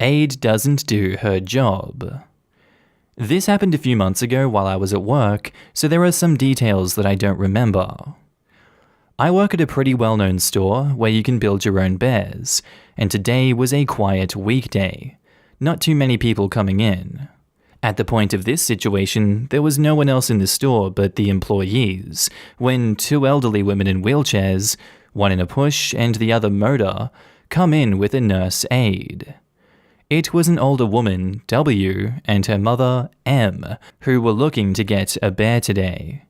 Aide doesn't do her job. This happened a few months ago while I was at work, so there are some details that I don't remember. I work at a pretty well-known store where you can build your own bears, and today was a quiet weekday. Not too many people coming in. At the point of this situation, there was no one else in the store but the employees, when two elderly women in wheelchairs, one in a push and the other motor, come in with a nurse aide. It was an older woman, W, and her mother, M, who were looking to get a bear today.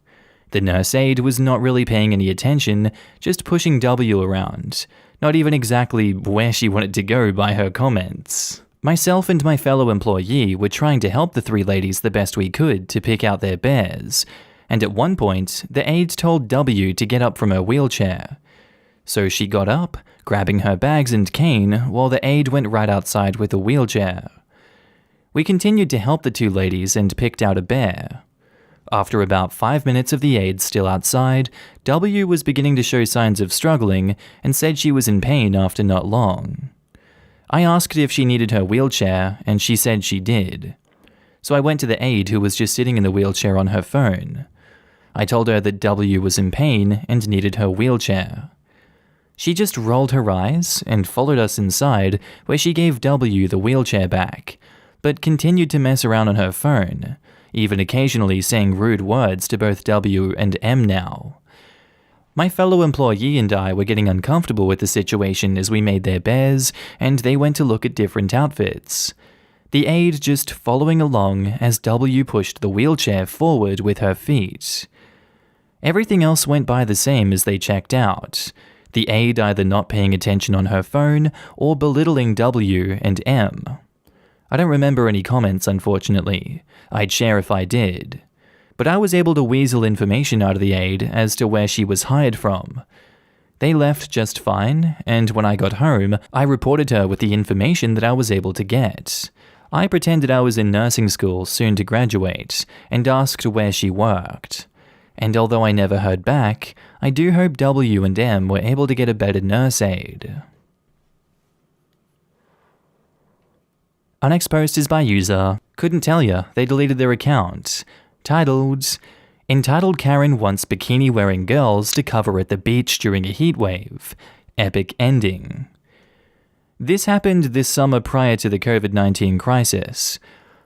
The nurse aide was not really paying any attention, just pushing W around, not even exactly where she wanted to go by her comments. Myself and my fellow employee were trying to help the three ladies the best we could to pick out their bears, and at one point, the aide told W to get up from her wheelchair. So she got up, grabbing her bags and cane, while the aide went right outside with a wheelchair. We continued to help the two ladies and picked out a bear. After about 5 minutes of the aide still outside, W was beginning to show signs of struggling and said she was in pain after not long. I asked if she needed her wheelchair, and she said she did. So I went to the aide who was just sitting in the wheelchair on her phone. I told her that W was in pain and needed her wheelchair. She just rolled her eyes and followed us inside, where she gave W the wheelchair back, but continued to mess around on her phone, even occasionally saying rude words to both W and M now. My fellow employee and I were getting uncomfortable with the situation as we made their bears, and they went to look at different outfits. The aide just following along as W pushed the wheelchair forward with her feet. Everything else went by the same as they checked out. The aide either not paying attention on her phone or belittling W and M. I don't remember any comments, unfortunately. I'd share if I did. But I was able to weasel information out of the aide as to where she was hired from. They left just fine, and when I got home, I reported her with the information that I was able to get. I pretended I was in nursing school soon to graduate, and asked where she worked. And although I never heard back, I do hope W and M were able to get a better nurse aide. Our next post is by user, couldn't tell ya, they deleted their account. Titled, Entitled Karen wants bikini-wearing girls to cover at the beach during a heatwave. Epic ending. This happened this summer prior to the COVID-19 crisis.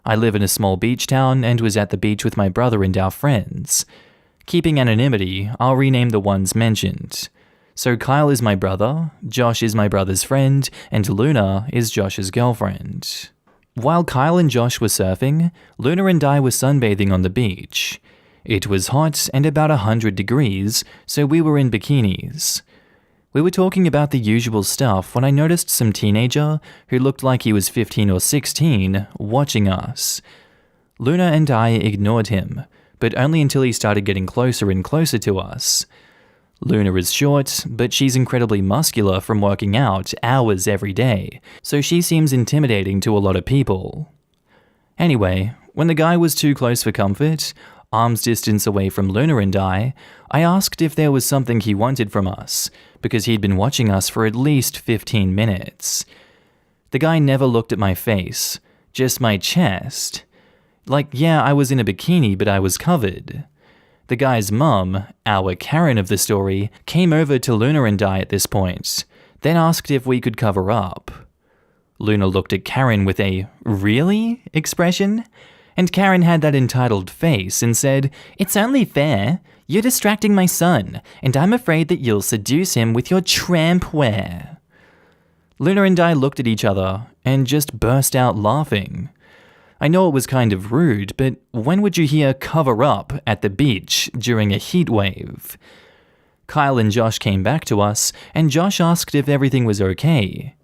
I live in a small beach town and was at the beach with my brother and our friends. Keeping anonymity, I'll rename the ones mentioned. So Kyle is my brother, Josh is my brother's friend, and Luna is Josh's girlfriend. While Kyle and Josh were surfing, Luna and I were sunbathing on the beach. It was hot and about 100 degrees, so we were in bikinis. We were talking about the usual stuff when I noticed some teenager, who looked like he was 15 or 16, watching us. Luna and I ignored him, but only until he started getting closer and closer to us. Luna is short, but she's incredibly muscular from working out hours every day, so she seems intimidating to a lot of people. Anyway, when the guy was too close for comfort, arm's distance away from Luna and I asked if there was something he wanted from us, because he'd been watching us for at least 15 minutes. The guy never looked at my face, just my chest. Like, yeah, I was in a bikini, but I was covered. The guy's mum, our Karen of the story, came over to Luna and I at this point, then asked if we could cover up. Luna looked at Karen with a "really?" expression, and Karen had that entitled face and said, "It's only fair. You're distracting my son, and I'm afraid that you'll seduce him with your tramp wear." Luna and I looked at each other and just burst out laughing. I know it was kind of rude, but when would you hear "cover up" at the beach during a heat wave? Kyle and Josh came back to us, and Josh asked if everything was okay.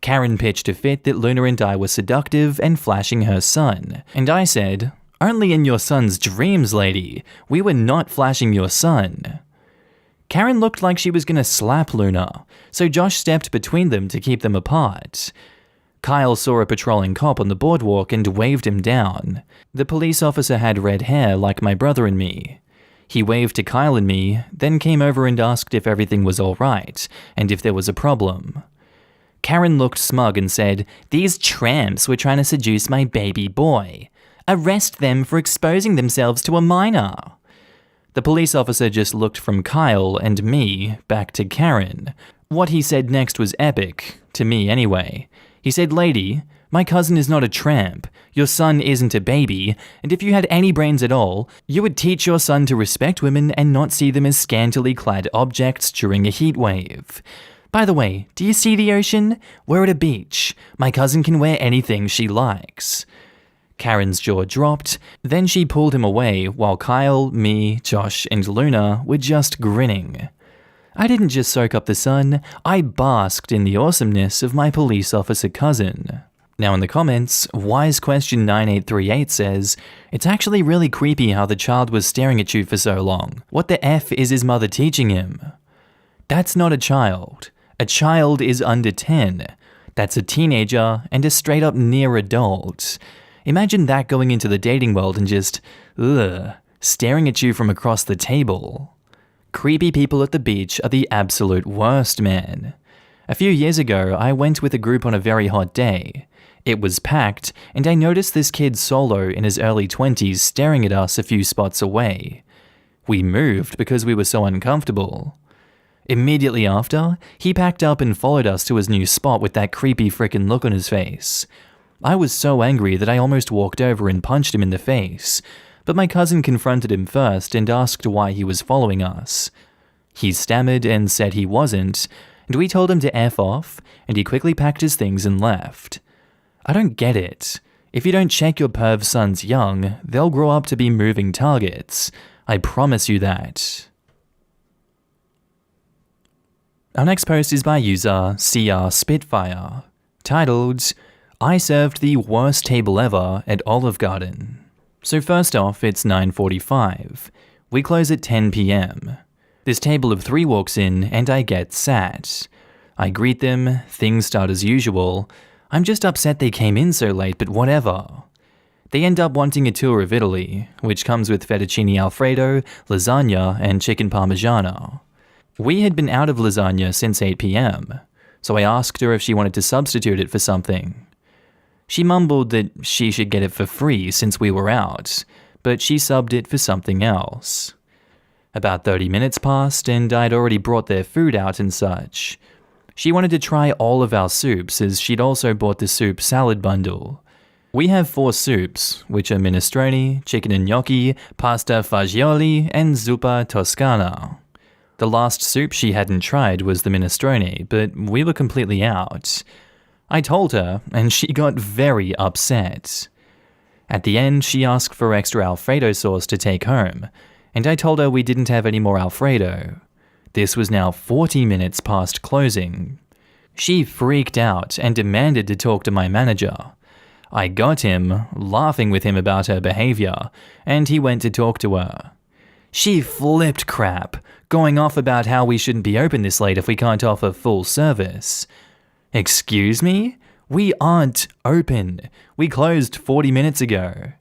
Karen pitched a fit that Luna and I were seductive and flashing her son, and I said, "Only in your son's dreams, lady. We were not flashing your son." Karen looked like she was gonna slap Luna, so Josh stepped between them to keep them apart. Kyle saw a patrolling cop on the boardwalk and waved him down. The police officer had red hair like my brother and me. He waved to Kyle and me, then came over and asked if everything was alright, and if there was a problem. Karen looked smug and said, "These tramps were trying to seduce my baby boy. Arrest them for exposing themselves to a minor." The police officer just looked from Kyle and me back to Karen. What he said next was epic, to me anyway. He said, "Lady, my cousin is not a tramp, your son isn't a baby, and if you had any brains at all, you would teach your son to respect women and not see them as scantily clad objects during a heat wave. By the way, do you see the ocean? We're at a beach. My cousin can wear anything she likes." Karen's jaw dropped, then she pulled him away while Kyle, me, Josh, and Luna were just grinning. I didn't just soak up the sun, I basked in the awesomeness of my police officer cousin. Now in the comments, Wise Question 9838 says, "It's actually really creepy how the child was staring at you for so long. What the F is his mother teaching him?" That's not a child. A child is under 10. That's a teenager and a straight up near adult. Imagine that going into the dating world and just, staring at you from across the table. Creepy people at the beach are the absolute worst, man. A few years ago, I went with a group on a very hot day. It was packed, and I noticed this kid solo in his early 20s staring at us a few spots away. We moved because we were so uncomfortable. Immediately after, he packed up and followed us to his new spot with that creepy frickin' look on his face. I was so angry that I almost walked over and punched him in the face, but my cousin confronted him first and asked why he was following us. He stammered and said he wasn't, and we told him to F off, and he quickly packed his things and left. I don't get it. If you don't check your perv sons young, they'll grow up to be moving targets. I promise you that. Our next post is by user CR Spitfire, titled, "I served the worst table ever at Olive Garden." So first off, it's 9:45. We close at 10 p.m. This table of 3 walks in and I get sat. I greet them, things start as usual. I'm just upset they came in so late, but whatever. They end up wanting a tour of Italy, which comes with fettuccine alfredo, lasagna, and chicken parmigiano. We had been out of lasagna since 8 p.m, so I asked her if she wanted to substitute it for something. She mumbled that she should get it for free since we were out, but she subbed it for something else. About 30 minutes passed and I'd already brought their food out and such. She wanted to try all of our soups as she'd also bought the soup salad bundle. We have 4 soups, which are minestrone, chicken and gnocchi, pasta fagioli, and zuppa toscana. The last soup she hadn't tried was the minestrone, but we were completely out. I told her, and she got very upset. At the end, she asked for extra Alfredo sauce to take home, and I told her we didn't have any more Alfredo. This was now 40 minutes past closing. She freaked out and demanded to talk to my manager. I got him, laughing with him about her behavior, and he went to talk to her. She flipped crap, going off about how we shouldn't be open this late if we can't offer full service. Excuse me? We aren't open. We closed 40 minutes ago.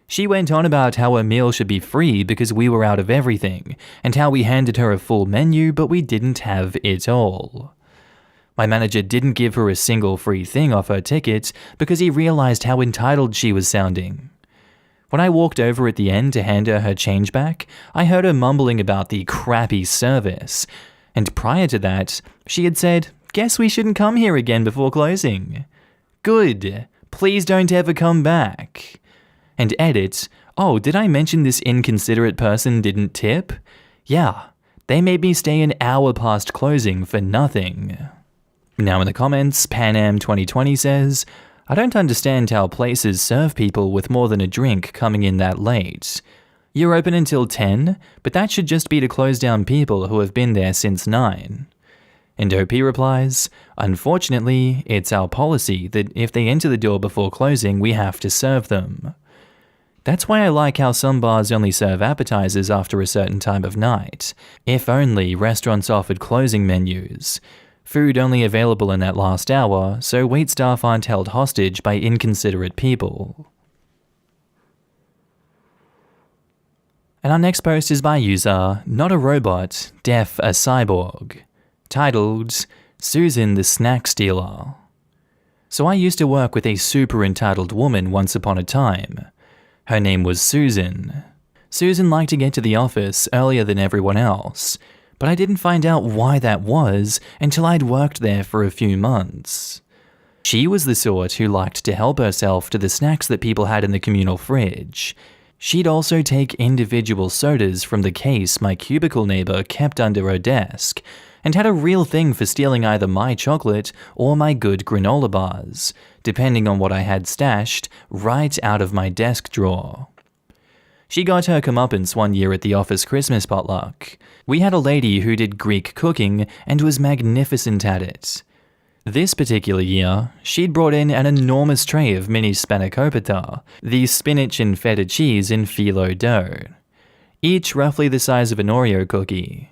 She went on about how her meal should be free because we were out of everything, and how we handed her a full menu but we didn't have it all. My manager didn't give her a single free thing off her ticket because he realized how entitled she was sounding. When I walked over at the end to hand her change back, I heard her mumbling about the crappy service, and prior to that, she had said, "Guess we shouldn't come here again before closing." Good. Please don't ever come back. And edit, "Oh, did I mention this inconsiderate person didn't tip? Yeah, they made me stay an hour past closing for nothing." Now in the comments, Panam 2020 says, "I don't understand how places serve people with more than a drink coming in that late. You're open until 10, but that should just be to close down people who have been there since 9. And OP replies, "Unfortunately, it's our policy that if they enter the door before closing, we have to serve them. That's why I like how some bars only serve appetizers after a certain time of night. If only restaurants offered closing menus. Food only available in that last hour, so waitstaff aren't held hostage by inconsiderate people." And our next post is by user Not a Robot, Deaf a Cyborg, titled, Susan the snack stealer. So I used to work with a super entitled woman once upon a time. Her name was Susan. Susan liked to get to the office earlier than everyone else, but I didn't find out why that was until I'd worked there for a few months. She was the sort who liked to help herself to the snacks that people had in the communal fridge. She'd also take individual sodas from the case my cubicle neighbor kept under her desk, and had a real thing for stealing either my chocolate or my good granola bars, depending on what I had stashed, right out of my desk drawer. She got her comeuppance one year at the office Christmas potluck. We had a lady who did Greek cooking and was magnificent at it. This particular year, she'd brought in an enormous tray of mini spanakopita, the spinach and feta cheese in phyllo dough, each roughly the size of an Oreo cookie.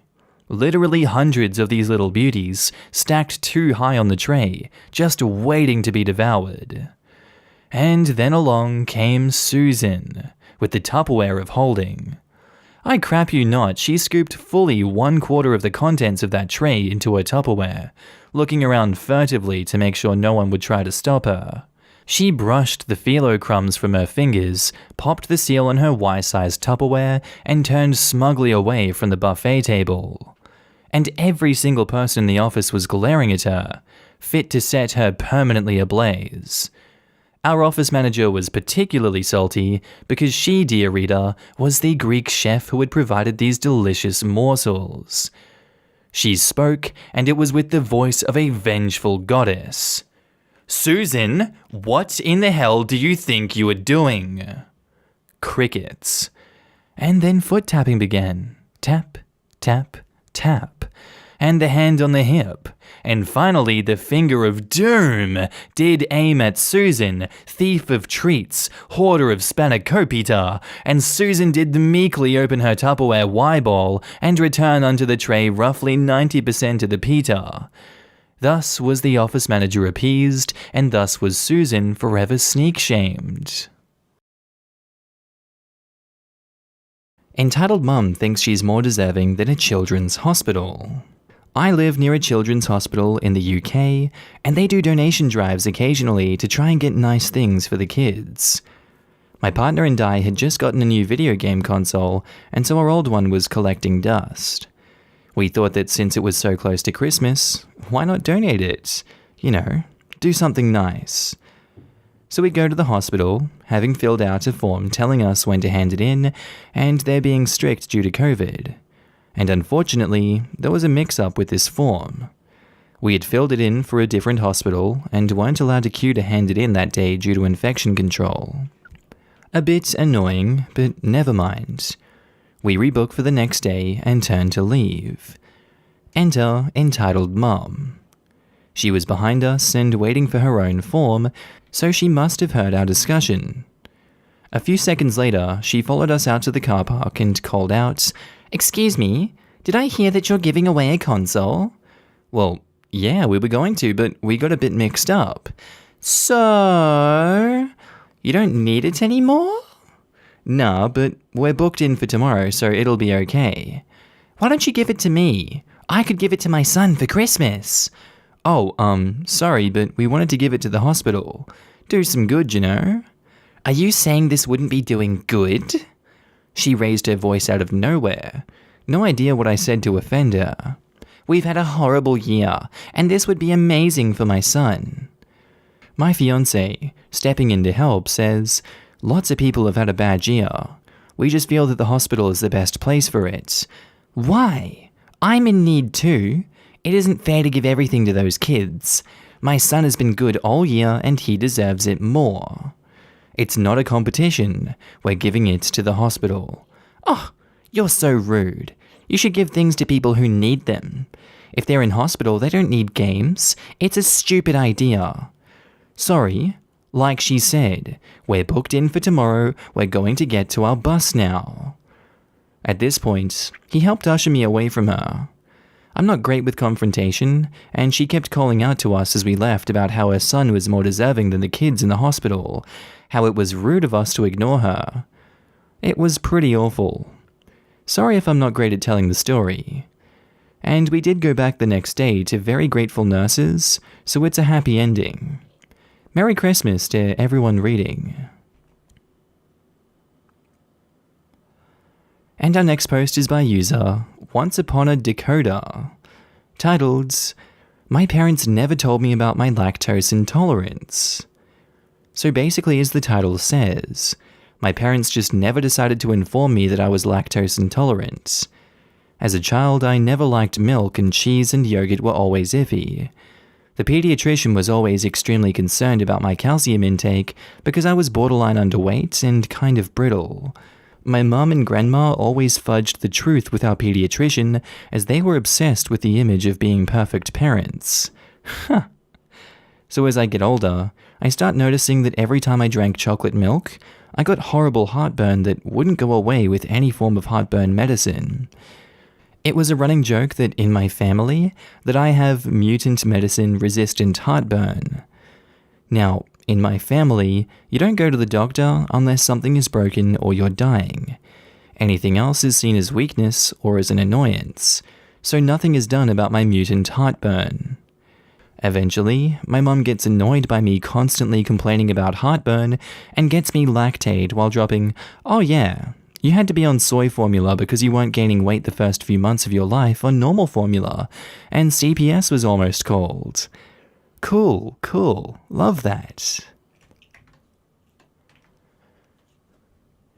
Literally hundreds of these little beauties stacked too high on the tray, just waiting to be devoured. And then along came Susan, with the Tupperware of holding. I crap you not, she scooped fully 1/4 of the contents of that tray into her Tupperware, looking around furtively to make sure no one would try to stop her. She brushed the phyllo crumbs from her fingers, popped the seal on her Y-sized Tupperware, and turned smugly away from the buffet table. And every single person in the office was glaring at her, fit to set her permanently ablaze. Our office manager was particularly salty because she, dear reader, was the Greek chef who had provided these delicious morsels. She spoke, and it was with the voice of a vengeful goddess. "Susan, what in the hell do you think you are doing?" Crickets. And then foot tapping began. Tap, tap, tap. And the hand on the hip. And finally the finger of doom did aim at Susan, thief of treats, hoarder of spanakopita, and Susan did meekly open her Tupperware Y-ball and return unto the tray roughly 90% of the pita. Thus was the office manager appeased, and thus was Susan forever sneak-shamed. Entitled mum thinks she's more deserving than a children's hospital. I live near a children's hospital in the UK, and they do donation drives occasionally to try and get nice things for the kids. My partner and I had just gotten a new video game console, and so our old one was collecting dust. We thought that since it was so close to Christmas, why not donate it? You know, do something nice. So we go to the hospital, having filled out a form telling us when to hand it in, and they're being strict due to COVID. And unfortunately, there was a mix-up with this form. We had filled it in for a different hospital and weren't allowed to queue to hand it in that day due to infection control. A bit annoying, but never mind. We rebook for the next day and turn to leave. Enter entitled mum. She was behind us and waiting for her own form, so she must have heard our discussion. A few seconds later, she followed us out to the car park and called out, "Excuse me, did I hear that you're giving away a console?" Well, yeah, we were going to, but we got a bit mixed up. "So, you don't need it anymore?" "Nah, but we're booked in for tomorrow, so it'll be okay." "Why don't you give it to me? I could give it to my son for Christmas." "Oh, sorry, but we wanted to give it to the hospital. Do some good, you know." "Are you saying this wouldn't be doing good?" She raised her voice out of nowhere. No idea what I said to offend her. "We've had a horrible year, and this would be amazing for my son." My fiancé, stepping in to help, says, "Lots of people have had a bad year. We just feel that the hospital is the best place for it." "Why? I'm in need too. It isn't fair to give everything to those kids. My son has been good all year and he deserves it more." "It's not a competition. We're giving it to the hospital." "Oh, you're so rude. You should give things to people who need them. If they're in hospital, they don't need games. It's a stupid idea." "Sorry. Like she said, we're booked in for tomorrow. We're going to get to our bus now." At this point, he helped usher me away from her. I'm not great with confrontation, and she kept calling out to us as we left about how her son was more deserving than the kids in the hospital, how it was rude of us to ignore her. It was pretty awful. Sorry if I'm not great at telling the story. And we did go back the next day to very grateful nurses, so it's a happy ending. Merry Christmas to everyone reading. And our next post is by user Once Upon a Decoder, titled, My parents never told me about my lactose intolerance. So basically, as the title says, my parents just never decided to inform me that I was lactose intolerant. As a child, I never liked milk, and cheese and yogurt were always iffy. The pediatrician was always extremely concerned about my calcium intake because I was borderline underweight and kind of brittle. My mum and grandma always fudged the truth with our pediatrician as they were obsessed with the image of being perfect parents. So as I get older, I start noticing that every time I drank chocolate milk, I got horrible heartburn that wouldn't go away with any form of heartburn medicine. It was a running joke that in my family that I have mutant medicine-resistant heartburn. Now, in my family, you don't go to the doctor unless something is broken or you're dying. Anything else is seen as weakness or as an annoyance, so nothing is done about my mutant heartburn. Eventually, my mum gets annoyed by me constantly complaining about heartburn and gets me Lactaid while dropping, "Oh yeah, you had to be on soy formula because you weren't gaining weight the first few months of your life on normal formula, and CPS was almost called." Cool, love that.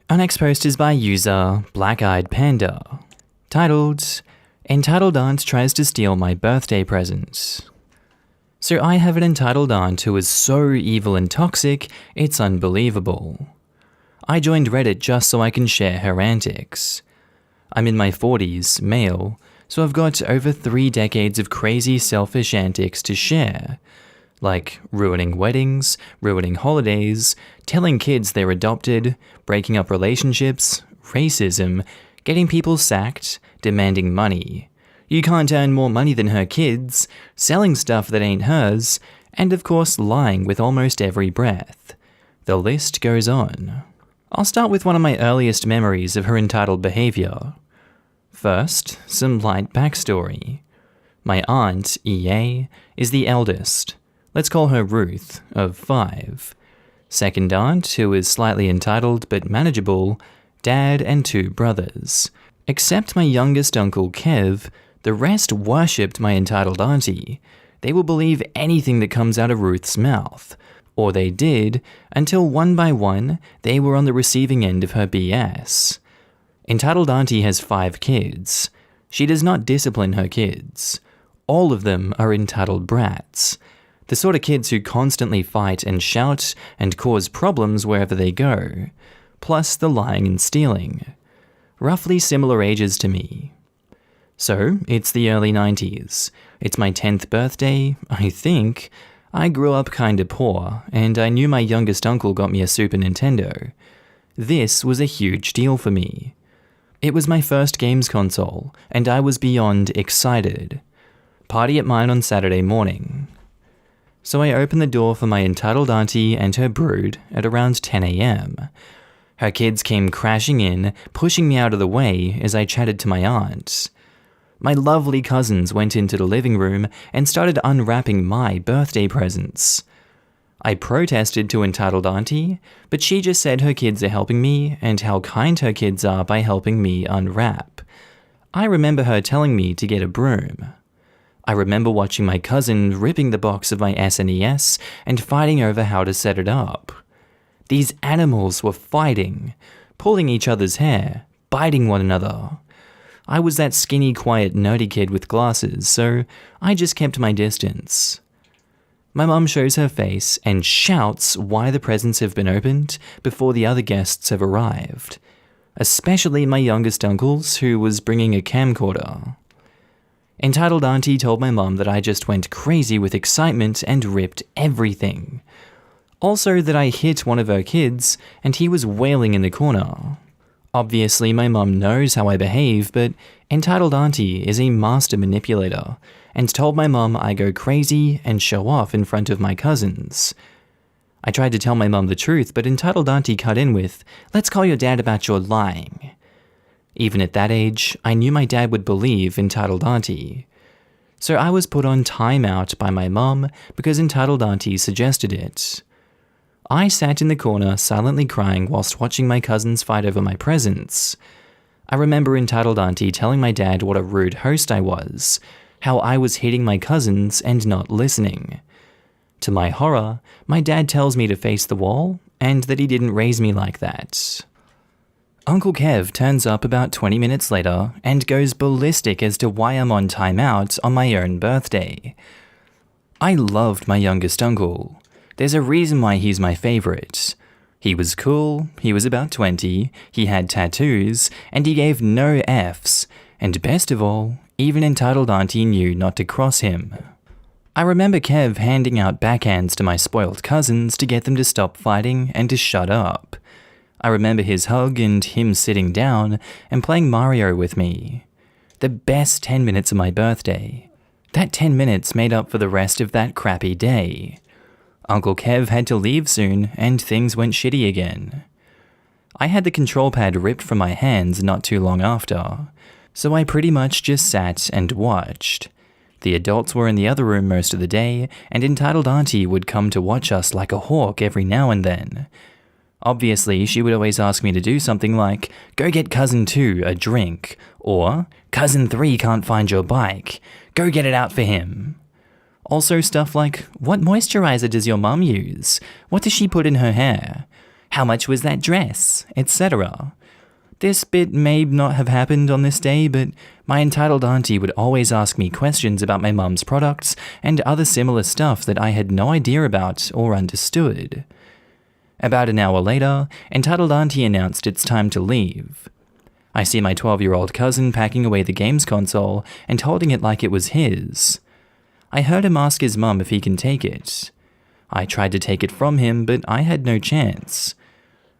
Our next post is by user Black-Eyed Panda, titled, Entitled Aunt Tries to Steal My Birthday Present. So I have an entitled aunt who is so evil and toxic, it's unbelievable. I joined Reddit just so I can share her antics. I'm in my 40s, male, so I've got over 3 decades of crazy selfish antics to share. Like ruining weddings, ruining holidays, telling kids they're adopted, breaking up relationships, racism, getting people sacked, demanding money. You can't earn more money than her kids, selling stuff that ain't hers, and of course lying with almost every breath. The list goes on. I'll start with one of my earliest memories of her entitled behavior. First, some light backstory. My aunt, EA, is the eldest. Let's call her Ruth, of 5. Second aunt, who is slightly entitled but manageable, dad and 2 brothers. Except my youngest uncle Kev, the rest worshipped my entitled auntie. They will believe anything that comes out of Ruth's mouth. Or they did, until one by one, they were on the receiving end of her BS. Entitled auntie has 5 kids. She does not discipline her kids. All of them are entitled brats. The sort of kids who constantly fight and shout and cause problems wherever they go. Plus the lying and stealing. Roughly similar ages to me. So, it's the early 90s. It's my 10th birthday, I think. I grew up kinda poor, and I knew my youngest uncle got me a Super Nintendo. This was a huge deal for me. It was my first games console, and I was beyond excited. Party at mine on Saturday morning. So I opened the door for my entitled auntie and her brood at around 10 a.m. Her kids came crashing in, pushing me out of the way as I chatted to my aunt. My lovely cousins went into the living room and started unwrapping my birthday presents. I protested to entitled auntie, but she just said her kids are helping me and how kind her kids are by helping me unwrap. I remember her telling me to get a broom. I remember watching my cousin ripping the box of my SNES and fighting over how to set it up. These animals were fighting, pulling each other's hair, biting one another. I was that skinny, quiet, nerdy kid with glasses, so I just kept my distance. My mum shows her face and shouts why the presents have been opened before the other guests have arrived, especially my youngest uncle's, who was bringing a camcorder. Entitled auntie told my mum that I just went crazy with excitement and ripped everything. Also that I hit one of her kids and he was wailing in the corner. Obviously, my mum knows how I behave, but entitled auntie is a master manipulator and told my mum I go crazy and show off in front of my cousins. I tried to tell my mum the truth, but entitled auntie cut in with, "Let's call your dad about your lying." Even at that age, I knew my dad would believe entitled auntie. So I was put on timeout by my mum because entitled auntie suggested it. I sat in the corner silently crying whilst watching my cousins fight over my presents. I remember entitled auntie telling my dad what a rude host I was, how I was hitting my cousins and not listening. To my horror, my dad tells me to face the wall and that he didn't raise me like that. Uncle Kev turns up about 20 minutes later and goes ballistic as to why I'm on timeout on my own birthday. I loved my youngest uncle. There's a reason why he's my favorite. He was cool, he was about 20, he had tattoos, and he gave no Fs, and best of all, even entitled auntie knew not to cross him. I remember Kev handing out backhands to my spoiled cousins to get them to stop fighting and to shut up. I remember his hug and him sitting down and playing Mario with me. The best 10 minutes of my birthday. That 10 minutes made up for the rest of that crappy day. Uncle Kev had to leave soon and things went shitty again. I had the control pad ripped from my hands not too long after, so I pretty much just sat and watched. The adults were in the other room most of the day, and entitled auntie would come to watch us like a hawk every now and then. Obviously, she would always ask me to do something like, go get cousin 2 a drink, or cousin 3 can't find your bike, go get it out for him. Also stuff like, what moisturizer does your mum use? What does she put in her hair? How much was that dress? Etc. This bit may not have happened on this day, but my entitled auntie would always ask me questions about my mum's products and other similar stuff that I had no idea about or understood. About an hour later, entitled auntie announced it's time to leave. I see my 12-year-old cousin packing away the games console and holding it like it was his. I heard him ask his mum if he can take it. I tried to take it from him, but I had no chance.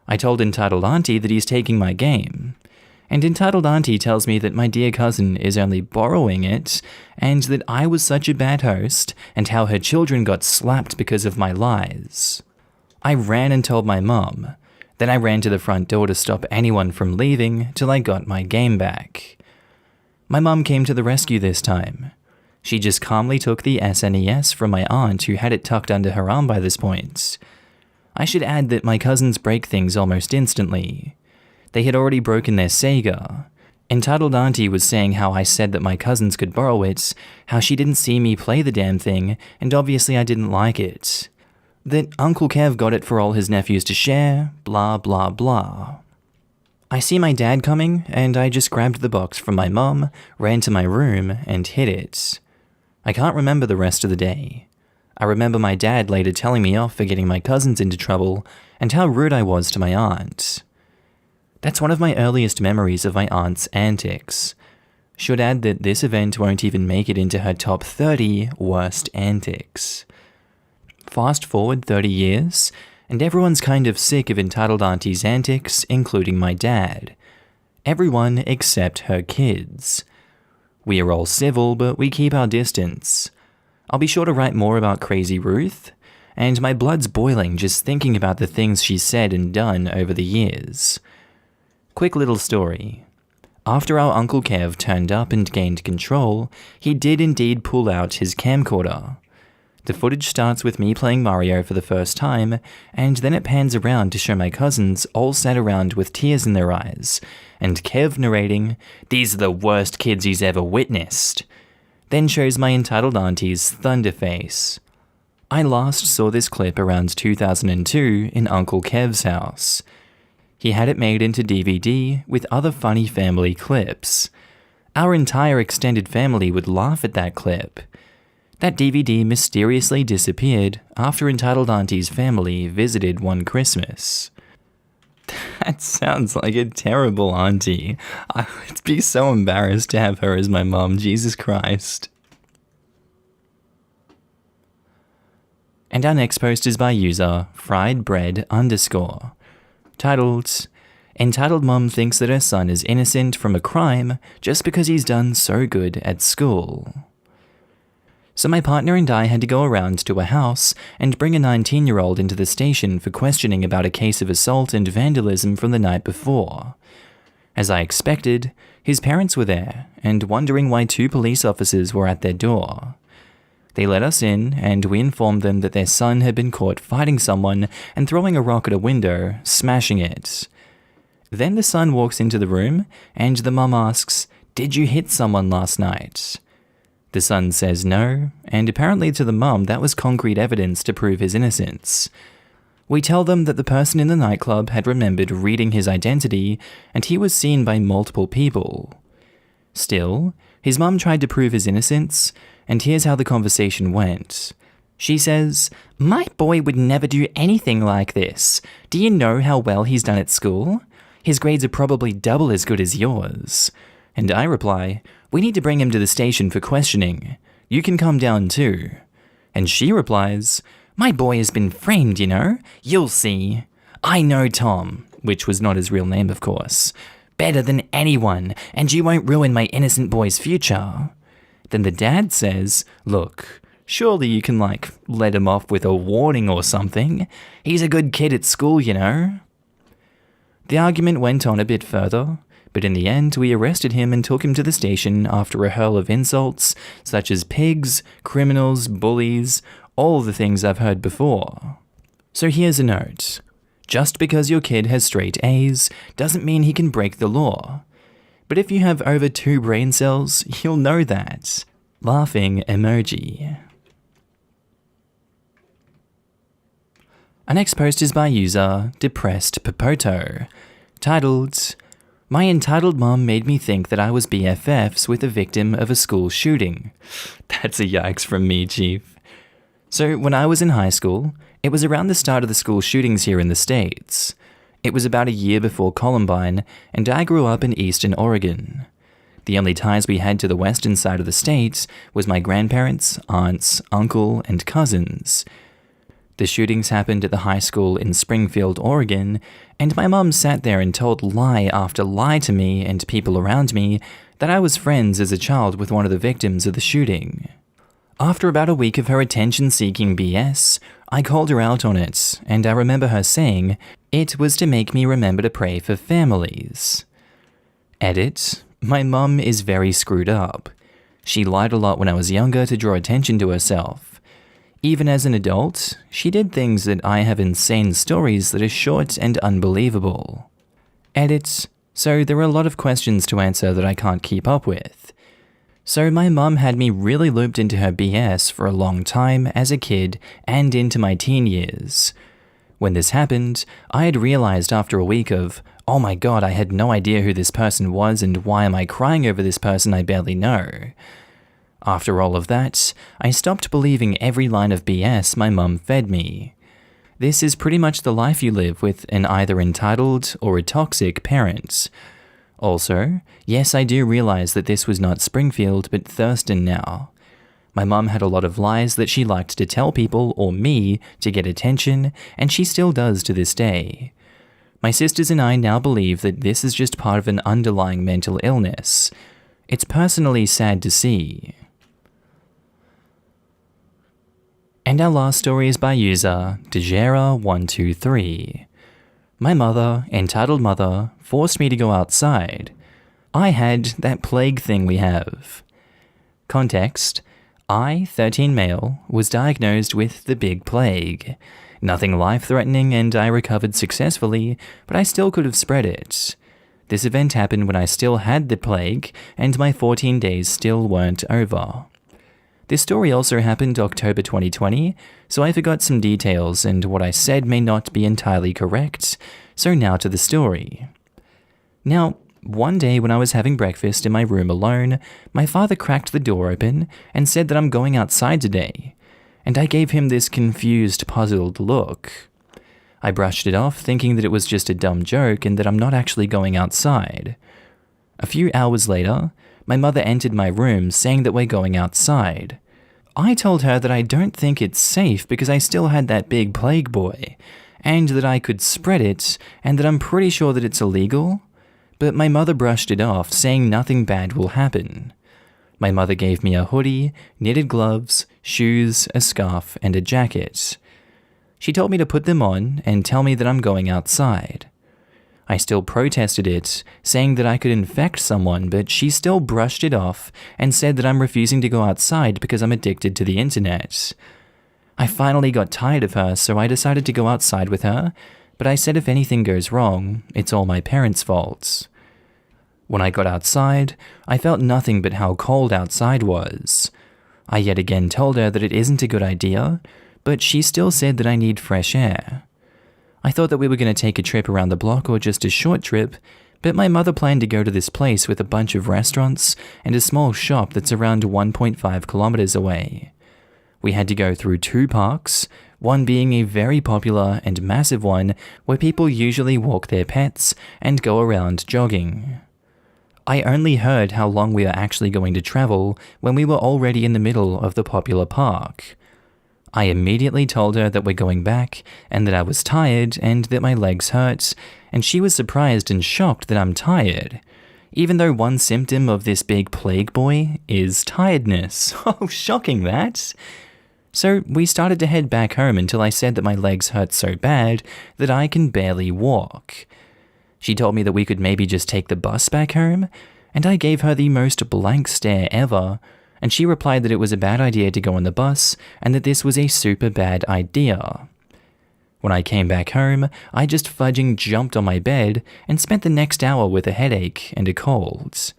I told entitled auntie that he's taking my game, and entitled auntie tells me that my dear cousin is only borrowing it, and that I was such a bad host, and how her children got slapped because of my lies. I ran and told my mum. Then I ran to the front door to stop anyone from leaving till I got my game back. My mum came to the rescue this time. She just calmly took the SNES from my aunt who had it tucked under her arm by this point. I should add that my cousins break things almost instantly. They had already broken their Sega. Entitled auntie was saying how I said that my cousins could borrow it, how she didn't see me play the damn thing, and obviously I didn't like it. That Uncle Kev got it for all his nephews to share, blah blah blah. I see my dad coming, and I just grabbed the box from my mum, ran to my room, and hid it. I can't remember the rest of the day. I remember my dad later telling me off for getting my cousins into trouble, and how rude I was to my aunt. That's one of my earliest memories of my aunt's antics. Should add that this event won't even make it into her top 30 worst antics. Fast forward 30 years, and everyone's kind of sick of entitled auntie's antics, including my dad. Everyone except her kids. We are all civil, but we keep our distance. I'll be sure to write more about Crazy Ruth, and my blood's boiling just thinking about the things she's said and done over the years. Quick little story. After our Uncle Kev turned up and gained control, he did indeed pull out his camcorder. The footage starts with me playing Mario for the first time, and then it pans around to show my cousins all sat around with tears in their eyes, and Kev narrating, "These are the worst kids he's ever witnessed." Then shows my entitled auntie's thunder face. I last saw this clip around 2002 in Uncle Kev's house. He had it made into DVD with other funny family clips. Our entire extended family would laugh at that clip. That DVD mysteriously disappeared after entitled auntie's family visited one Christmas. That sounds like a terrible auntie. I would be so embarrassed to have her as my mom, Jesus Christ. And our next post is by user friedbread_, titled, "Entitled Mum thinks that her son is innocent from a crime just because he's done so good at school." So my partner and I had to go around to a house and bring a 19-year-old into the station for questioning about a case of assault and vandalism from the night before. As I expected, his parents were there and wondering why 2 police officers were at their door. They let us in and we informed them that their son had been caught fighting someone and throwing a rock at a window, smashing it. Then the son walks into the room and the mum asks, "Did you hit someone last night?" The son says no, and apparently to the mum that was concrete evidence to prove his innocence. We tell them that the person in the nightclub had remembered reading his identity and he was seen by multiple people. Still, his mum tried to prove his innocence, and here's how the conversation went. She says, "My boy would never do anything like this. Do you know how well he's done at school? His grades are probably double as good as yours." And I reply, "We need to bring him to the station for questioning. You can come down too." And she replies, "My boy has been framed, you know. You'll see. I know Tom," which was not his real name, of course, "better than anyone, and you won't ruin my innocent boy's future." Then the dad says, "Look, surely you can, let him off with a warning or something. He's a good kid at school, you know." The argument went on a bit further, but in the end we arrested him and took him to the station after a hurl of insults, such as pigs, criminals, bullies, all the things I've heard before. So here's a note. Just because your kid has straight A's doesn't mean he can break the law. But if you have over 2 brain cells, you'll know that. Laughing emoji. Our next post is by user Depressed Popoto, titled, "My entitled mom made me think that I was BFFs with a victim of a school shooting." That's a yikes from me, chief. So when I was in high school, it was around the start of the school shootings here in the States. It was about a year before Columbine, and I grew up in Eastern Oregon. The only ties we had to the western side of the state was my grandparents, aunts, uncle, and cousins. The shootings happened at the high school in Springfield, Oregon, and my mum sat there and told lie after lie to me and people around me that I was friends as a child with one of the victims of the shooting. After about a week of her attention-seeking BS, I called her out on it, and I remember her saying it was to make me remember to pray for families. Edit, my mum is very screwed up. She lied a lot when I was younger to draw attention to herself. Even as an adult, she did things that I have insane stories that are short and unbelievable. Edit, so there are a lot of questions to answer that I can't keep up with. So my mum had me really looped into her BS for a long time as a kid and into my teen years. When this happened, I had realized after a week of, oh my god, I had no idea who this person was and why am I crying over this person I barely know. After all of that, I stopped believing every line of BS my mum fed me. This is pretty much the life you live with an either entitled or a toxic parent. Also, yes, I do realize that this was not Springfield, but Thurston now. My mum had a lot of lies that she liked to tell people or me to get attention, and she still does to this day. My sisters and I now believe that this is just part of an underlying mental illness. It's personally sad to see. And our last story is by user Dejera123. My mother, entitled mother, forced me to go outside. I had that plague thing we have. Context, I, 13 male, was diagnosed with the big plague. Nothing life-threatening and I recovered successfully, but I still could have spread it. This event happened when I still had the plague and my 14 days still weren't over. This story also happened October 2020, so I forgot some details and what I said may not be entirely correct, so now to the story. Now, one day when I was having breakfast in my room alone, my father cracked the door open and said that I'm going outside today, and I gave him this confused, puzzled look. I brushed it off, thinking that it was just a dumb joke and that I'm not actually going outside. A few hours later, my mother entered my room saying that we're going outside. I told her that I don't think it's safe because I still had that big plague boy, and that I could spread it, and that I'm pretty sure that it's illegal. But my mother brushed it off, saying nothing bad will happen. My mother gave me a hoodie, knitted gloves, shoes, a scarf, and a jacket. She told me to put them on and tell me that I'm going outside. I still protested it, saying that I could infect someone, but she still brushed it off and said that I'm refusing to go outside because I'm addicted to the internet. I finally got tired of her, so I decided to go outside with her, but I said if anything goes wrong, it's all my parents' fault. When I got outside, I felt nothing but how cold outside was. I yet again told her that it isn't a good idea, but she still said that I need fresh air. I thought that we were going to take a trip around the block or just a short trip, but my mother planned to go to this place with a bunch of restaurants and a small shop that's around 1.5 kilometers away. We had to go through 2 parks, one being a very popular and massive one where people usually walk their pets and go around jogging. I only heard how long we are actually going to travel when we were already in the middle of the popular park. I immediately told her that we're going back and that I was tired and that my legs hurt, and she was surprised and shocked that I'm tired, even though one symptom of this big plague boy is tiredness. Oh, shocking that! So we started to head back home until I said that my legs hurt so bad that I can barely walk. She told me that we could maybe just take the bus back home, and I gave her the most blank stare ever, and she replied that it was a bad idea to go on the bus and that this was a super bad idea. When I came back home, I just fudging jumped on my bed and spent the next hour with a headache and a cold.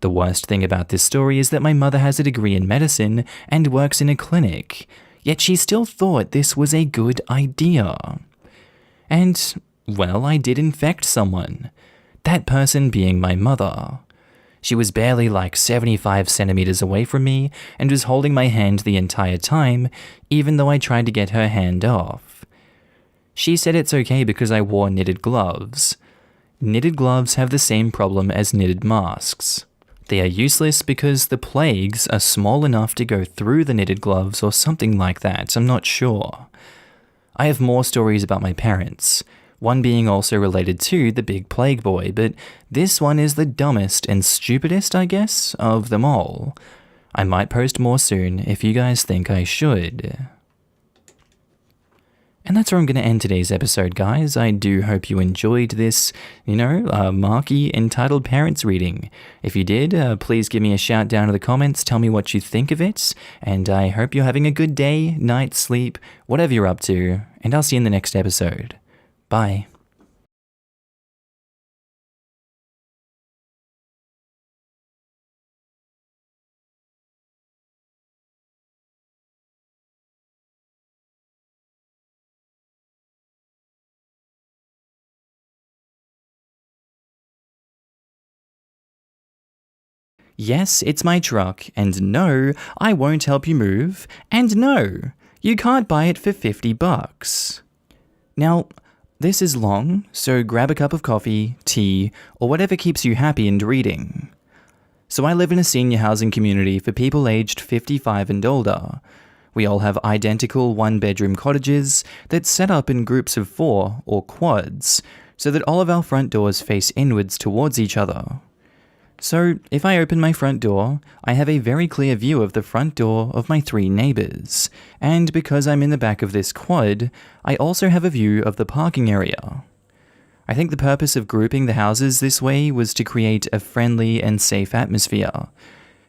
The worst thing about this story is that my mother has a degree in medicine and works in a clinic, yet she still thought this was a good idea. And, well, I did infect someone, that person being my mother. She was barely like 75 centimeters away from me and was holding my hand the entire time, even though I tried to get her hand off. She said it's okay because I wore knitted gloves. Knitted gloves have the same problem as knitted masks. They are useless because the plagues are small enough to go through the knitted gloves or something like that, I'm not sure. I have more stories about my parents, one being also related to the big plague boy, but this one is the dumbest and stupidest, I guess, of them all. I might post more soon if you guys think I should. And that's where I'm going to end today's episode, guys. I do hope you enjoyed this, Markee Entitled Parents reading. If you did, please give me a shout down in the comments, tell me what you think of it, and I hope you're having a good day, night, sleep, whatever you're up to, and I'll see you in the next episode. Bye. Yes, it's my truck, and no, I won't help you move, and no, you can't buy it for $50. Now, this is long, so grab a cup of coffee, tea, or whatever keeps you happy and reading. So I live in a senior housing community for people aged 55 and older. We all have identical one-bedroom cottages that's set up in groups of 4, or quads, so that all of our front doors face inwards towards each other. So, if I open my front door, I have a very clear view of the front door of my 3 neighbors, and because I'm in the back of this quad, I also have a view of the parking area. I think the purpose of grouping the houses this way was to create a friendly and safe atmosphere.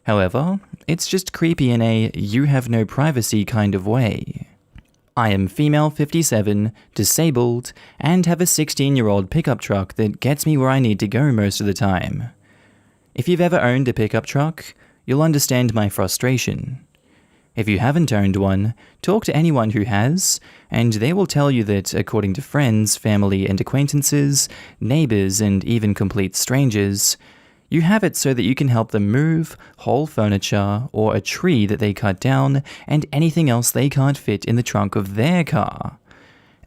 However, it's just creepy in a you have no privacy kind of way. I am female 57, disabled, and have a 16-year-old pickup truck that gets me where I need to go most of the time. If you've ever owned a pickup truck, you'll understand my frustration. If you haven't owned one, talk to anyone who has, and they will tell you that, according to friends, family and acquaintances, neighbors, and even complete strangers, you have it so that you can help them move, haul furniture, or a tree that they cut down, and anything else they can't fit in the trunk of their car.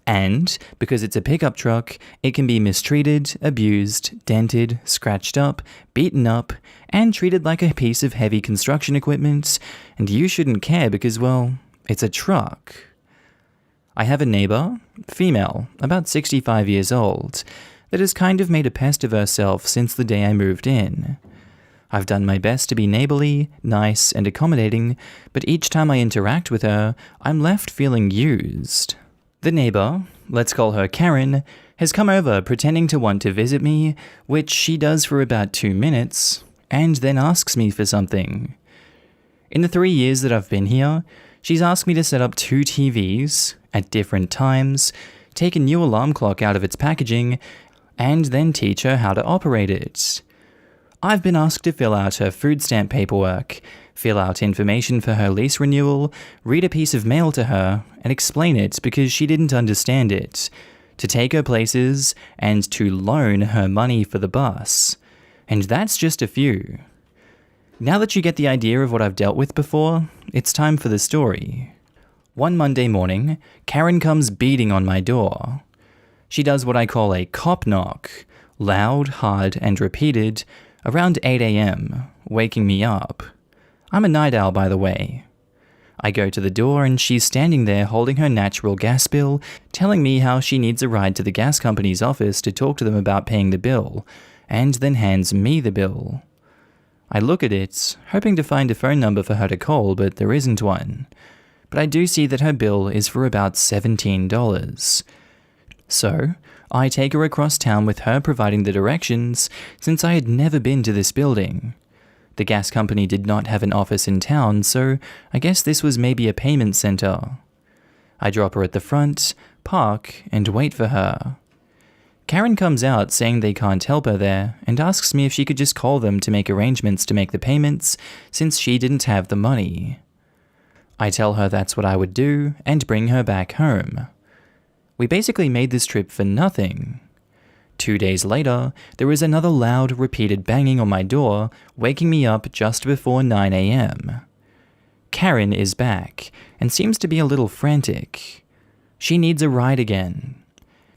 And, because it's a pickup truck, it can be mistreated, abused, dented, scratched up, beaten up, and treated like a piece of heavy construction equipment, and you shouldn't care because, well, it's a truck. I have a neighbor, female, about 65 years old, that has kind of made a pest of herself since the day I moved in. I've done my best to be neighborly, nice, and accommodating, but each time I interact with her, I'm left feeling used. The neighbor, let's call her Karen, has come over pretending to want to visit me, which she does for about 2 minutes, and then asks me for something. In the 3 years that I've been here, she's asked me to set up 2 TVs at different times, take a new alarm clock out of its packaging, and then teach her how to operate it. I've been asked to fill out her food stamp paperwork, fill out information for her lease renewal, read a piece of mail to her, and explain it because she didn't understand it, to take her places, and to loan her money for the bus. And that's just a few. Now that you get the idea of what I've dealt with before, it's time for the story. One Monday morning, Karen comes beating on my door. She does what I call a cop knock, loud, hard, and repeated, around 8 a.m., waking me up. I'm a night owl, by the way. I go to the door and she's standing there holding her natural gas bill, telling me how she needs a ride to the gas company's office to talk to them about paying the bill, and then hands me the bill. I look at it, hoping to find a phone number for her to call, but there isn't one. But I do see that her bill is for about $17. So, I take her across town with her providing the directions, since I had never been to this building. The gas company did not have an office in town, so I guess this was maybe a payment center. I drop her at the front, park, and wait for her. Karen comes out saying they can't help her there, and asks me if she could just call them to make arrangements to make the payments, since she didn't have the money. I tell her that's what I would do, and bring her back home. We basically made this trip for nothing. 2 days later, there was another loud, repeated banging on my door, waking me up just before 9 a.m. Karen is back, and seems to be a little frantic. She needs a ride again.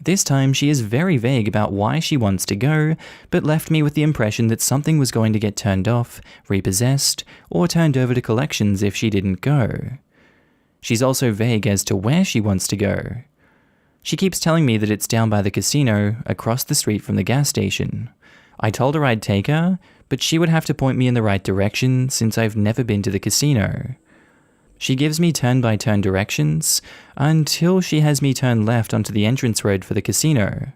This time she is very vague about why she wants to go, but left me with the impression that something was going to get turned off, repossessed, or turned over to collections if she didn't go. She's also vague as to where she wants to go. She keeps telling me that it's down by the casino, across the street from the gas station. I told her I'd take her, but she would have to point me in the right direction since I've never been to the casino. She gives me turn-by-turn directions, until she has me turn left onto the entrance road for the casino.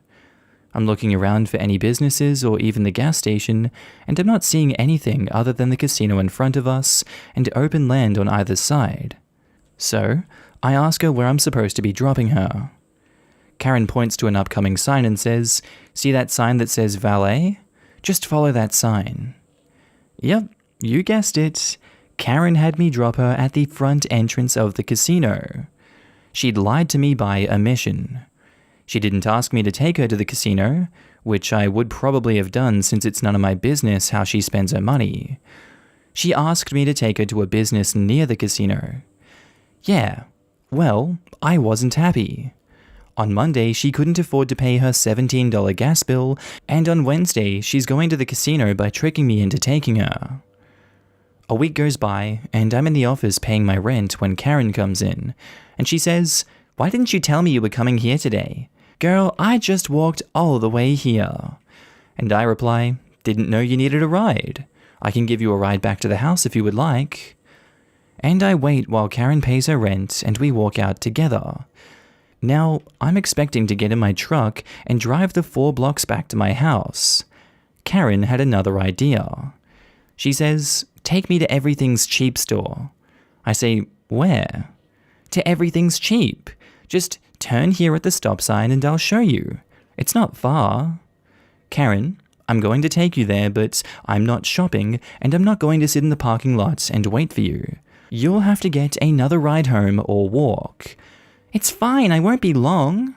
I'm looking around for any businesses or even the gas station, and I'm not seeing anything other than the casino in front of us and open land on either side. So, I ask her where I'm supposed to be dropping her. Karen points to an upcoming sign and says, "See that sign that says valet? Just follow that sign." Yep, you guessed it. Karen had me drop her at the front entrance of the casino. She'd lied to me by omission. She didn't ask me to take her to the casino, which I would probably have done since it's none of my business how she spends her money. She asked me to take her to a business near the casino. Yeah, well, I wasn't happy. On Monday, she couldn't afford to pay her $17 gas bill, and on Wednesday, she's going to the casino by tricking me into taking her. A week goes by, and I'm in the office paying my rent when Karen comes in, and she says, "Why didn't you tell me you were coming here today? Girl, I just walked all the way here." And I reply, "Didn't know you needed a ride. I can give you a ride back to the house if you would like." And I wait while Karen pays her rent and we walk out together. Now, I'm expecting to get in my truck and drive the 4 blocks back to my house. Karen had another idea. She says, "Take me to Everything's Cheap store." I say, "Where?" "To Everything's Cheap. Just turn here at the stop sign and I'll show you. It's not far." "Karen, I'm going to take you there, but I'm not shopping and I'm not going to sit in the parking lot and wait for you. You'll have to get another ride home or walk." "It's fine, I won't be long."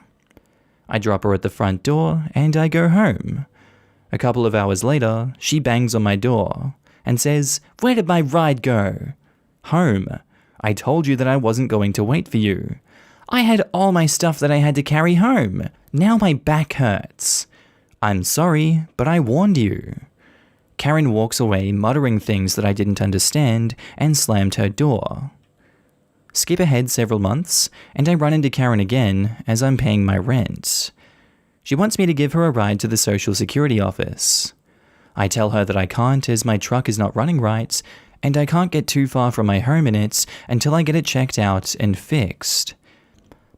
I drop her at the front door and I go home. A couple of hours later, she bangs on my door and says, "Where did my ride go?" "Home. I told you that I wasn't going to wait for you." "I had all my stuff that I had to carry home. Now my back hurts." "I'm sorry, but I warned you." Karen walks away muttering things that I didn't understand and slammed her door. Skip ahead several months, and I run into Karen again as I'm paying my rent. She wants me to give her a ride to the Social Security office. I tell her that I can't as my truck is not running right, and I can't get too far from my home in it until I get it checked out and fixed.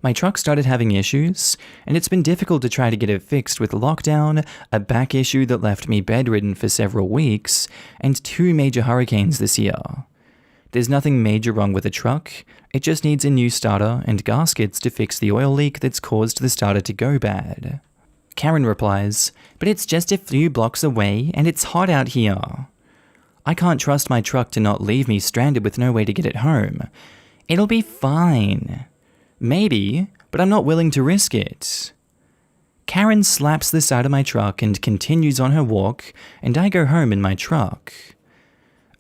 My truck started having issues, and it's been difficult to try to get it fixed with lockdown, a back issue that left me bedridden for several weeks, and 2 major hurricanes this year. There's nothing major wrong with the truck, it just needs a new starter and gaskets to fix the oil leak that's caused the starter to go bad. Karen replies, "But it's just a few blocks away, and it's hot out here." I can't trust my truck to not leave me stranded with no way to get it home. It'll be fine. Maybe, but I'm not willing to risk it. Karen slaps the side of my truck and continues on her walk, and I go home in my truck.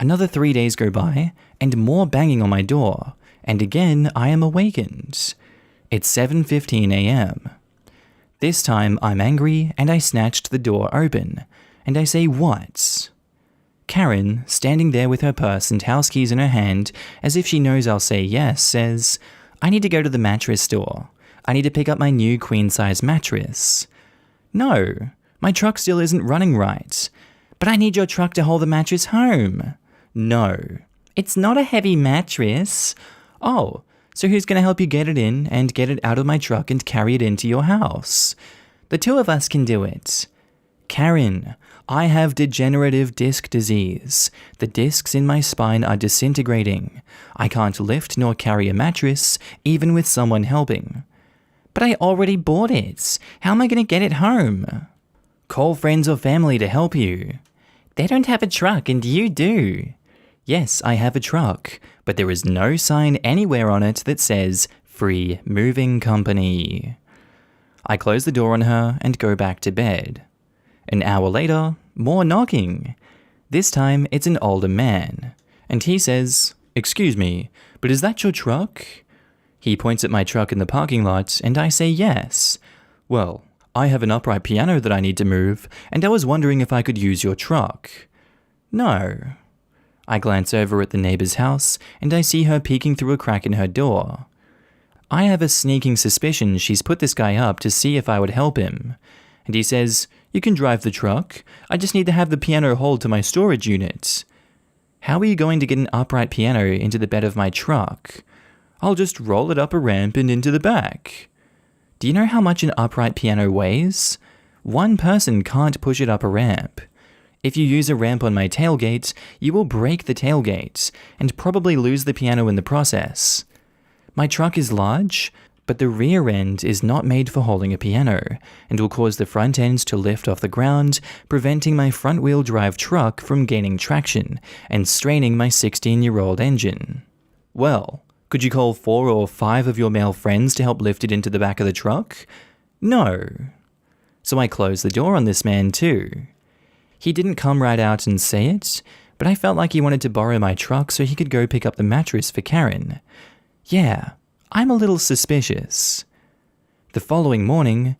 Another 3 days go by, and more banging on my door, and again I am awakened. It's 7:15 a.m. This time I'm angry, and I snatched the door open, and I say, "What?" Karen, standing there with her purse and house keys in her hand, as if she knows I'll say yes, says, "I need to go to the mattress store. I need to pick up my new queen-size mattress." "No, my truck still isn't running right." "But I need your truck to hold the mattress home." "No, it's not a heavy mattress." "Oh, so who's going to help you get it in and get it out of my truck and carry it into your house?" "The 2 of us can do it." "Karen, I have degenerative disc disease. The discs in my spine are disintegrating. I can't lift nor carry a mattress, even with someone helping." "But I already bought it. How am I going to get it home?" "Call friends or family to help you." "They don't have a truck and you do." "Yes, I have a truck, but there is no sign anywhere on it that says free moving company." I close the door on her and go back to bed. An hour later, more knocking. This time it's an older man, and he says, "Excuse me, but is that your truck?" He points at my truck in the parking lot, and I say yes. "Well, I have an upright piano that I need to move, and I was wondering if I could use your truck." "No." I glance over at the neighbor's house, and I see her peeking through a crack in her door. I have a sneaking suspicion she's put this guy up to see if I would help him. And he says, "You can drive the truck. I just need to have the piano hold to my storage unit." "How are you going to get an upright piano into the bed of my truck?" "I'll just roll it up a ramp and into the back." "Do you know how much an upright piano weighs? 1 person can't push it up a ramp. If you use a ramp on my tailgate, you will break the tailgate, and probably lose the piano in the process. My truck is large, but the rear end is not made for holding a piano, and will cause the front end to lift off the ground, preventing my front-wheel drive truck from gaining traction, and straining my 16-year-old engine. Well, could you call 4 or 5 of your male friends to help lift it into the back of the truck? No. So I closed the door on this man too. He didn't come right out and say it, but I felt like he wanted to borrow my truck so he could go pick up the mattress for Karen. Yeah, I'm a little suspicious. The following morning,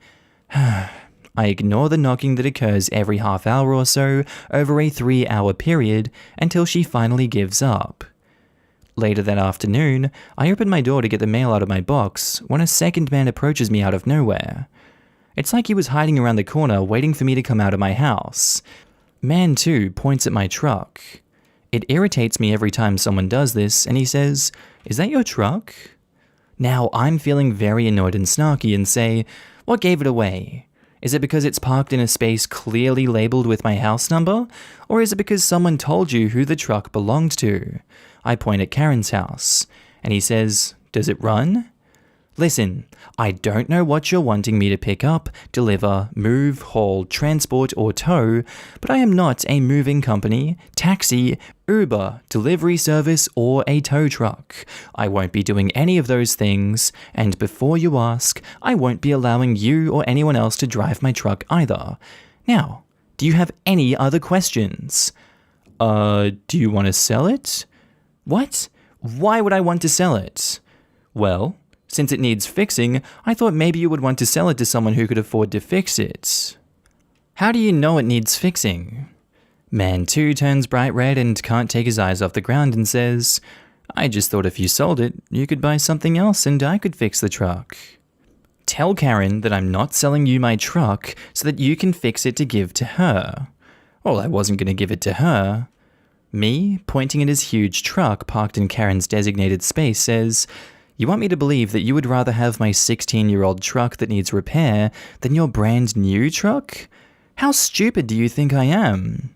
I ignore the knocking that occurs every half hour or so over a 3-hour period until she finally gives up. Later that afternoon, I open my door to get the mail out of my box when a second man approaches me out of nowhere. It's like he was hiding around the corner waiting for me to come out of my house. Man 2 points at my truck. It irritates me every time someone does this, and he says, "Is that your truck?" Now I'm feeling very annoyed and snarky and say, "What gave it away? Is it because it's parked in a space clearly labeled with my house number? Or is it because someone told you who the truck belonged to?" I point at Karen's house, and he says, "Does it run?" Listen, I don't know what you're wanting me to pick up, deliver, move, haul, transport, or tow, but I am not a moving company, taxi, Uber, delivery service, or a tow truck. I won't be doing any of those things, and before you ask, I won't be allowing you or anyone else to drive my truck either. Now, do you have any other questions? Do you want to sell it? What? Why would I want to sell it? Well, since it needs fixing, I thought maybe you would want to sell it to someone who could afford to fix it. How do you know it needs fixing? Man 2 turns bright red and can't take his eyes off the ground and says, "I just thought if you sold it, you could buy something else and I could fix the truck." Tell Karen that I'm not selling you my truck so that you can fix it to give to her. Well, I wasn't going to give it to her. Me, pointing at his huge truck parked in Karen's designated space, says, You want me to believe that you would rather have my 16-year-old truck that needs repair than your brand new truck? How stupid do you think I am?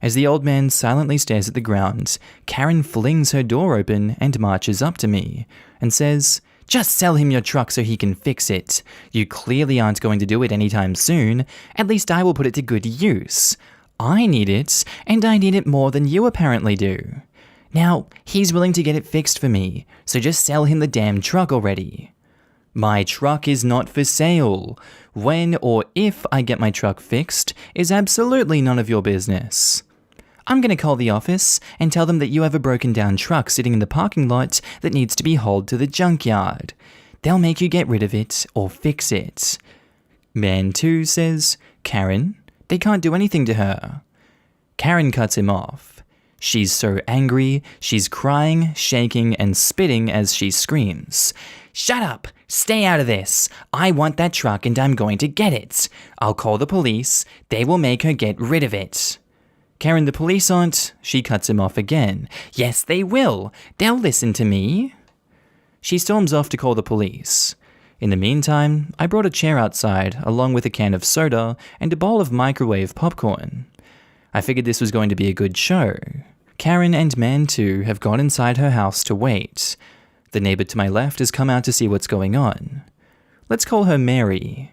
As the old man silently stares at the ground, Karen flings her door open and marches up to me and says, "Just sell him your truck so he can fix it. You clearly aren't going to do it anytime soon. At least I will put it to good use. I need it, and I need it more than you apparently do. Now, he's willing to get it fixed for me, so just sell him the damn truck already." My truck is not for sale. When or if I get my truck fixed is absolutely none of your business. I'm going to call the office and tell them that you have a broken down truck sitting in the parking lot that needs to be hauled to the junkyard. They'll make you get rid of it or fix it. Man 2 says, "Karen, they can't do anything to her." Karen cuts him off. She's so angry, she's crying, shaking, and spitting as she screams, "Shut up! Stay out of this! I want that truck and I'm going to get it! I'll call the police, they will make her get rid of it." "Karen, the police aren't..." She cuts him off again. "Yes, they will! They'll listen to me!" She storms off to call the police. In the meantime, I brought a chair outside, along with a can of soda and a bowl of microwave popcorn. I figured this was going to be a good show. Karen and Man 2 have gone inside her house to wait. The neighbor to my left has come out to see what's going on. Let's call her Mary.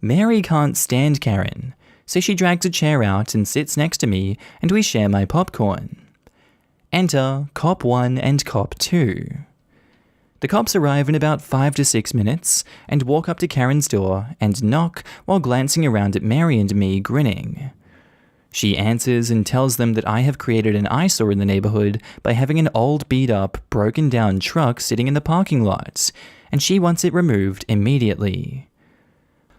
Mary can't stand Karen, so she drags a chair out and sits next to me, and we share my popcorn. Enter Cop 1 and Cop 2. The cops arrive in about 5 to 6 minutes and walk up to Karen's door and knock while glancing around at Mary and me, grinning. She answers and tells them that I have created an eyesore in the neighborhood by having an old beat-up, broken-down truck sitting in the parking lot, and she wants it removed immediately.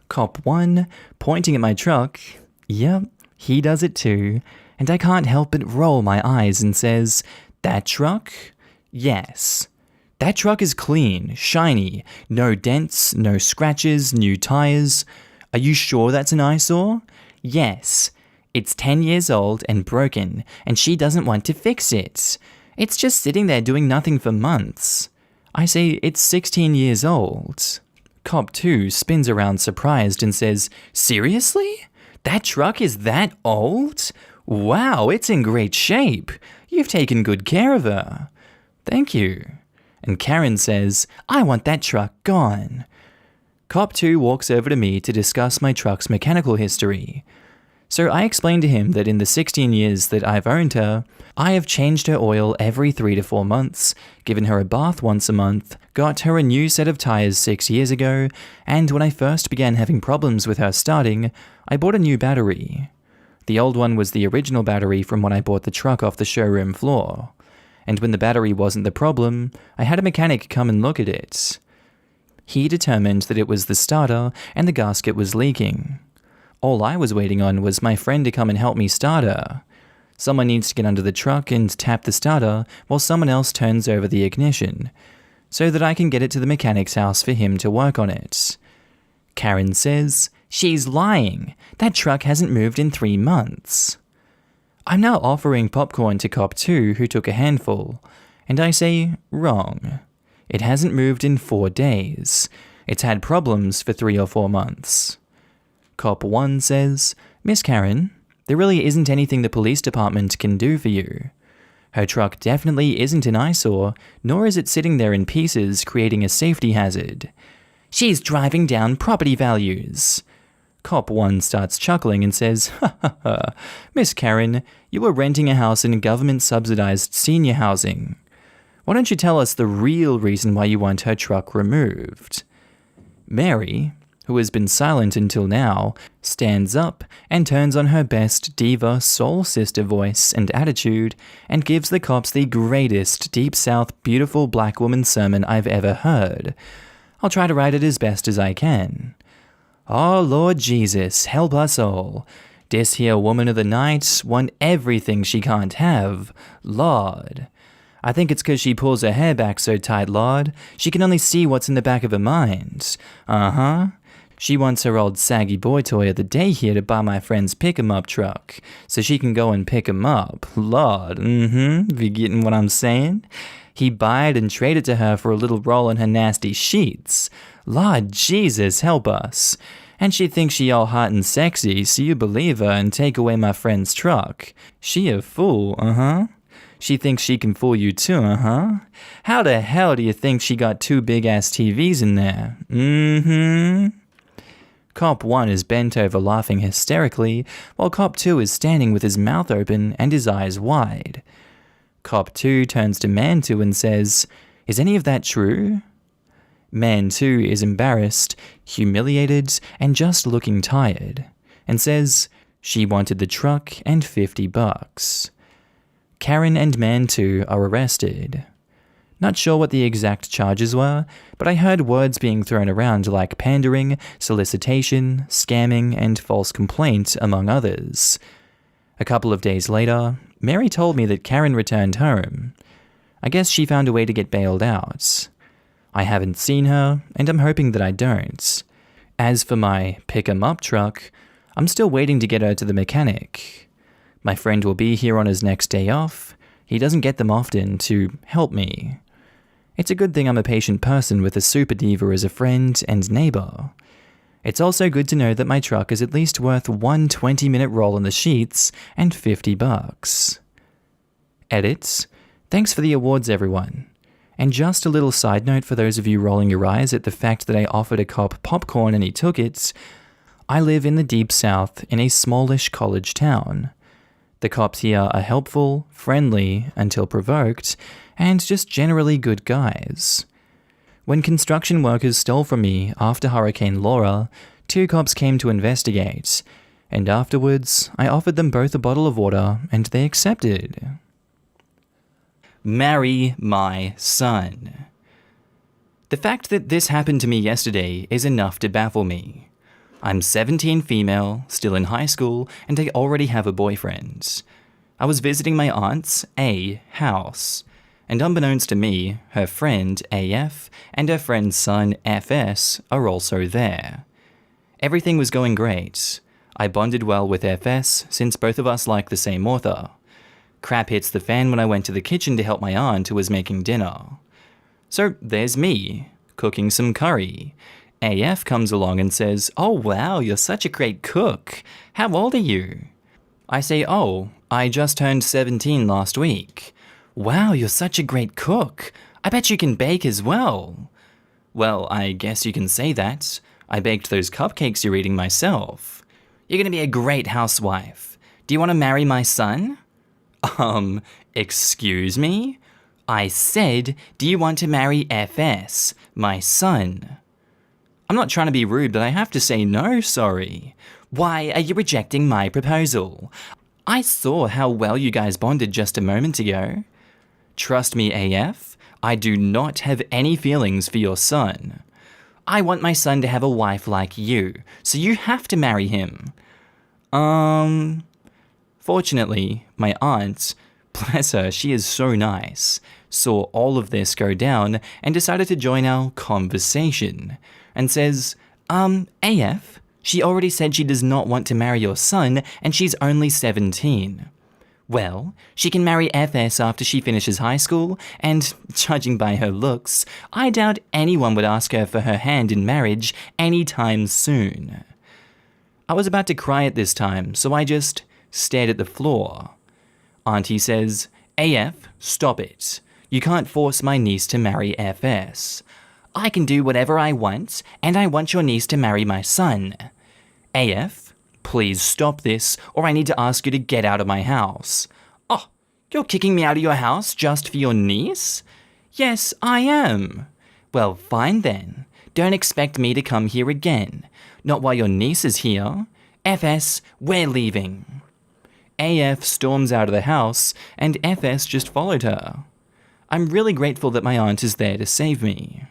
Cop 1, pointing at my truck, yep, he does it too, and I can't help but roll my eyes and says, "That truck? Yes. That truck is clean, shiny, no dents, no scratches, new tires. Are you sure that's an eyesore? Yes. It's 10 years old and broken, and she doesn't want to fix it. It's just sitting there doing nothing for months." I say it's 16 years old. Cop 2 spins around surprised and says, "Seriously? That truck is that old? Wow, it's in great shape. You've taken good care of her." "Thank you." And Karen says, "I want that truck gone." Cop 2 walks over to me to discuss my truck's mechanical history. So I explained to him that in the 16 years that I've owned her, I have changed her oil every 3 to 4 months, given her a bath once a month, got her a new set of tires 6 years ago, and when I first began having problems with her starting, I bought a new battery. The old one was the original battery from when I bought the truck off the showroom floor. And when the battery wasn't the problem, I had a mechanic come and look at it. He determined that it was the starter and the gasket was leaking. All I was waiting on was my friend to come and help me start her. Someone needs to get under the truck and tap the starter while someone else turns over the ignition, so that I can get it to the mechanic's house for him to work on it. Karen says, "She's lying. That truck hasn't moved in 3 months. I'm now offering popcorn to Cop 2, who took a handful, and I say, wrong. It hasn't moved in 4 days. It's had problems for 3 or 4 months. Cop 1 says, "Miss Karen, there really isn't anything the police department can do for you. Her truck definitely isn't an eyesore, nor is it sitting there in pieces creating a safety hazard. She's driving down property values." Cop 1 starts chuckling and says, "Ha ha ha, Miss Karen, you were renting a house in government-subsidized senior housing. Why don't you tell us the real reason why you want her truck removed?" Mary, who has been silent until now, stands up and turns on her best diva soul sister voice and attitude and gives the cops the greatest deep south beautiful black woman sermon I've ever heard. I'll try to write it as best as I can. "Oh, Lord Jesus, help us all. This here woman of the night want everything she can't have. Lord. I think it's 'cause she pulls her hair back so tight, Lord. She can only see what's in the back of her mind. Uh-huh. She wants her old saggy boy toy of the day here to buy my friend's pick-em-up truck, so she can go and pick him up. Lord, if you getting what I'm saying? He buyed and traded to her for a little roll in her nasty sheets. Lord Jesus, help us. And she thinks she all hot and sexy, so you believe her and take away my friend's truck. She a fool, She thinks she can fool you too, How the hell do you think she got 2 big-ass TVs in there? Cop 1 is bent over laughing hysterically, while Cop 2 is standing with his mouth open and his eyes wide. Cop 2 turns to Man 2 and says, "Is any of that true?" Man 2 is embarrassed, humiliated, and just looking tired, and says, "She wanted the truck and $50. Karen and Man 2 are arrested. Not sure what the exact charges were, but I heard words being thrown around like pandering, solicitation, scamming, and false complaint, among others. A couple of days later, Mary told me that Karen returned home. I guess she found a way to get bailed out. I haven't seen her, and I'm hoping that I don't. As for my pick-em-up truck, I'm still waiting to get her to the mechanic. My friend will be here on his next day off. He doesn't get them often to help me. It's a good thing I'm a patient person with a super diva as a friend and neighbor. It's also good to know that my truck is at least worth one 20-minute roll in the sheets and $50. Edit. Thanks for the awards, everyone. And just a little side note for those of you rolling your eyes at the fact that I offered a cop popcorn and he took it. I live in the deep south in a smallish college town. The cops here are helpful, friendly, until provoked, and just generally good guys. When construction workers stole from me after Hurricane Laura, 2 cops came to investigate, and afterwards I offered them both a bottle of water and they accepted. Marry my son. The fact that this happened to me yesterday is enough to baffle me. I'm 17 female, still in high school, and I already have a boyfriend. I was visiting my aunt's house, and unbeknownst to me, her friend AF and her friend's son FS are also there. Everything was going great. I bonded well with FS since both of us like the same author. Crap hits the fan when I went to the kitchen to help my aunt who was making dinner. So there's me, cooking some curry. AF comes along and says, "Oh wow, you're such a great cook. How old are you?" I say, "Oh, I just turned 17 last week." "Wow, you're such a great cook. I bet you can bake as well." "Well, I guess you can say that. I baked those cupcakes you're eating myself." "You're gonna be a great housewife. Do you want to marry my son?" Excuse me? I said, do you want to marry FS, my son? I'm not trying to be rude, but I have to say no, sorry. Why are you rejecting my proposal? I saw how well you guys bonded just a moment ago. Trust me, AF, I do not have any feelings for your son. I want my son to have a wife like you, so you have to marry him. Fortunately, my aunt, bless her, she is so nice, saw all of this go down and decided to join our conversation and says, AF, she already said she does not want to marry your son and she's only 17. Well, she can marry FS after she finishes high school, and judging by her looks, I doubt anyone would ask her for her hand in marriage anytime soon. I was about to cry at this time, so I just stared at the floor. Auntie says, AF, stop it. You can't force my niece to marry FS. I can do whatever I want, and I want your niece to marry my son. AF, please stop this, or I need to ask you to get out of my house. Oh, you're kicking me out of your house just for your niece? Yes, I am. Well, fine then. Don't expect me to come here again. Not while your niece is here. FS, we're leaving. AF storms out of the house, and FS just followed her. I'm really grateful that my aunt is there to save me.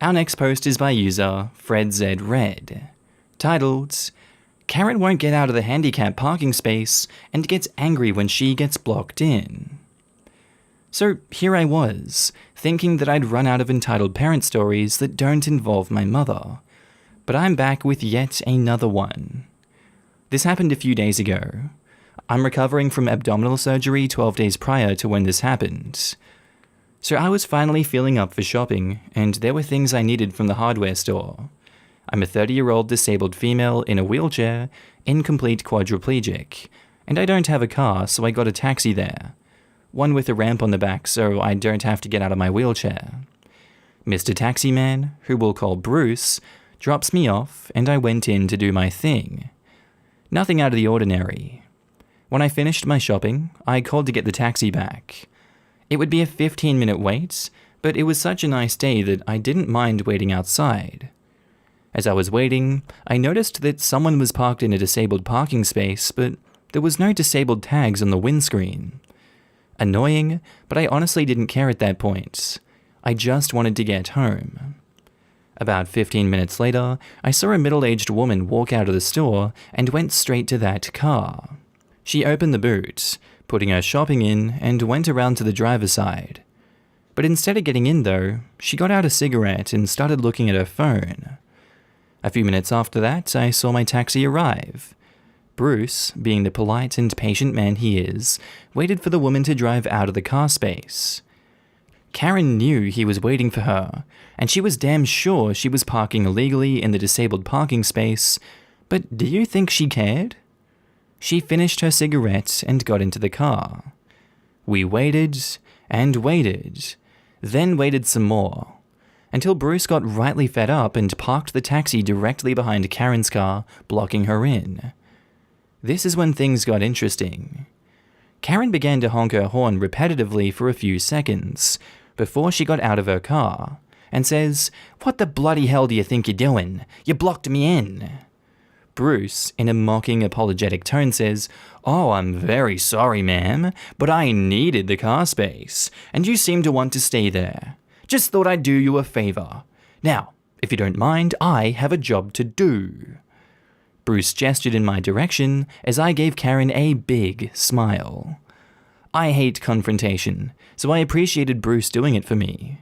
Our next post is by user FredZRed, titled, Karen won't get out of the handicap parking space and gets angry when she gets blocked in. So here I was, thinking that I'd run out of entitled parent stories that don't involve my mother. But I'm back with yet another one. This happened a few days ago. I'm recovering from abdominal surgery 12 days prior to when this happened. So I was finally feeling up for shopping, and there were things I needed from the hardware store. I'm a 30-year-old disabled female in a wheelchair, incomplete quadriplegic, and I don't have a car, so I got a taxi there. One with a ramp on the back so I don't have to get out of my wheelchair. Mr. Taxi Man, who we'll call Bruce, drops me off, and I went in to do my thing. Nothing out of the ordinary. When I finished my shopping, I called to get the taxi back. It would be a 15-minute wait, but it was such a nice day that I didn't mind waiting outside. As I was waiting, I noticed that someone was parked in a disabled parking space, but there was no disabled tags on the windscreen. Annoying, but I honestly didn't care at that point. I just wanted to get home. About 15 minutes later, I saw a middle-aged woman walk out of the store and went straight to that car. She opened the boot, putting her shopping in, and went around to the driver's side. But instead of getting in though, she got out a cigarette and started looking at her phone. A few minutes after that, I saw my taxi arrive. Bruce, being the polite and patient man he is, waited for the woman to drive out of the car space. Karen knew he was waiting for her, and she was damn sure she was parking illegally in the disabled parking space, but do you think she cared? She finished her cigarette and got into the car. We waited and waited, then waited some more, until Bruce got rightly fed up and parked the taxi directly behind Karen's car, blocking her in. This is when things got interesting. Karen began to honk her horn repetitively for a few seconds, before she got out of her car, and says, "What the bloody hell do you think you're doing? You blocked me in." Bruce, in a mocking, apologetic tone, says, "Oh, I'm very sorry, ma'am, but I needed the car space, and you seem to want to stay there. Just thought I'd do you a favor. Now, if you don't mind, I have a job to do." Bruce gestured in my direction as I gave Karen a big smile. I hate confrontation, so I appreciated Bruce doing it for me.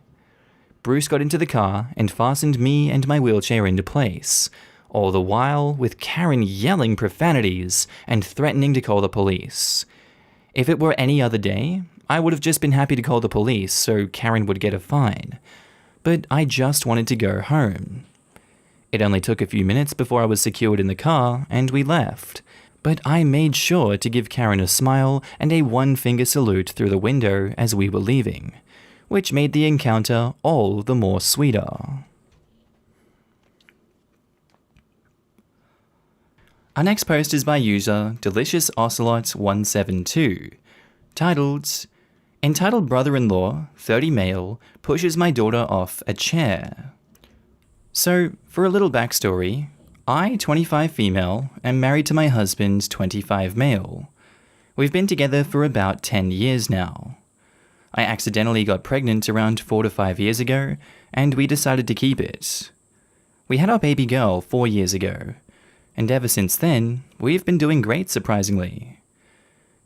Bruce got into the car and fastened me and my wheelchair into place, all the while with Karen yelling profanities and threatening to call the police. If it were any other day, I would have just been happy to call the police so Karen would get a fine, but I just wanted to go home. It only took a few minutes before I was secured in the car and we left, but I made sure to give Karen a smile and a one-finger salute through the window as we were leaving, which made the encounter all the more sweeter. Our next post is by user DeliciousOcelot172, titled, "Entitled brother-in-law, 30 male, pushes my daughter off a chair." So, for a little backstory, I, 25 female, am married to my husband, 25 male. We've been together for about 10 years now. I accidentally got pregnant around 4 to 5 years ago, and we decided to keep it. We had our baby girl 4 years ago, and ever since then, we've been doing great surprisingly.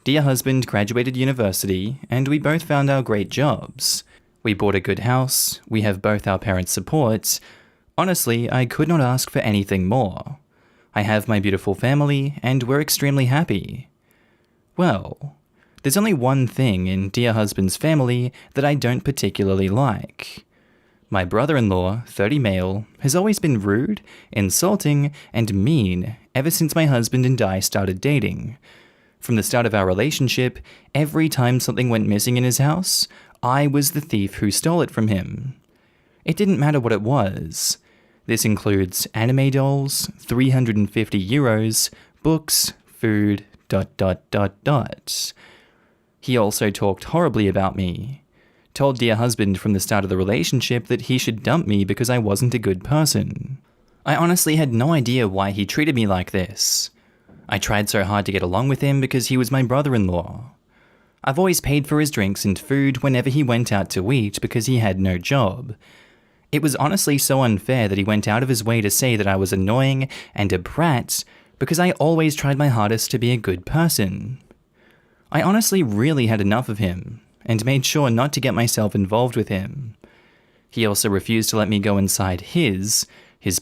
Dear husband graduated university, and we both found our great jobs. We bought a good house, we have both our parents' support. Honestly, I could not ask for anything more. I have my beautiful family, and we're extremely happy. Well, there's only one thing in dear husband's family that I don't particularly like. My brother-in-law, 30 male, has always been rude, insulting, and mean ever since my husband and I started dating. From the start of our relationship, every time something went missing in his house, I was the thief who stole it from him. It didn't matter what it was. This includes anime dolls, 350 euros, books, food, ... He also talked horribly about me. Told dear husband from the start of the relationship that he should dump me because I wasn't a good person. I honestly had no idea why he treated me like this. I tried so hard to get along with him because he was my brother-in-law. I've always paid for his drinks and food whenever he went out to eat because he had no job. It was honestly so unfair that he went out of his way to say that I was annoying and a brat because I always tried my hardest to be a good person. I honestly really had enough of him and made sure not to get myself involved with him. He also refused to let me go inside his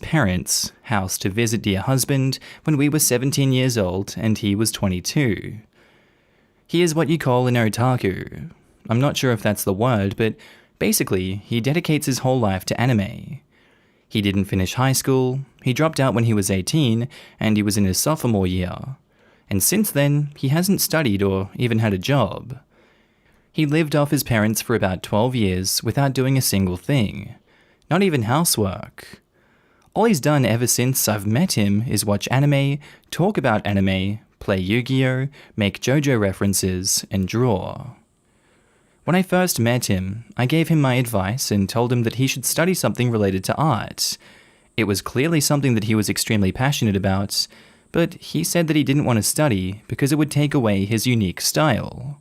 parents' house to visit dear husband when we were 17 years old and he was 22. He is what you call an otaku. I'm not sure if that's the word, but basically, he dedicates his whole life to anime. He didn't finish high school, he dropped out when he was 18, and he was in his sophomore year. And since then, he hasn't studied or even had a job. He lived off his parents for about 12 years without doing a single thing. Not even housework. All he's done ever since I've met him is watch anime, talk about anime, play Yu-Gi-Oh!, make JoJo references, and draw. When I first met him, I gave him my advice and told him that he should study something related to art. It was clearly something that he was extremely passionate about, but he said that he didn't want to study because it would take away his unique style.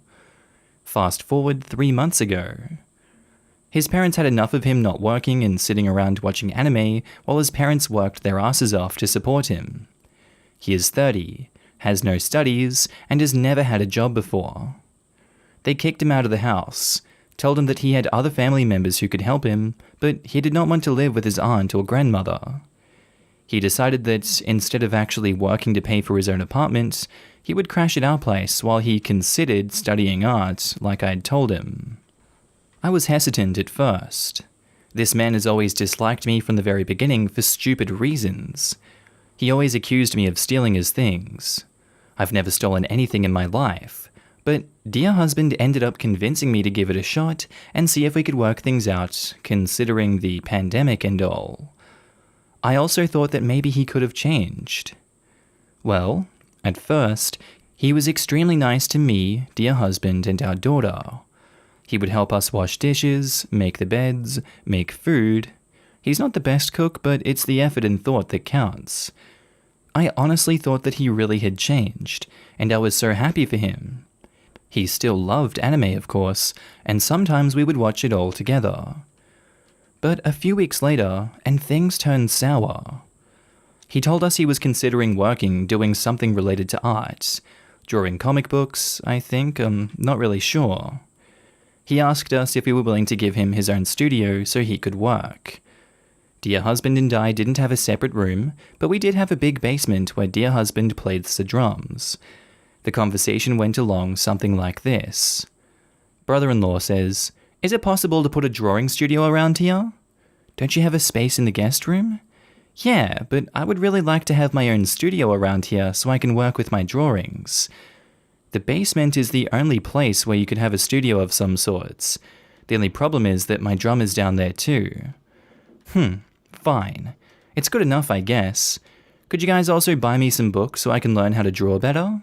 Fast forward 3 months ago. His parents had enough of him not working and sitting around watching anime while his parents worked their asses off to support him. He is 30, has no studies, and has never had a job before. They kicked him out of the house, told him that he had other family members who could help him, but he did not want to live with his aunt or grandmother. He decided that instead of actually working to pay for his own apartment, he would crash at our place while he considered studying art like I'd told him. I was hesitant at first. This man has always disliked me from the very beginning for stupid reasons. He always accused me of stealing his things. I've never stolen anything in my life, but dear husband ended up convincing me to give it a shot and see if we could work things out, considering the pandemic and all. I also thought that maybe he could have changed. Well, at first, he was extremely nice to me, dear husband, and our daughter. He would help us wash dishes, make the beds, make food. He's not the best cook, but it's the effort and thought that counts. I honestly thought that he really had changed, and I was so happy for him. He still loved anime, of course, and sometimes we would watch it all together. But a few weeks later, and things turned sour. He told us he was considering working doing something related to art. Drawing comic books, I think, I'm not really sure. He asked us if we were willing to give him his own studio so he could work. Dear husband and I didn't have a separate room, but we did have a big basement where dear husband played the drums. The conversation went along something like this. Brother-in-law says, "Is it possible to put a drawing studio around here? Don't you have a space in the guest room? Yeah, but I would really like to have my own studio around here so I can work with my drawings. The basement is the only place where you could have a studio of some sorts. The only problem is that my drum is down there too." Fine. It's good enough, I guess. Could you guys also buy me some books so I can learn how to draw better?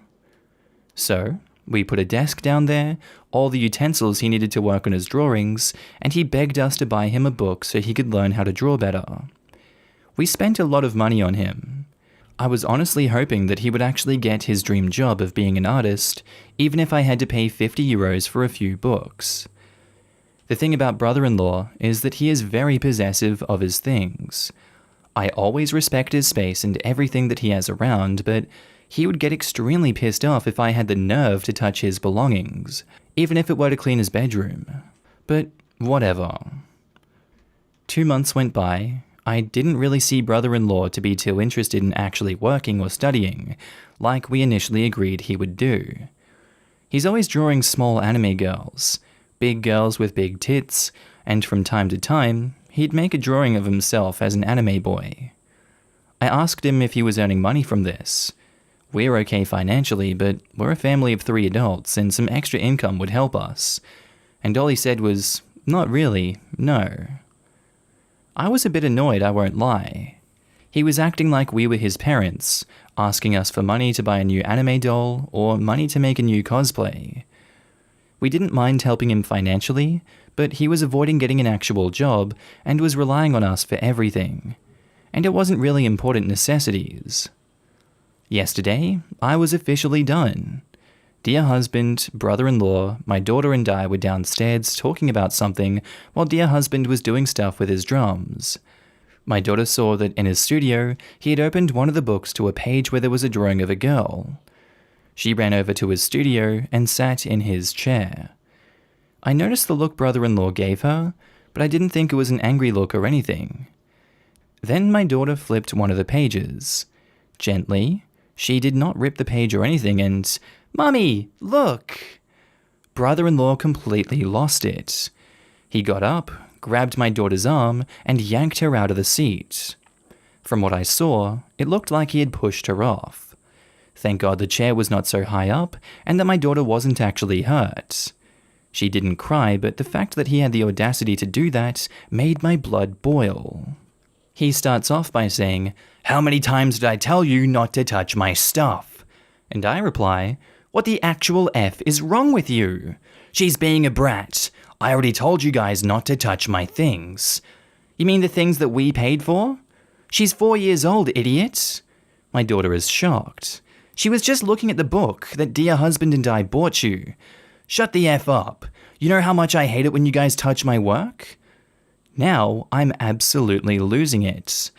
So, we put a desk down there, all the utensils he needed to work on his drawings, and he begged us to buy him a book so he could learn how to draw better. We spent a lot of money on him. I was honestly hoping that he would actually get his dream job of being an artist, even if I had to pay 50 euros for a few books. The thing about brother-in-law is that he is very possessive of his things. I always respect his space and everything that he has around, but he would get extremely pissed off if I had the nerve to touch his belongings, even if it were to clean his bedroom. But whatever. 2 months went by. I didn't really see brother-in-law to be too interested in actually working or studying, like we initially agreed he would do. He's always drawing small anime girls, big girls with big tits, and from time to time, he'd make a drawing of himself as an anime boy. I asked him if he was earning money from this. We're okay financially, but we're a family of 3 adults and some extra income would help us. And all he said was, "Not really, no." I was a bit annoyed, I won't lie. He was acting like we were his parents, asking us for money to buy a new anime doll or money to make a new cosplay. We didn't mind helping him financially, but he was avoiding getting an actual job and was relying on us for everything. And it wasn't really important necessities. Yesterday, I was officially done. Dear husband, brother-in-law, my daughter and I were downstairs talking about something while dear husband was doing stuff with his drums. My daughter saw that in his studio, he had opened one of the books to a page where there was a drawing of a girl. She ran over to his studio and sat in his chair. I noticed the look brother-in-law gave her, but I didn't think it was an angry look or anything. Then my daughter flipped one of the pages. Gently, she did not rip the page or anything, and "Mummy, look!" Brother-in-law completely lost it. He got up, grabbed my daughter's arm, and yanked her out of the seat. From what I saw, it looked like he had pushed her off. Thank God the chair was not so high up, and that my daughter wasn't actually hurt. She didn't cry, but the fact that he had the audacity to do that made my blood boil. He starts off by saying, "How many times did I tell you not to touch my stuff?" And I reply, "What the actual F is wrong with you? She's being a brat. I already told you guys not to touch my things." "You mean the things that we paid for?" "She's 4 years old, idiot." My daughter is shocked. "She was just looking at the book that dear husband and I bought you." "Shut the F up. You know how much I hate it when you guys touch my work?" Now I'm absolutely losing it.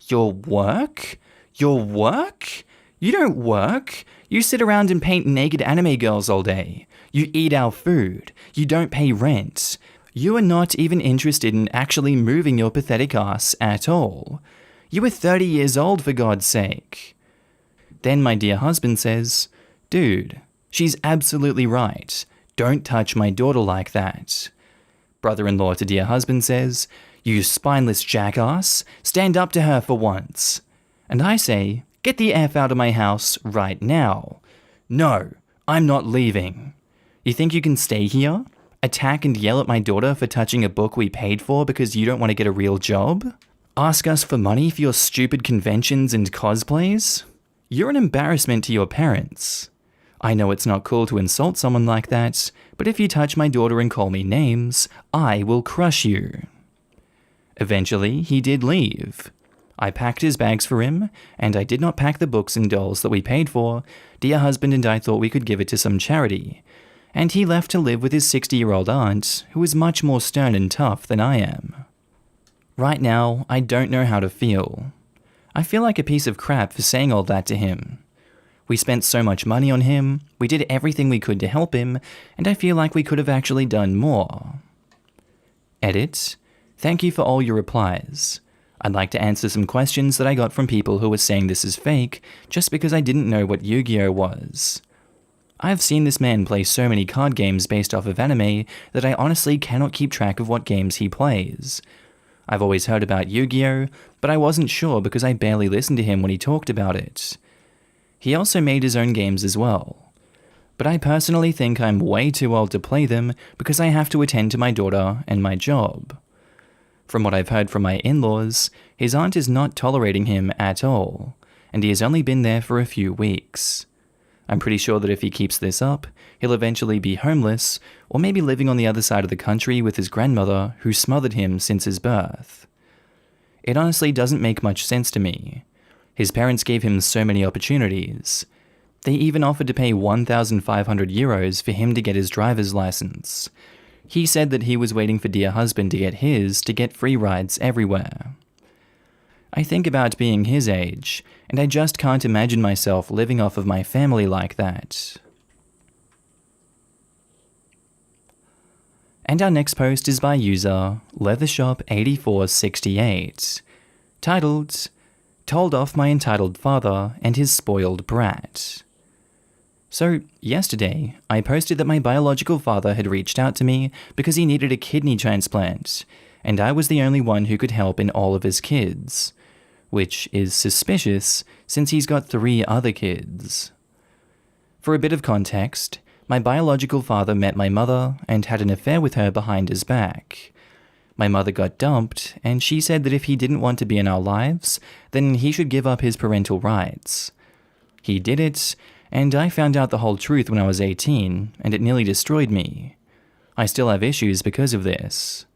"Your work? Your work? You don't work. You sit around and paint naked anime girls all day. You eat our food. You don't pay rent. You are not even interested in actually moving your pathetic ass at all. You are 30 years old, for God's sake." Then my dear husband says, "Dude, she's absolutely right. Don't touch my daughter like that." Brother-in-law to dear husband says, "You spineless jackass, stand up to her for once." And I say, "Get the F out of my house right now." "No, I'm not leaving." "You think you can stay here? Attack and yell at my daughter for touching a book we paid for because you don't want to get a real job? Ask us for money for your stupid conventions and cosplays? You're an embarrassment to your parents. I know it's not cool to insult someone like that, but if you touch my daughter and call me names, I will crush you." Eventually, he did leave. I packed his bags for him, and I did not pack the books and dolls that we paid for. Dear husband and I thought we could give it to some charity. And he left to live with his 60-year-old aunt, who is much more stern and tough than I am. Right now, I don't know how to feel. I feel like a piece of crap for saying all that to him. We spent so much money on him, we did everything we could to help him, and I feel like we could have actually done more. Edit. Thank you for all your replies. I'd like to answer some questions that I got from people who were saying this is fake, just because I didn't know what Yu-Gi-Oh was. I've seen this man play so many card games based off of anime that I honestly cannot keep track of what games he plays. I've always heard about Yu-Gi-Oh, but I wasn't sure because I barely listened to him when he talked about it. He also made his own games as well. But I personally think I'm way too old to play them because I have to attend to my daughter and my job. From what I've heard from my in-laws, his aunt is not tolerating him at all, and he has only been there for a few weeks. I'm pretty sure that if he keeps this up, he'll eventually be homeless, or maybe living on the other side of the country with his grandmother who smothered him since his birth. It honestly doesn't make much sense to me. His parents gave him so many opportunities. They even offered to pay 1,500 euros for him to get his driver's license. He said that he was waiting for dear husband to get his to get free rides everywhere. I think about being his age, and I just can't imagine myself living off of my family like that. And our next post is by user Leathershop8468, titled, "Told off my entitled father and his spoiled brat." So, yesterday, I posted that my biological father had reached out to me because he needed a kidney transplant, and I was the only one who could help in all of his kids, which is suspicious since he's got 3 other kids. For a bit of context, my biological father met my mother and had an affair with her behind his back. My mother got dumped, and she said that if he didn't want to be in our lives, then he should give up his parental rights. He did it, and I found out the whole truth when I was 18, and it nearly destroyed me. I still have issues because of this.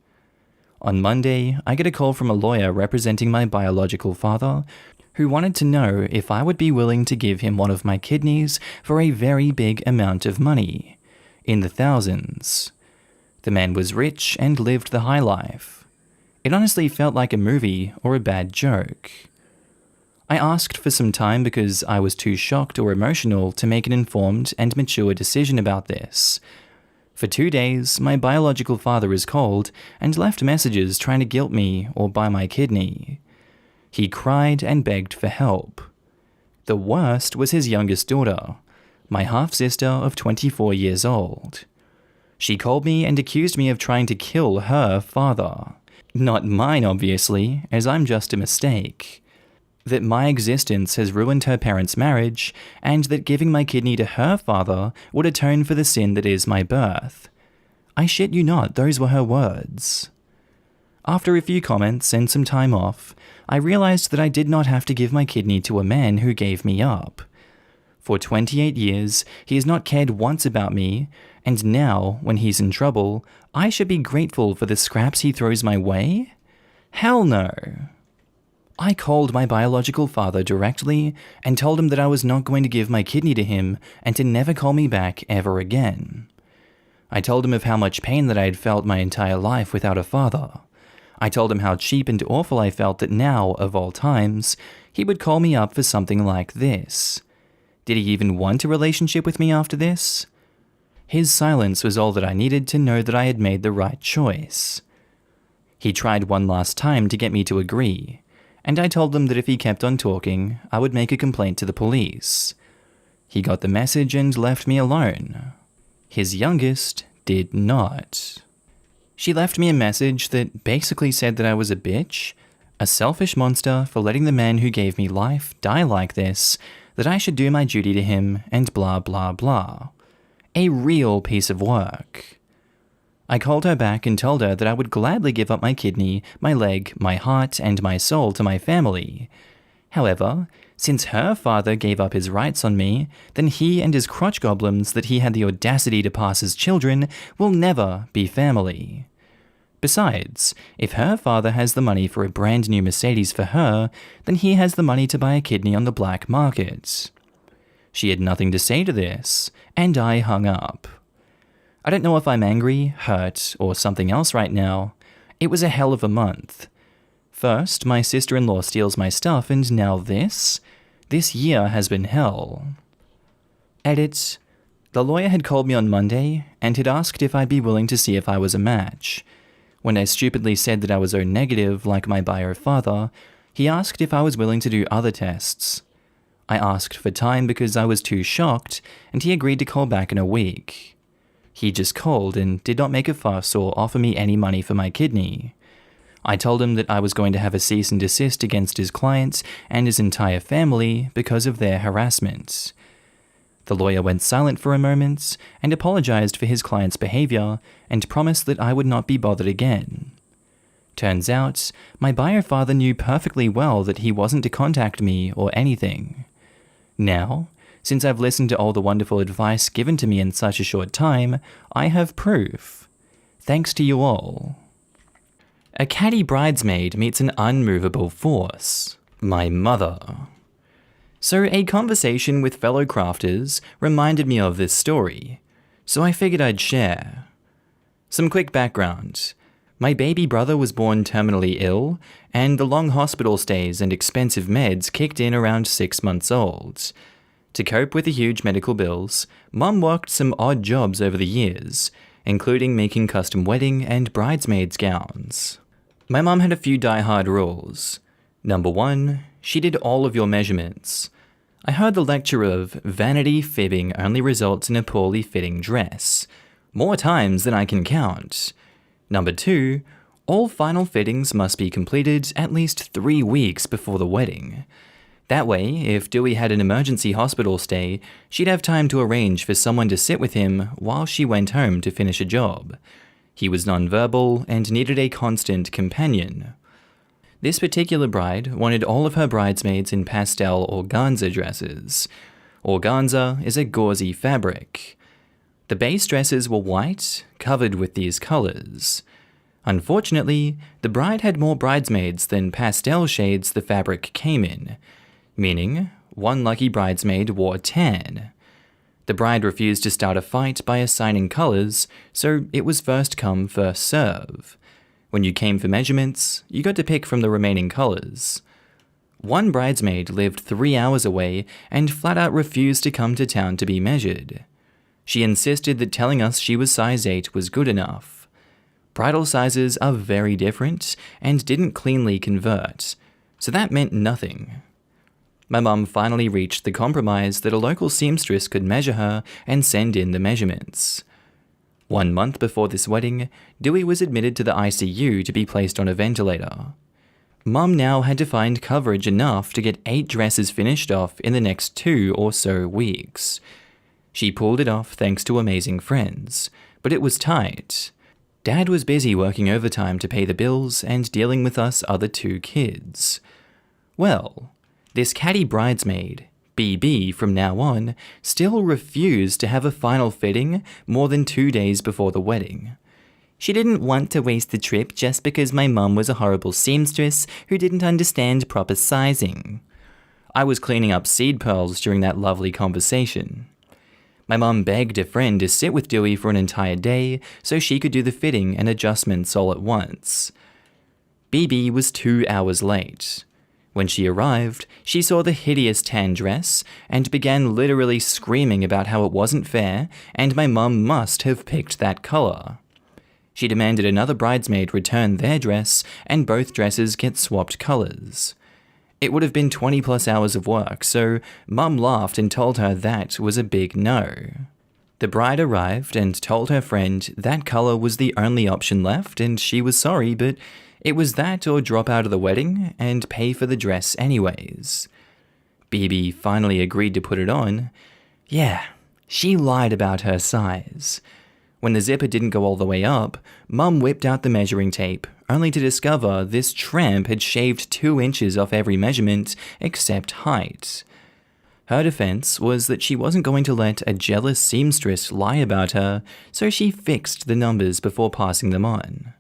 On Monday, I get a call from a lawyer representing my biological father, who wanted to know if I would be willing to give him one of my kidneys for a very big amount of money, in the thousands. The man was rich and lived the high life. It honestly felt like a movie or a bad joke. I asked for some time because I was too shocked or emotional to make an informed and mature decision about this. For 2 days, my biological father is called and left messages trying to guilt me or buy my kidney. He cried and begged for help. The worst was his youngest daughter. my half-sister of 24 years old. She called me and accused me of trying to kill her father. Not mine, obviously, as I'm just a mistake. That my existence has ruined her parents' marriage, and that giving my kidney to her father would atone for the sin that is my birth. I shit you not, those were her words. After a few comments and some time off, I realized that I did not have to give my kidney to a man who gave me up. For 28 years, he has not cared once about me, and now, when he's in trouble, I should be grateful for the scraps he throws my way? Hell no. I called my biological father directly and told him that I was not going to give my kidney to him and to never call me back ever again. I told him of how much pain that I had felt my entire life without a father. I told him how cheap and awful I felt that now, of all times, he would call me up for something like this. Did he even want a relationship with me after this? His silence was all that I needed to know that I had made the right choice. He tried one last time to get me to agree, and I told him that if he kept on talking, I would make a complaint to the police. He got the message and left me alone. His youngest did not. She left me a message that basically said that I was a bitch, a selfish monster for letting the man who gave me life die like this, that I should do my duty to him, and blah blah blah. A real piece of work. I called her back and told her that I would gladly give up my kidney, my leg, my heart, and my soul to my family. However, since her father gave up his rights on me, then he and his crotch goblins that he had the audacity to pass as children will never be family. Besides, if her father has the money for a brand new Mercedes for her, then he has the money to buy a kidney on the black market. She had nothing to say to this, and I hung up. I don't know if I'm angry, hurt, or something else right now. It was a hell of a month. First, my sister-in-law steals my stuff, and now this? This year has been hell. Edit. The lawyer had called me on Monday, and had asked if I'd be willing to see if I was a match. When I stupidly said that I was O-negative, like my bio father, he asked if I was willing to do other tests. I asked for time because I was too shocked, and he agreed to call back in a week. He just called and did not make a fuss or offer me any money for my kidney. I told him that I was going to have a cease and desist against his clients and his entire family because of their harassment. The lawyer went silent for a moment and apologized for his client's behavior and promised that I would not be bothered again. Turns out, my bio father knew perfectly well that he wasn't to contact me or anything. Now, since I've listened to all the wonderful advice given to me in such a short time, I have proof. Thanks to you all. A catty bridesmaid meets an unmovable force. My mother. So a conversation with fellow crafters reminded me of this story, so I figured I'd share. Some quick background. My baby brother was born terminally ill, and the long hospital stays and expensive meds kicked in around 6 months old. To cope with the huge medical bills, Mum worked some odd jobs over the years, including making custom wedding and bridesmaids' gowns. My mum had a few die-hard rules. Number 1, she did all of your measurements. I heard the lecture of vanity fibbing only results in a poorly fitting dress. More times than I can count. Number 2, all final fittings must be completed at least 3 weeks before the wedding. That way, if Dewey had an emergency hospital stay, she'd have time to arrange for someone to sit with him while she went home to finish a job. He was nonverbal and needed a constant companion. This particular bride wanted all of her bridesmaids in pastel organza dresses. Organza is a gauzy fabric. The base dresses were white, covered with these colors. Unfortunately, the bride had more bridesmaids than pastel shades the fabric came in, meaning one lucky bridesmaid wore tan. The bride refused to start a fight by assigning colors, so it was first come, first serve. When you came for measurements, you got to pick from the remaining colors. One bridesmaid lived 3 hours away and flat out refused to come to town to be measured. She insisted that telling us she was size 8 was good enough. Bridal sizes are very different and didn't cleanly convert, so that meant nothing. My mum finally reached the compromise that a local seamstress could measure her and send in the measurements. 1 month before this wedding, Dewey was admitted to the ICU to be placed on a ventilator. Mum now had to find coverage enough to get 8 dresses finished off in the next 2 or so weeks. She pulled it off thanks to amazing friends, but it was tight. Dad was busy working overtime to pay the bills and dealing with us other 2 kids. Well, this catty bridesmaid, BB from now on, still refused to have a final fitting more than 2 days before the wedding. She didn't want to waste the trip just because my mum was a horrible seamstress who didn't understand proper sizing. I was cleaning up seed pearls during that lovely conversation. My mum begged a friend to sit with Dewey for an entire day so she could do the fitting and adjustments all at once. BB was 2 hours late. When she arrived, she saw the hideous tan dress and began literally screaming about how it wasn't fair and my mum must have picked that colour. She demanded another bridesmaid return their dress and both dresses get swapped colours. It would have been 20+ hours of work, so Mum laughed and told her that was a big no. The bride arrived and told her friend that colour was the only option left and she was sorry, but it was that or drop out of the wedding and pay for the dress anyways. BB finally agreed to put it on. Yeah, she lied about her size. When the zipper didn't go all the way up, Mum whipped out the measuring tape, only to discover this tramp had shaved 2 inches off every measurement except height. Her defense was that she wasn't going to let a jealous seamstress lie about her, so she fixed the numbers before passing them on.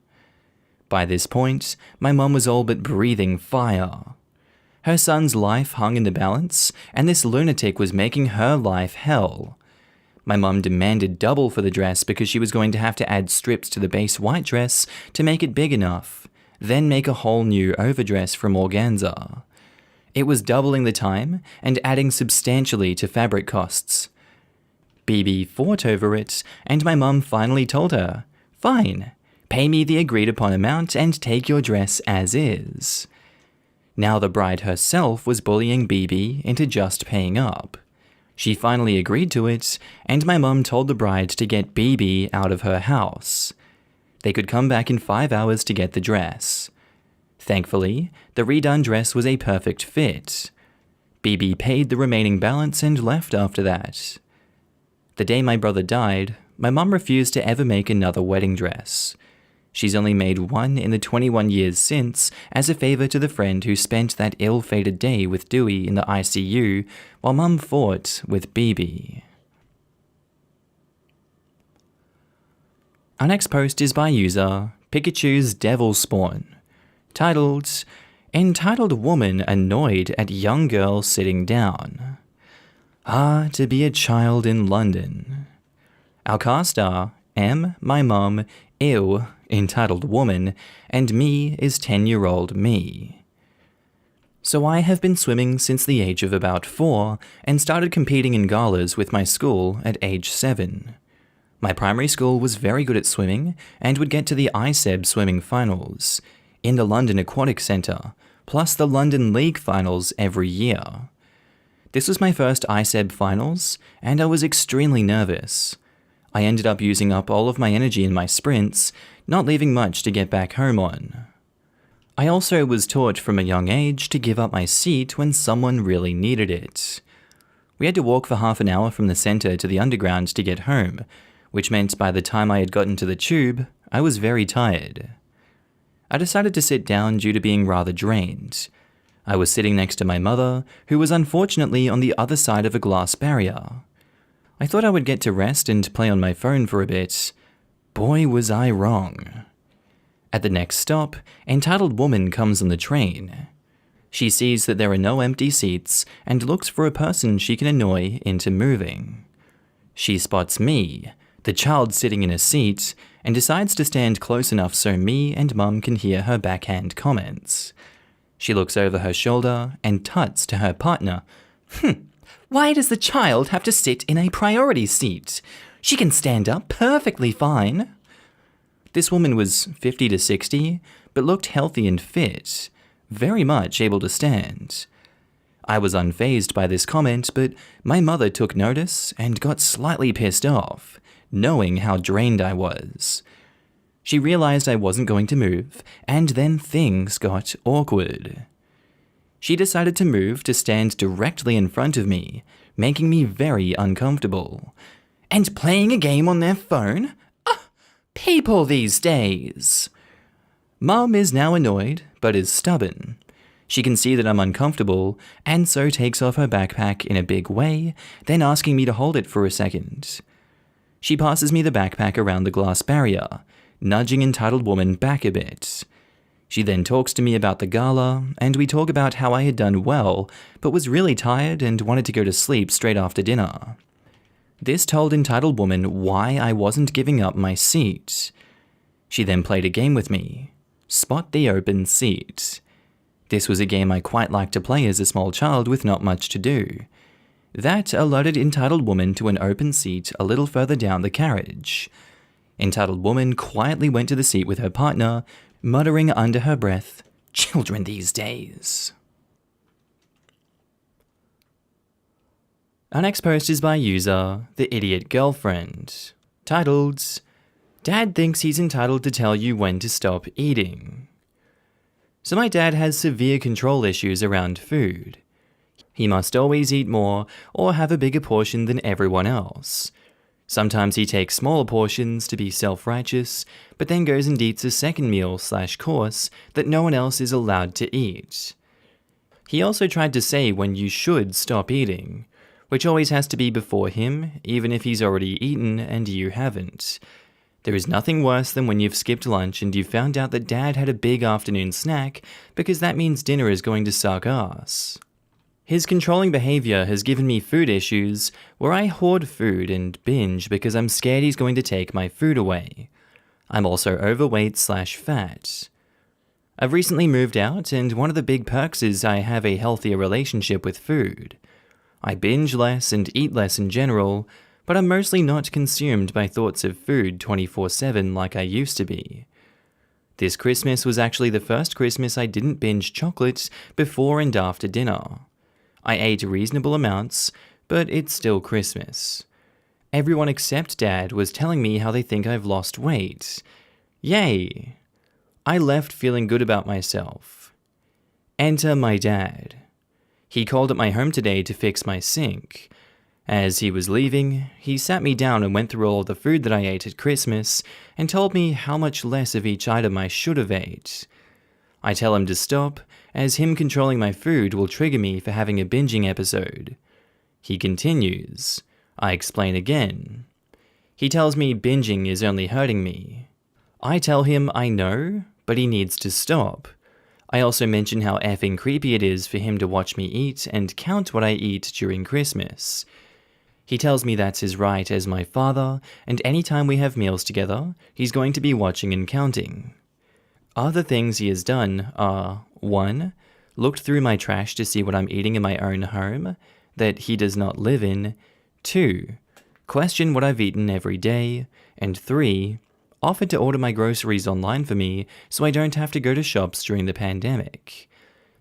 By this point, my mum was all but breathing fire. Her son's life hung in the balance, and this lunatic was making her life hell. My mum demanded double for the dress because she was going to have to add strips to the base white dress to make it big enough, then make a whole new overdress from organza. It was doubling the time and adding substantially to fabric costs. BB fought over it, and my mum finally told her, "Fine, pay me the agreed upon amount and take your dress as is." Now the bride herself was bullying BB into just paying up. She finally agreed to it, and my mum told the bride to get BB out of her house. They could come back in 5 hours to get the dress. Thankfully, the redone dress was a perfect fit. BB paid the remaining balance and left after that. The day my brother died, my mum refused to ever make another wedding dress. She's only made one in the 21 years since as a favour to the friend who spent that ill-fated day with Dewey in the ICU while Mum fought with BB. Our next post is by user Pikachu's Devil Spawn, titled, "Entitled Woman Annoyed at Young Girl Sitting Down." Ah, to be a child in London. Our cast are M, my mum, Ew, entitled woman, and me is 10-year-old me. So I have been swimming since the age of about 4 and started competing in galas with my school at age 7. My primary school was very good at swimming and would get to the ISEB swimming finals in the London Aquatic Centre, plus the London League finals every year. This was my first ISEB finals, and I was extremely nervous. I ended up using up all of my energy in my sprints, not leaving much to get back home on. I also was taught from a young age to give up my seat when someone really needed it. We had to walk for half an hour from the centre to the underground to get home, which meant by the time I had gotten to the tube, I was very tired. I decided to sit down due to being rather drained. I was sitting next to my mother, who was unfortunately on the other side of a glass barrier. I thought I would get to rest and play on my phone for a bit. Boy, was I wrong. At the next stop, Entitled Woman comes on the train. She sees that there are no empty seats and looks for a person she can annoy into moving. She spots me, the child sitting in a seat, and decides to stand close enough so me and Mum can hear her backhand comments. She looks over her shoulder and tuts to her partner. Why does the child have to sit in a priority seat? She can stand up perfectly fine. This woman was 50 to 60, but looked healthy and fit, very much able to stand. I was unfazed by this comment, but my mother took notice and got slightly pissed off, knowing how drained I was. She realized I wasn't going to move, and then things got awkward. She decided to move to stand directly in front of me, making me very uncomfortable. And playing a game on their phone? People these days. Mum is now annoyed, but is stubborn. She can see that I'm uncomfortable, and so takes off her backpack in a big way, then asking me to hold it for a second. She passes me the backpack around the glass barrier, nudging entitled woman back a bit. She then talks to me about the gala, and we talk about how I had done well, but was really tired and wanted to go to sleep straight after dinner. This told entitled woman why I wasn't giving up my seat. She then played a game with me. Spot the open seat. This was a game I quite liked to play as a small child with not much to do. That alerted entitled woman to an open seat a little further down the carriage. Entitled woman quietly went to the seat with her partner, muttering under her breath, "Children these days." Our next post is by user The Idiot Girlfriend, titled, "Dad thinks he's entitled to tell you when to stop eating." So my dad has severe control issues around food. He must always eat more or have a bigger portion than everyone else. Sometimes he takes smaller portions to be self-righteous, but then goes and eats a second meal/course that no one else is allowed to eat. He also tried to say when you should stop eating, which always has to be before him, even if he's already eaten and you haven't. There is nothing worse than when you've skipped lunch and you've found out that dad had a big afternoon snack, because that means dinner is going to suck ass. His controlling behavior has given me food issues where I hoard food and binge because I'm scared he's going to take my food away. I'm also overweight/fat. I've recently moved out, and one of the big perks is I have a healthier relationship with food. I binge less and eat less in general, but I'm mostly not consumed by thoughts of food 24/7 like I used to be. This Christmas was actually the first Christmas I didn't binge chocolates before and after dinner. I ate reasonable amounts, but it's still Christmas. Everyone except Dad was telling me how they think I've lost weight. Yay! I left feeling good about myself. Enter my dad. He called at my home today to fix my sink. As he was leaving, he sat me down and went through all the food that I ate at Christmas and told me how much less of each item I should have ate. I tell him to stop, as him controlling my food will trigger me for having a binging episode. He continues. I explain again. He tells me binging is only hurting me. I tell him I know, but he needs to stop. I also mention how effing creepy it is for him to watch me eat and count what I eat during Christmas. He tells me that's his right as my father, and anytime we have meals together, he's going to be watching and counting. Other things he has done are 1. Looked through my trash to see what I'm eating in my own home, that he does not live in. 2. Question what I've eaten every day. And 3. Offered to order my groceries online for me so I don't have to go to shops during the pandemic.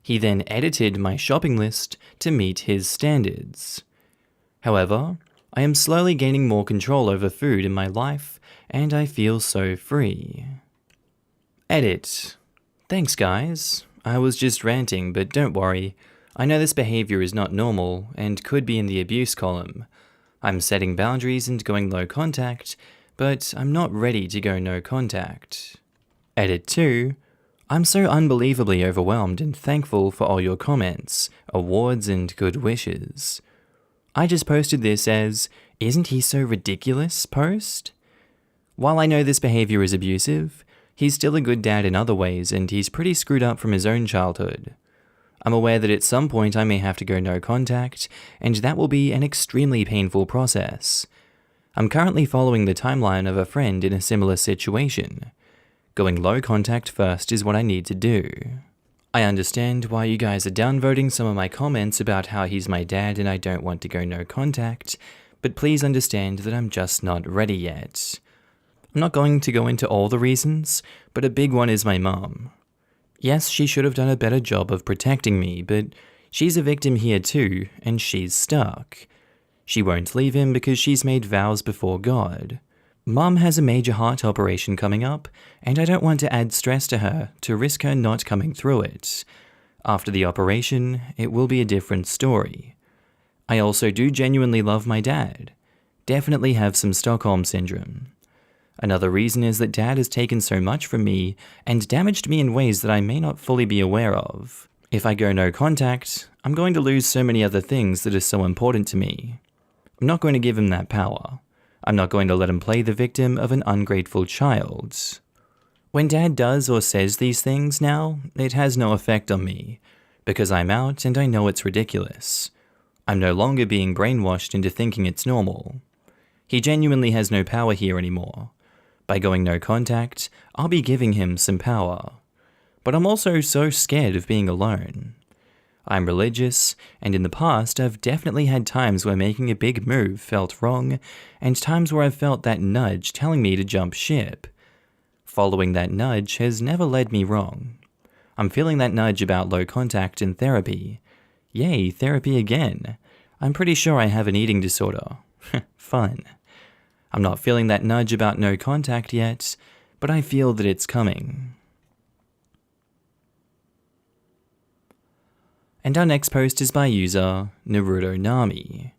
He then edited my shopping list to meet his standards. However, I am slowly gaining more control over food in my life, and I feel so free. Edit. Thanks, guys. I was just ranting, but don't worry. I know this behavior is not normal and could be in the abuse column. I'm setting boundaries and going low contact, but I'm not ready to go no contact. Edit 2. I'm so unbelievably overwhelmed and thankful for all your comments, awards, and good wishes. I just posted this as, "Isn't he so ridiculous?" post. While I know this behavior is abusive, he's still a good dad in other ways, and he's pretty screwed up from his own childhood. I'm aware that at some point I may have to go no contact, and that will be an extremely painful process. I'm currently following the timeline of a friend in a similar situation. Going low contact first is what I need to do. I understand why you guys are downvoting some of my comments about how he's my dad and I don't want to go no contact, but please understand that I'm just not ready yet. I'm not going to go into all the reasons, but a big one is my mom. Yes, she should have done a better job of protecting me, but She's a victim here too, and she's stuck. She won't leave him because she's made vows before God. Mum has a major heart operation coming up, and I don't want to add stress to her to risk her not coming through it. After the operation, it will be a different story. I also do genuinely love my dad. Definitely have some Stockholm Syndrome. Another reason is that Dad has taken so much from me and damaged me in ways that I may not fully be aware of. If I go no contact, I'm going to lose so many other things that are so important to me. I'm not going to give him that power. I'm not going to let him play the victim of an ungrateful child. When Dad does or says these things now, it has no effect on me, because I'm out and I know it's ridiculous. I'm no longer being brainwashed into thinking it's normal. He genuinely has no power here anymore. By going no contact, I'll be giving him some power. But I'm also so scared of being alone. I'm religious, and in the past I've definitely had times where making a big move felt wrong, and times where I've felt that nudge telling me to jump ship. Following that nudge has never led me wrong. I'm feeling that nudge about low contact in therapy. Yay, therapy again. I'm pretty sure I have an eating disorder. Fun. I'm not feeling that nudge about no contact yet, but I feel that it's coming. And our next post is by user Naruto Nami,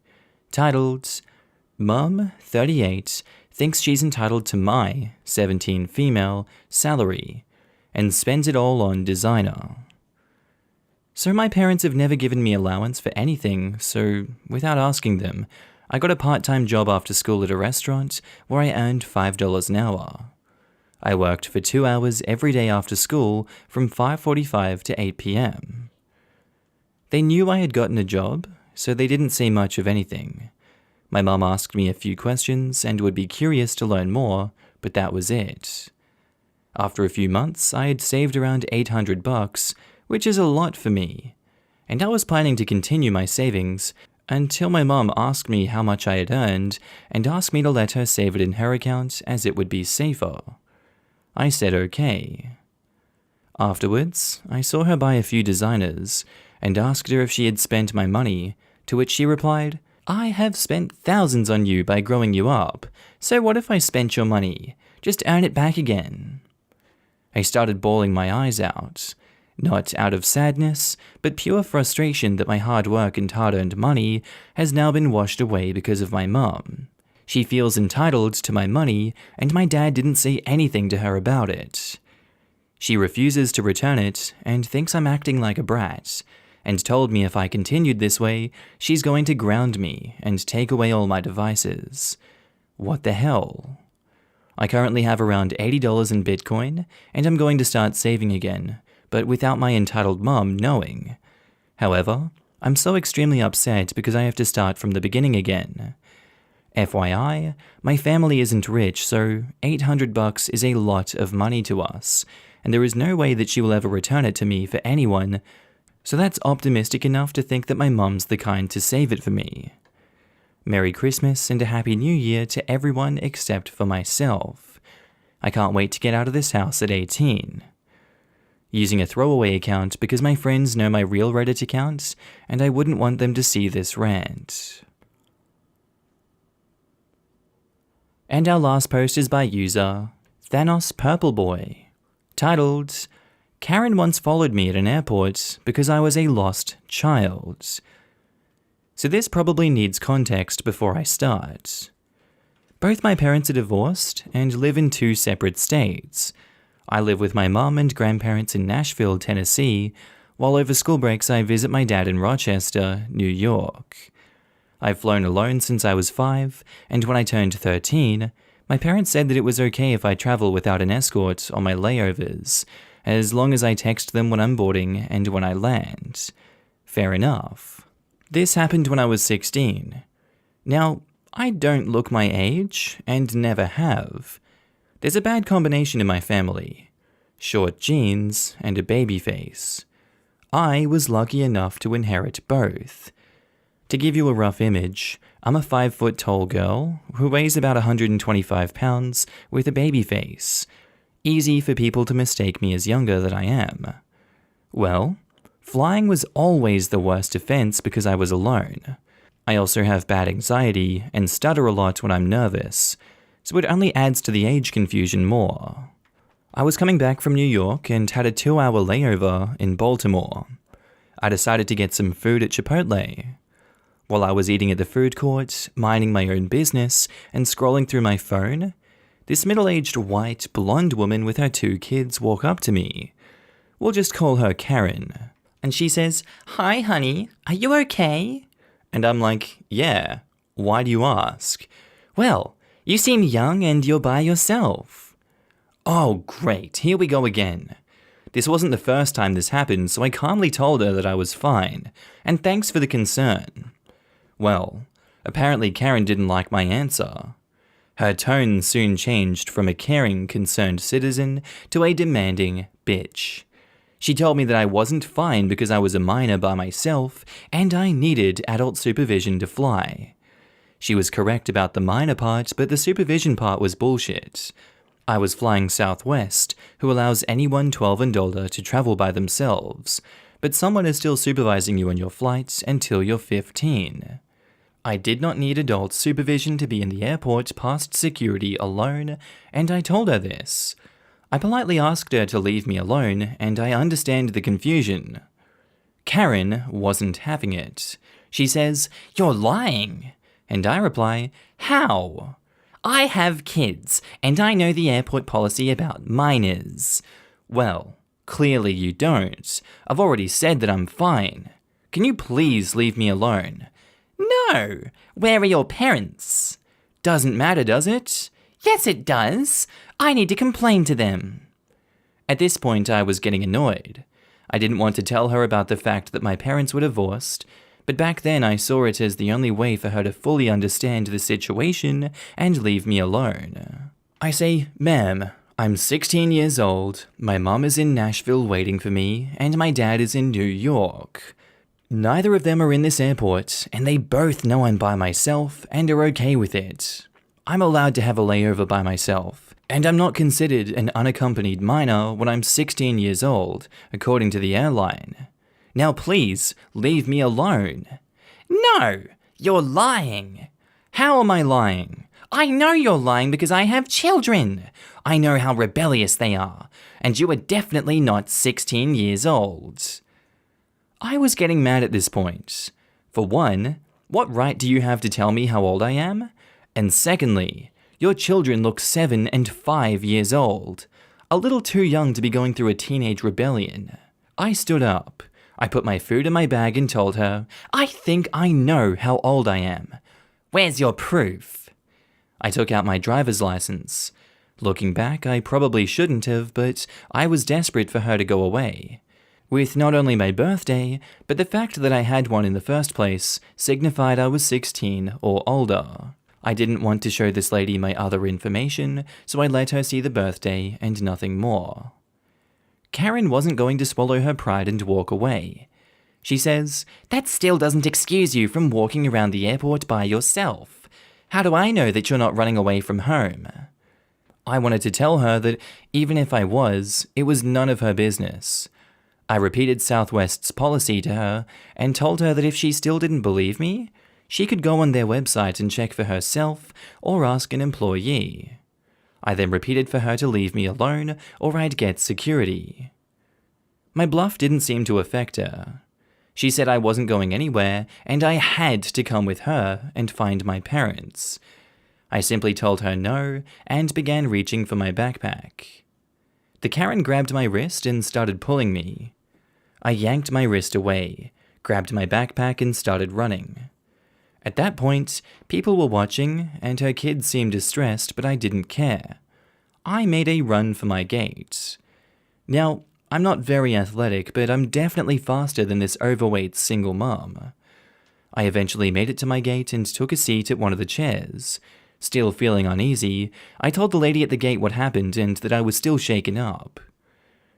titled, Mum, 38, thinks she's entitled to my, 17 female, salary, and spends it all on designer. So my parents have never given me allowance for anything, so without asking them, I got a part-time job after school at a restaurant where I earned $5 an hour. I worked for 2 hours every day after school from 5:45 to 8 p.m. They knew I had gotten a job, so they didn't say much of anything. My mum asked me a few questions and would be curious to learn more, but that was it. After a few months, I had saved around $800, which is a lot for me, and I was planning to continue my savings until my mum asked me how much I had earned and asked me to let her save it in her account as it would be safer. I said okay. Afterwards, I saw her buy a few designers and asked her if she had spent my money, to which she replied, I have spent thousands on you by growing you up, so what if I spent your money? Just earn it back again. I started bawling my eyes out. Not out of sadness, but pure frustration that my hard work and hard-earned money has now been washed away because of my mum. She feels entitled to my money, and my dad didn't say anything to her about it. She refuses to return it and thinks I'm acting like a brat, and told me if I continued this way, she's going to ground me and take away all my devices. What the hell? I currently have around $80 in Bitcoin, and I'm going to start saving again, but without my entitled mum knowing. However, I'm so extremely upset because I have to start from the beginning again. FYI, my family isn't rich, so $800 is a lot of money to us, and there is no way that she will ever return it to me for anyone, so that's optimistic enough to think that my mum's the kind to save it for me. Merry Christmas and a Happy New Year to everyone except for myself. I can't wait to get out of this house at 18. Using a throwaway account because my friends know my real Reddit account, and I wouldn't want them to see this rant. And our last post is by user Thanos Purple Boy, titled, Karen once followed me at an airport because I was a lost child. So this probably needs context before I start. Both my parents are divorced and live in 2 separate states. I live with my mum and grandparents in Nashville, Tennessee, while over school breaks I visit my dad in Rochester, New York. I've flown alone since I was 5, and when I turned 13, my parents said that it was okay if I travel without an escort on my layovers, as long as I text them when I'm boarding and when I land. Fair enough. This happened when I was 16. Now, I don't look my age, and never have. There's a bad combination in my family. Short genes and a baby face. I was lucky enough to inherit both. To give you a rough image, I'm a 5-foot tall girl who weighs about 125 pounds with a baby face. Easy for people to mistake me as younger than I am. Well, Flying was always the worst offense because I was alone. I also have bad anxiety and stutter a lot when I'm nervous, so it only adds to the age confusion more. I was coming back from New York and had a 2-hour layover in Baltimore. I decided to get some food at Chipotle. While I was eating at the food court, minding my own business, and scrolling through my phone, this middle-aged white, blonde woman with her 2 kids walk up to me. We'll just call her Karen. And she says, "Hi, honey, are you okay?" And I'm like, "Yeah, why do you ask?" "Well, you seem young and you're by yourself." Oh, great, here we go again. This wasn't the first time this happened, so I calmly told her that I was fine, and thanks for the concern. Well, apparently Karen didn't like my answer. Her tone soon changed from a caring, concerned citizen to a demanding bitch. She told me that I wasn't fine because I was a minor by myself, and I needed adult supervision to fly. She was correct about the minor part, but the supervision part was bullshit. I was flying Southwest, who allows anyone 12 and older to travel by themselves, but someone is still supervising you on your flights until you're 15. I did not need adult supervision to be in the airport past security alone, and I told her this. I politely asked her to leave me alone, and I understand the confusion. Karen wasn't having it. She says, "You're lying." And I reply, "How?" "I have kids, and I know the airport policy about minors." "Well, clearly you don't. I've already said that I'm fine. Can you please leave me alone?" "No. Where are your parents?" "Doesn't matter, does it?" "Yes, it does. I need to complain to them." At this point, I was getting annoyed. I didn't want to tell her about the fact that my parents were divorced, but back then I saw it as the only way for her to fully understand the situation and leave me alone. I say, "Ma'am, I'm 16 years old, my mom is in Nashville waiting for me, and my dad is in New York. Neither of them are in this airport, and they both know I'm by myself and are okay with it. I'm allowed to have a layover by myself, and I'm not considered an unaccompanied minor when I'm 16 years old, according to the airline. Now please, leave me alone." "No, you're lying." "How am I lying?" "I know you're lying because I have children. I know how rebellious they are, and you are definitely not 16 years old." I was getting mad at this point. For one, what right do you have to tell me how old I am? And secondly, your children look 7 and 5 years old. A little too young to be going through a teenage rebellion. I stood up. I put my food in my bag and told her, "I think I know how old I am. Where's your proof?" I took out my driver's license. Looking back, I probably shouldn't have, but I was desperate for her to go away. With not only my birthday, but the fact that I had one in the first place signified I was 16 or older. I didn't want to show this lady my other information, so I let her see the birthday and nothing more. Karen wasn't going to swallow her pride and walk away. She says, "That still doesn't excuse you from walking around the airport by yourself. How do I know that you're not running away from home?" I wanted to tell her that even if I was, it was none of her business. I repeated Southwest's policy to her and told her that if she still didn't believe me, she could go on their website and check for herself or ask an employee. I then repeated for her to leave me alone or I'd get security. My bluff didn't seem to affect her. She said I wasn't going anywhere and I had to come with her and find my parents. I simply told her no and began reaching for my backpack. The Karen grabbed my wrist and started pulling me. I yanked my wrist away, grabbed my backpack and started running. At that point, people were watching and her kids seemed distressed, but I didn't care. I made a run for my gate. Now, I'm not very athletic, but I'm definitely faster than this overweight single mom. I eventually made it to my gate and took a seat at one of the chairs. Still feeling uneasy, I told the lady at the gate what happened and that I was still shaken up.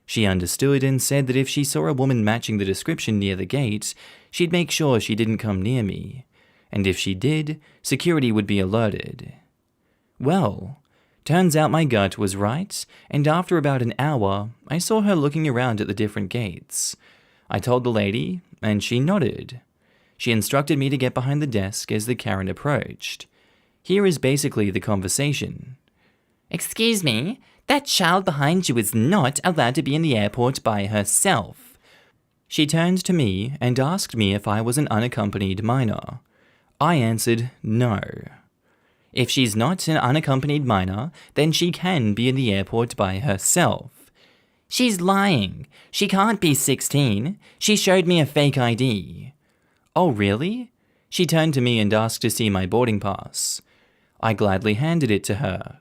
She understood and said that if she saw a woman matching the description near the gate, she'd make sure she didn't come near me, and if she did, security would be alerted. Well, turns out my gut was right, and after about an hour, I saw her looking around at the different gates. I told the lady, and she nodded. She instructed me to get behind the desk as the Karen approached. Here is basically the conversation. Excuse me, that child behind you is not allowed to be in the airport by herself. She turned to me and asked me if I was an unaccompanied minor. I answered no. If she's not an unaccompanied minor, then she can be in the airport by herself. She's lying. She can't be 16. She showed me a fake ID. Oh, really? She turned to me and asked to see my boarding pass. I gladly handed it to her.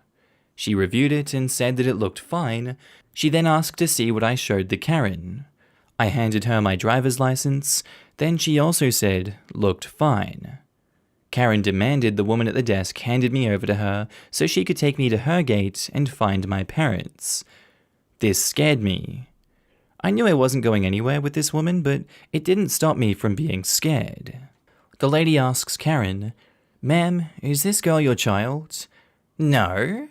She reviewed it and said that it looked fine. She then asked to see what I showed the Karen. I handed her my driver's license. Then she also said, looked fine. Karen demanded the woman at the desk handed me over to her so she could take me to her gate and find my parents. This scared me. I knew I wasn't going anywhere with this woman, but it didn't stop me from being scared. The lady asks Karen, "Ma'am, is this girl your child?" "No."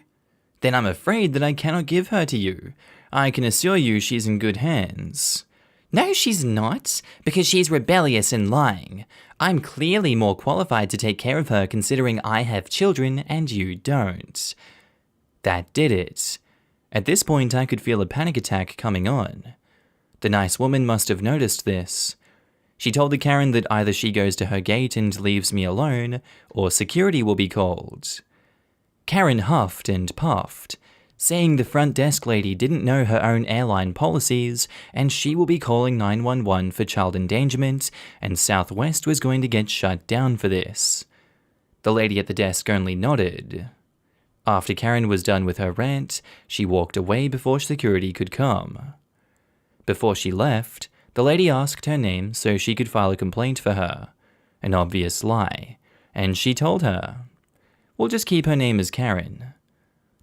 "Then I'm afraid that I cannot give her to you. I can assure you she's in good hands." "No, she's not, because she's rebellious and lying. I'm clearly more qualified to take care of her considering I have children and you don't." That did it. At this point, I could feel a panic attack coming on. The nice woman must have noticed this. She told the Karen that either she goes to her gate and leaves me alone, or security will be called. Karen huffed and puffed, saying the front desk lady didn't know her own airline policies and she will be calling 911 for child endangerment and Southwest was going to get shut down for this. The lady at the desk only nodded. After Karen was done with her rant, she walked away before security could come. Before she left, the lady asked her name so she could file a complaint for her. An obvious lie. And she told her. We'll just keep her name as Karen.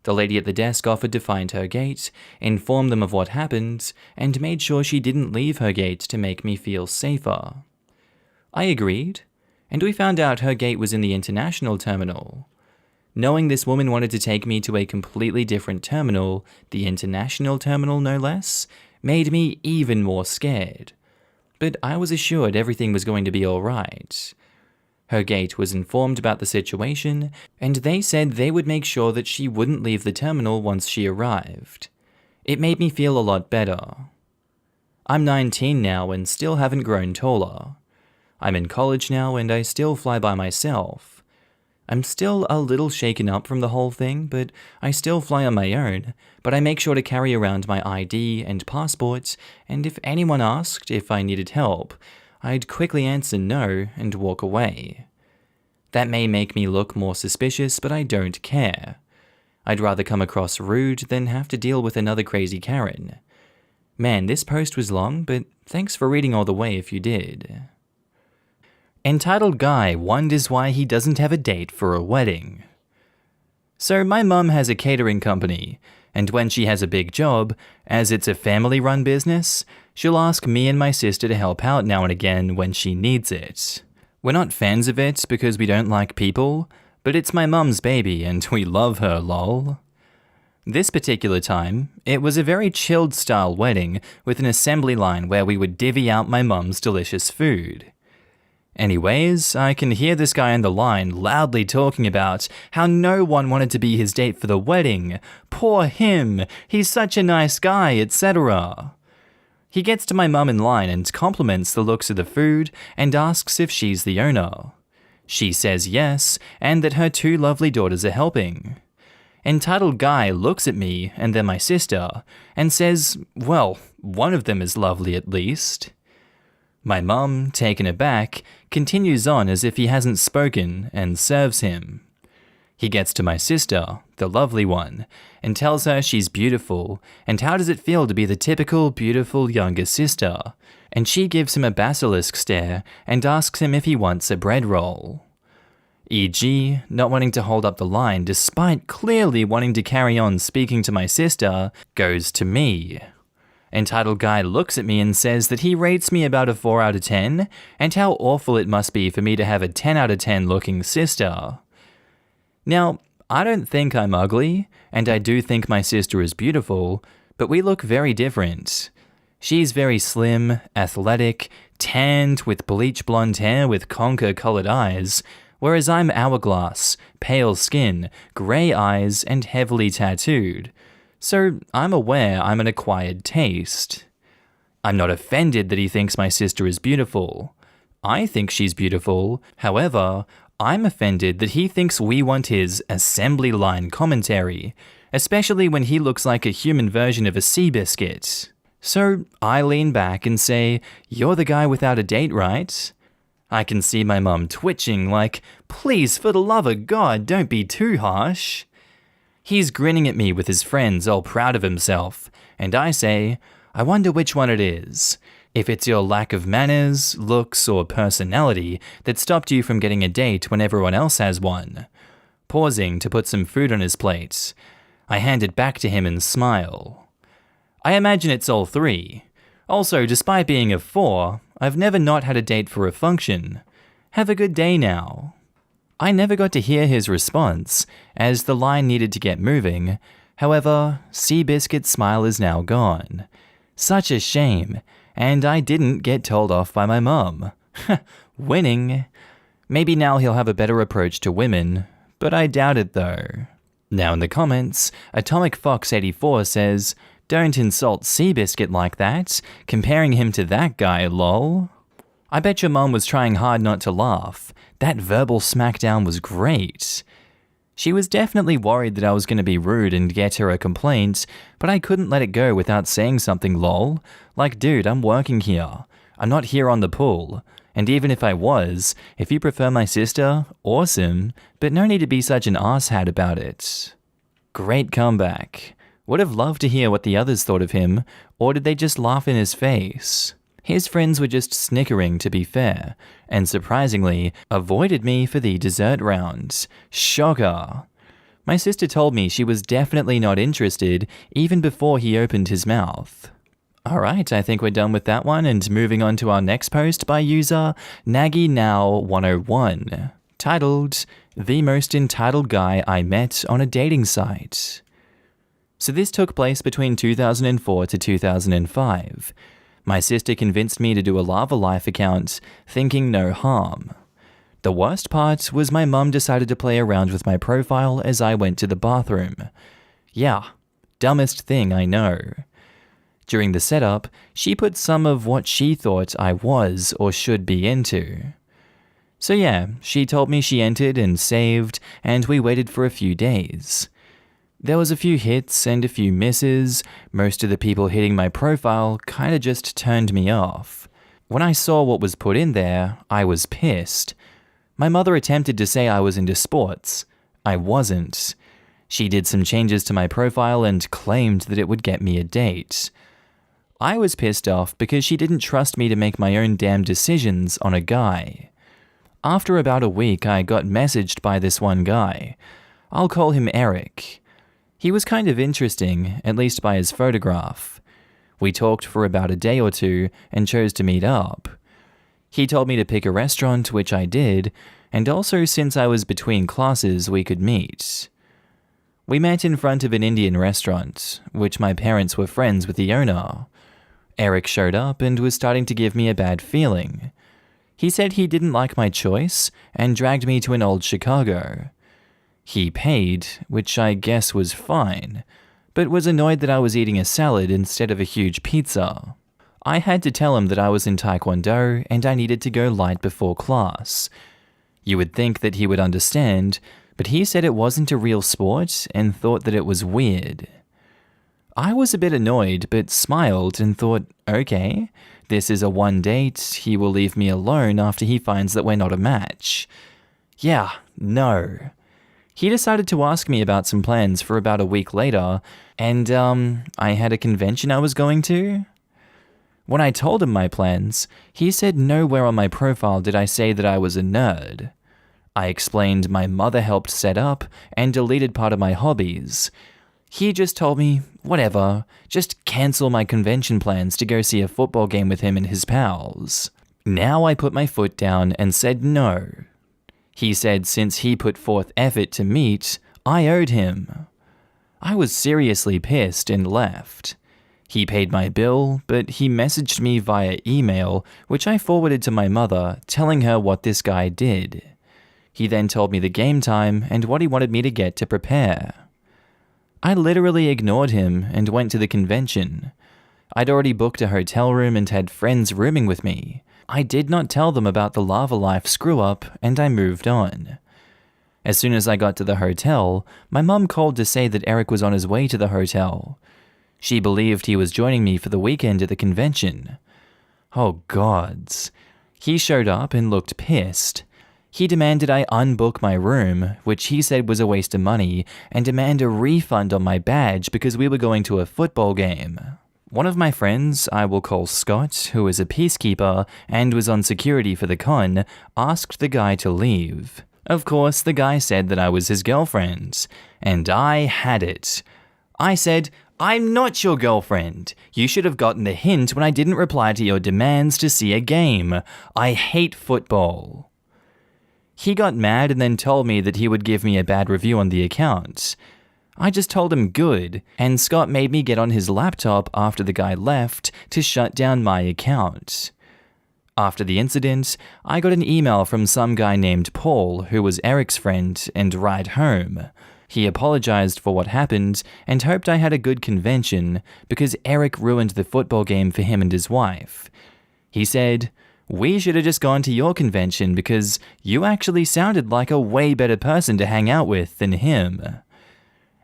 The lady at the desk offered to find her gate, inform them of what happened, and made sure she didn't leave her gate to make me feel safer. I agreed, and we found out her gate was in the international terminal. Knowing this woman wanted to take me to a completely different terminal, the international terminal no less, made me even more scared. But I was assured everything was going to be alright. Her gate was informed about the situation, and they said they would make sure that she wouldn't leave the terminal once she arrived. It made me feel a lot better. I'm 19 now and still haven't grown taller. I'm in college now and I still fly by myself. I'm still a little shaken up from the whole thing, but I still fly on my own, but I make sure to carry around my ID and passport, and if anyone asked if I needed help, I'd quickly answer no and walk away. That may make me look more suspicious, but I don't care. I'd rather come across rude than have to deal with another crazy Karen. Man, this post was long, but thanks for reading all the way if you did. Entitled Guy wonders why he doesn't have a date for a wedding. So my mum has a catering company, and when she has a big job, as it's a family-run business, she'll ask me and my sister to help out now and again when she needs it. We're not fans of it because we don't like people, but it's my mum's baby and we love her, lol. This particular time, it was a very chilled style wedding with an assembly line where we would divvy out my mum's delicious food. Anyways, I can hear this guy on the line loudly talking about how no one wanted to be his date for the wedding. Poor him, he's such a nice guy, etc. He gets to my mum in line and compliments the looks of the food and asks if she's the owner. She says yes, and that her two lovely daughters are helping. Entitled Guy looks at me and then my sister and says, well, one of them is lovely at least. My mum, taken aback, continues on as if he hasn't spoken and serves him. He gets to my sister, the lovely one, and tells her she's beautiful and how does it feel to be the typical beautiful younger sister, and she gives him a basilisk stare and asks him if he wants a bread roll. E.g., not wanting to hold up the line despite clearly wanting to carry on speaking to my sister, goes to me. Entitled Guy looks at me and says that he rates me about a 4 out of 10, and how awful it must be for me to have a 10 out of 10 looking sister. Now, I don't think I'm ugly, and I do think my sister is beautiful, but we look very different. She's very slim, athletic, tanned with bleach blonde hair with conker-colored eyes, whereas I'm hourglass, pale skin, grey eyes, and heavily tattooed. So I'm aware I'm an acquired taste. I'm not offended that he thinks my sister is beautiful. I think she's beautiful. However, I'm offended that he thinks we want his assembly line commentary, especially when he looks like a human version of a Seabiscuit. So I lean back and say, "You're the guy without a date, right?" I can see my mum twitching like, "Please, for the love of God, don't be too harsh." He's grinning at me with his friends, all proud of himself, and I say, "I wonder which one it is. If it's your lack of manners, looks, or personality that stopped you from getting a date when everyone else has one." Pausing to put some food on his plate, I hand it back to him and smile. I imagine it's all three. Also, despite being a 4, I've never not had a date for a function. Have a good day now. I never got to hear his response, as the line needed to get moving. However, Seabiscuit's smile is now gone. Such a shame, and I didn't get told off by my mum. Winning. Maybe now he'll have a better approach to women, but I doubt it though. Now in the comments, Atomic Fox 84 says, "Don't insult Seabiscuit like that, comparing him to that guy, lol." I bet your mum was trying hard not to laugh. That verbal smackdown was great. She was definitely worried that I was going to be rude and get her a complaint, but I couldn't let it go without saying something, lol. Like, dude, I'm working here. I'm not here on the pool. And even if I was, if you prefer my sister, awesome, but no need to be such an asshat about it. Great comeback. Would have loved to hear what the others thought of him, or did they just laugh in his face? His friends were just snickering, to be fair, and surprisingly, avoided me for the dessert round. Shocker. My sister told me she was definitely not interested, even before he opened his mouth. Alright, I think we're done with that one, and moving on to our next post by user NaggyNow101, titled, "The Most Entitled Guy I Met on a Dating Site." So this took place between 2004 to 2005. My sister convinced me to do a Lava Life account, thinking no harm. The worst part was my mum decided to play around with my profile as I went to the bathroom. Yeah, dumbest thing I know. During the setup, she put some of what she thought I was or should be into. So yeah, she told me she entered and saved, and we waited for a few days. There was a few hits and a few misses. Most of the people hitting my profile kinda just turned me off. When I saw what was put in there, I was pissed. My mother attempted to say I was into sports. I wasn't. She did some changes to my profile and claimed that it would get me a date. I was pissed off because she didn't trust me to make my own damn decisions on a guy. After about a week, I got messaged by this one guy. I'll call him Eric. He was kind of interesting, at least by his photograph. We talked for about a day or two and chose to meet up. He told me to pick a restaurant, which I did, and also since I was between classes, we could meet. We met in front of an Indian restaurant, which my parents were friends with the owner. Eric showed up and was starting to give me a bad feeling. He said he didn't like my choice and dragged me to an old Chicago. He paid, which I guess was fine, but was annoyed that I was eating a salad instead of a huge pizza. I had to tell him that I was in Taekwondo and I needed to go light before class. You would think that he would understand, but he said it wasn't a real sport and thought that it was weird. I was a bit annoyed, but smiled and thought, okay, this is a one date, he will leave me alone after he finds that we're not a match. Yeah, no. He decided to ask me about some plans for about a week later, and I had a convention I was going to. When I told him my plans, he said nowhere on my profile did I say that I was a nerd. I explained my mother helped set up and deleted part of my hobbies. He just told me, whatever, just cancel my convention plans to go see a football game with him and his pals. Now I put my foot down and said no. He said since he put forth effort to meet, I owed him. I was seriously pissed and left. He paid my bill, but he messaged me via email, which I forwarded to my mother, telling her what this guy did. He then told me the game time and what he wanted me to get to prepare. I literally ignored him and went to the convention. I'd already booked a hotel room and had friends rooming with me. I did not tell them about the Lava Life screw-up, and I moved on. As soon as I got to the hotel, my mum called to say that Eric was on his way to the hotel. She believed he was joining me for the weekend at the convention. Oh gods. He showed up and looked pissed. He demanded I unbook my room, which he said was a waste of money, and demand a refund on my badge because we were going to a football game. One of my friends, I will call Scott, who is a peacekeeper and was on security for the con, asked the guy to leave. Of course, the guy said that I was his girlfriend, and I had it. I said, "I'm not your girlfriend. You should have gotten the hint when I didn't reply to your demands to see a game. I hate football." He got mad and then told me that he would give me a bad review on the account. I just told him good, and Scott made me get on his laptop after the guy left to shut down my account. After the incident, I got an email from some guy named Paul, who was Eric's friend, and ride home. He apologized for what happened and hoped I had a good convention because Eric ruined the football game for him and his wife. He said, "We should have just gone to your convention because you actually sounded like a way better person to hang out with than him."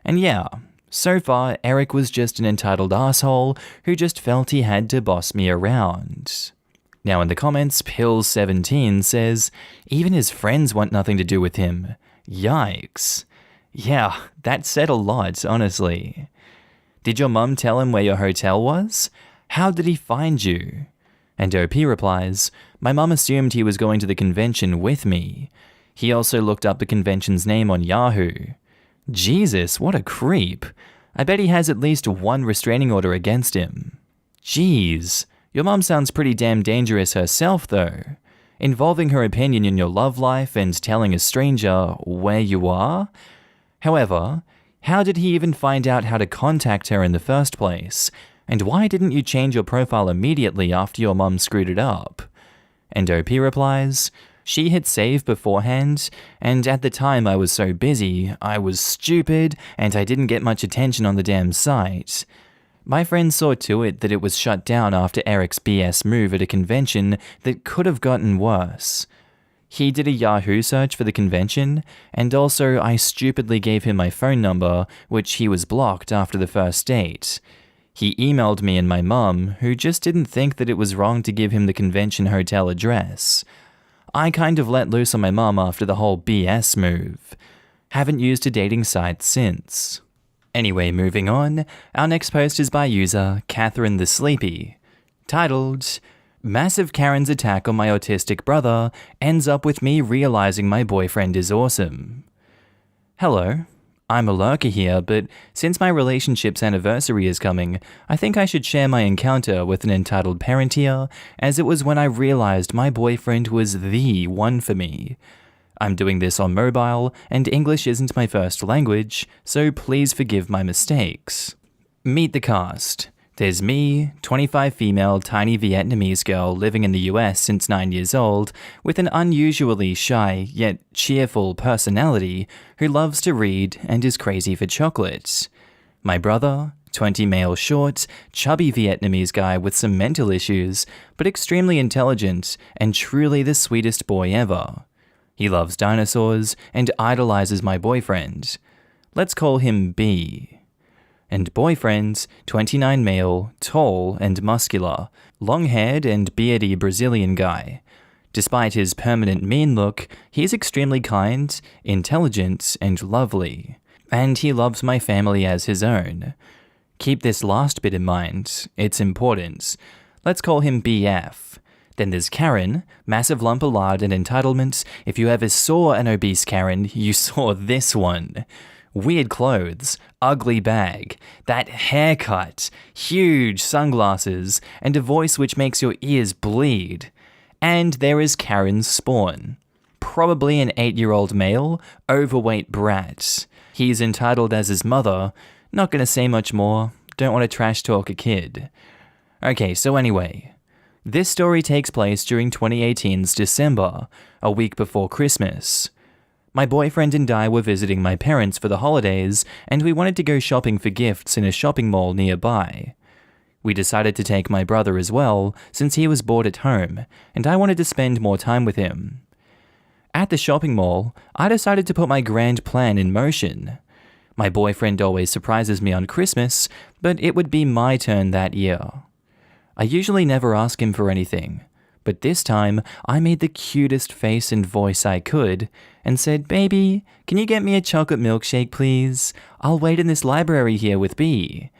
And yeah, so far Eric was just an entitled asshole who just felt he had to boss me around. Now in the comments, Pill17 says, "Even his friends want nothing to do with him. Yikes." Yeah, that said a lot, honestly. Did your mum tell him where your hotel was? How did he find you? And OP replies, "My mum assumed he was going to the convention with me. He also looked up the convention's name on Yahoo." Jesus, what a creep. I bet he has at least one restraining order against him. Jeez, your mum sounds pretty damn dangerous herself though. Involving her opinion in your love life and telling a stranger where you are? However, how did he even find out how to contact her in the first place? And why didn't you change your profile immediately after your mum screwed it up? And OP replies, "She hit save beforehand, and at the time I was so busy, I was stupid, and I didn't get much attention on the damn site. My friend saw to it that it was shut down after Eric's BS move at a convention that could have gotten worse. He did a Yahoo search for the convention, and also I stupidly gave him my phone number, which he was blocked after the first date. He emailed me and my mum, who just didn't think that it was wrong to give him the convention hotel address. I kind of let loose on my mum after the whole BS move. Haven't used a dating site since." Anyway, moving on, our next post is by user Catherine the Sleepy, titled, "Massive Karen's attack on my autistic brother ends up with me realizing my boyfriend is awesome." Hello. I'm a lurker here, but since my relationship's anniversary is coming, I think I should share my encounter with an entitled parent here, as it was when I realized my boyfriend was the one for me. I'm doing this on mobile, and English isn't my first language, so please forgive my mistakes. Meet the cast. There's me, 25 female tiny Vietnamese girl living in the US since 9 years old, with an unusually shy yet cheerful personality who loves to read and is crazy for chocolate. My brother, 20 male short, chubby Vietnamese guy with some mental issues, but extremely intelligent and truly the sweetest boy ever. He loves dinosaurs and idolizes my boyfriend. Let's call him B. And boyfriend, 29 male, tall and muscular, long-haired and beardy Brazilian guy. Despite his permanent mean look, he's extremely kind, intelligent, and lovely. And he loves my family as his own. Keep this last bit in mind, it's important. Let's call him BF. Then there's Karen, massive lump of lard and entitlement. If you ever saw an obese Karen, you saw this one. Weird clothes, ugly bag, that haircut, huge sunglasses, and a voice which makes your ears bleed. And there is Karen's spawn. Probably an 8-year-old male, overweight brat. He's entitled as his mother. Not gonna say much more, Don't want to trash talk a kid. Okay, so anyway, this story takes place during 2018's December, a week before Christmas. My boyfriend and I were visiting my parents for the holidays, and we wanted to go shopping for gifts in a shopping mall nearby. We decided to take my brother as well, since he was bored at home, and I wanted to spend more time with him. At the shopping mall, I decided to put my grand plan in motion. My boyfriend always surprises me on Christmas, but it would be my turn that year. I usually never ask him for anything, but this time I made the cutest face and voice I could and said, "Baby, can you get me a chocolate milkshake, please? I'll wait in this library here with B."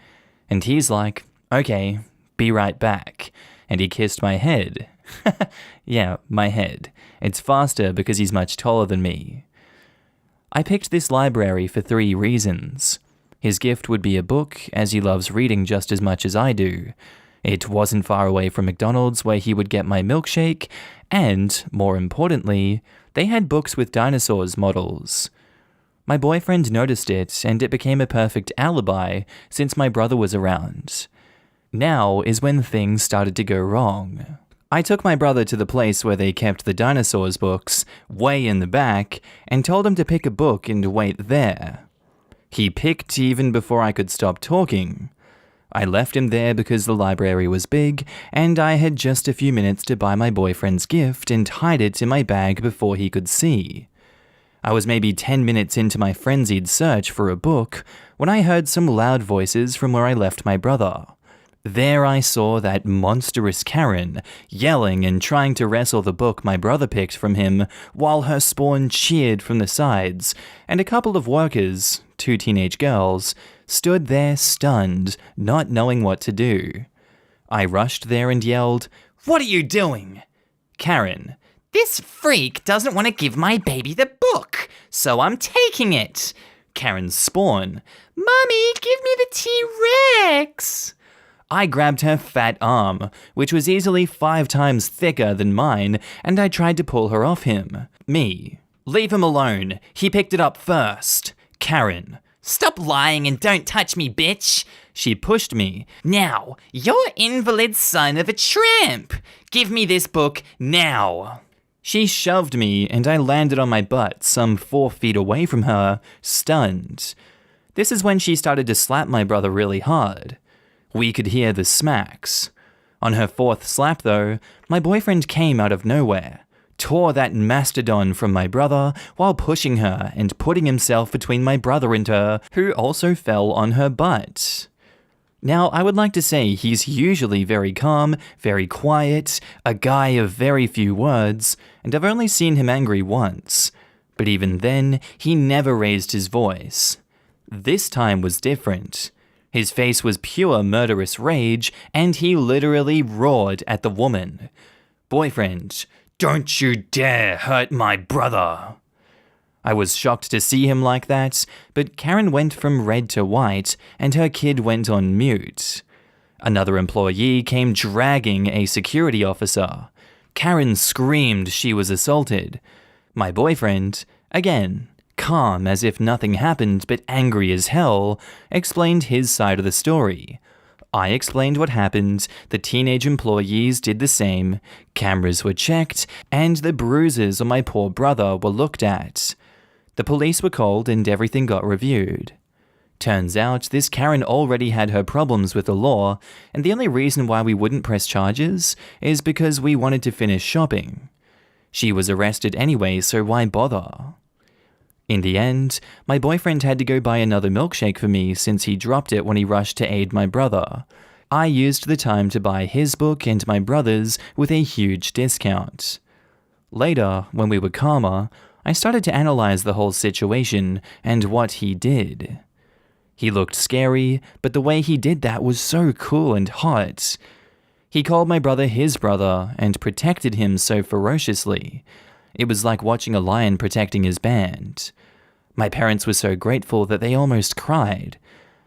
And he's like, "Okay, be right back." And he kissed my head. Yeah, my head. It's faster because he's much taller than me. I picked this library for 3 reasons. His gift would be a book, as he loves reading just as much as I do. It wasn't far away from McDonald's where he would get my milkshake, and, more importantly, they had books with dinosaurs models. My boyfriend noticed it, and it became a perfect alibi since my brother was around. Now is when things started to go wrong. I took my brother to the place where they kept the dinosaurs books, way in the back, and told him to pick a book and wait there. He picked even before I could stop talking. I left him there because the library was big, and I had just a few minutes to buy my boyfriend's gift and hide it in my bag before he could see. I was maybe 10 minutes into my frenzied search for a book when I heard some loud voices from where I left my brother. There I saw that monstrous Karen, yelling and trying to wrestle the book my brother picked from him, while her spawn cheered from the sides, and a couple of workers, 2 teenage girls, stood there stunned, not knowing what to do. I rushed there and yelled, "What are you doing?" Karen: "This freak doesn't want to give my baby the book, so I'm taking it." Karen's spawn: "Mommy, give me the T-Rex." I grabbed her fat arm, which was easily 5 times thicker than mine, and I tried to pull her off him. Me: "Leave him alone. He picked it up first." Karen: "Stop lying and don't touch me, bitch." She pushed me. "Now, you're invalid son of a tramp. Give me this book now." She shoved me, and I landed on my butt some 4 feet away from her, stunned. This is when she started to slap my brother really hard. We could hear the smacks. On her 4th slap, though, my boyfriend came out of nowhere, tore that mastodon from my brother while pushing her and putting himself between my brother and her, who also fell on her butt. Now, I would like to say he's usually very calm, very quiet, a guy of very few words, and I've only seen him angry once. But even then, he never raised his voice. This time was different. His face was pure murderous rage, and he literally roared at the woman. "Boyfriend, don't you dare hurt my brother." I was shocked to see him like that, but Karen went from red to white, and her kid went on mute. Another employee came dragging a security officer. Karen screamed she was assaulted. My boyfriend, again, calm as if nothing happened but angry as hell, explained his side of the story. I explained what happened, the teenage employees did the same, cameras were checked, and the bruises on my poor brother were looked at. The police were called and everything got reviewed. Turns out this Karen already had her problems with the law, and the only reason why we wouldn't press charges is because we wanted to finish shopping. She was arrested anyway, so why bother? In the end, my boyfriend had to go buy another milkshake for me since he dropped it when he rushed to aid my brother. I used the time to buy his book and my brother's with a huge discount. Later, when we were calmer, I started to analyze the whole situation and what he did. He looked scary, but the way he did that was so cool and hot. He called my brother his brother and protected him so ferociously. It was like watching a lion protecting his band. My parents were so grateful that they almost cried.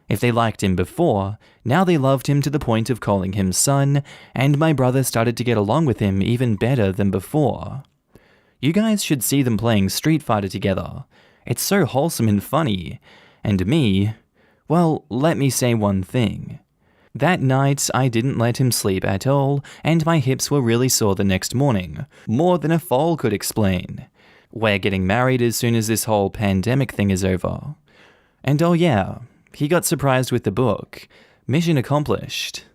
If they liked him before, now they loved him to the point of calling him son, and my brother started to get along with him even better than before. You guys should see them playing Street Fighter together. It's so wholesome and funny. And me, Well, let me say one thing. That night, I didn't let him sleep at all, and my hips were really sore the next morning, more than a foal could explain. We're getting married as soon as this whole pandemic thing is over. And oh yeah, he got surprised with the book. Mission accomplished.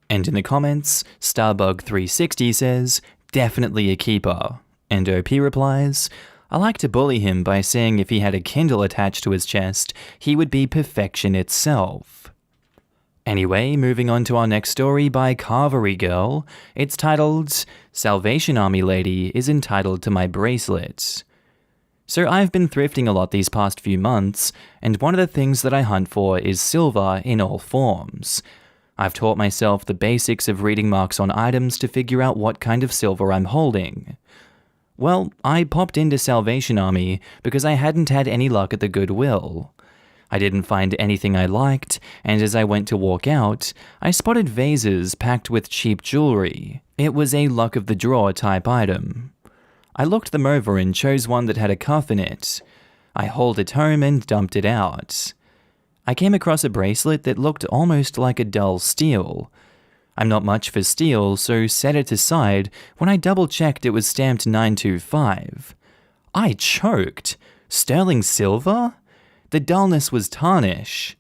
And in the comments, Starbug360 says, definitely a keeper. And OP replies, I like to bully him by saying if he had a Kindle attached to his chest, he would be perfection itself. Anyway, moving on to our next story by Carvery Girl. It's titled, Salvation Army Lady is entitled to my bracelet. So I've been thrifting a lot these past few months, and one of the things that I hunt for is silver in all forms. I've taught myself the basics of reading marks on items to figure out what kind of silver I'm holding. Well, I popped into Salvation Army because I hadn't had any luck at the Goodwill. I didn't find anything I liked, and as I went to walk out, I spotted vases packed with cheap jewelry. It was a luck of the draw type item. I looked them over and chose one that had a cuff in it. I hauled it home and dumped it out. I came across a bracelet that looked almost like a dull steel. I'm not much for steel, so set it aside when I double-checked it was stamped 925. I choked. Sterling silver? The dullness was tarnish.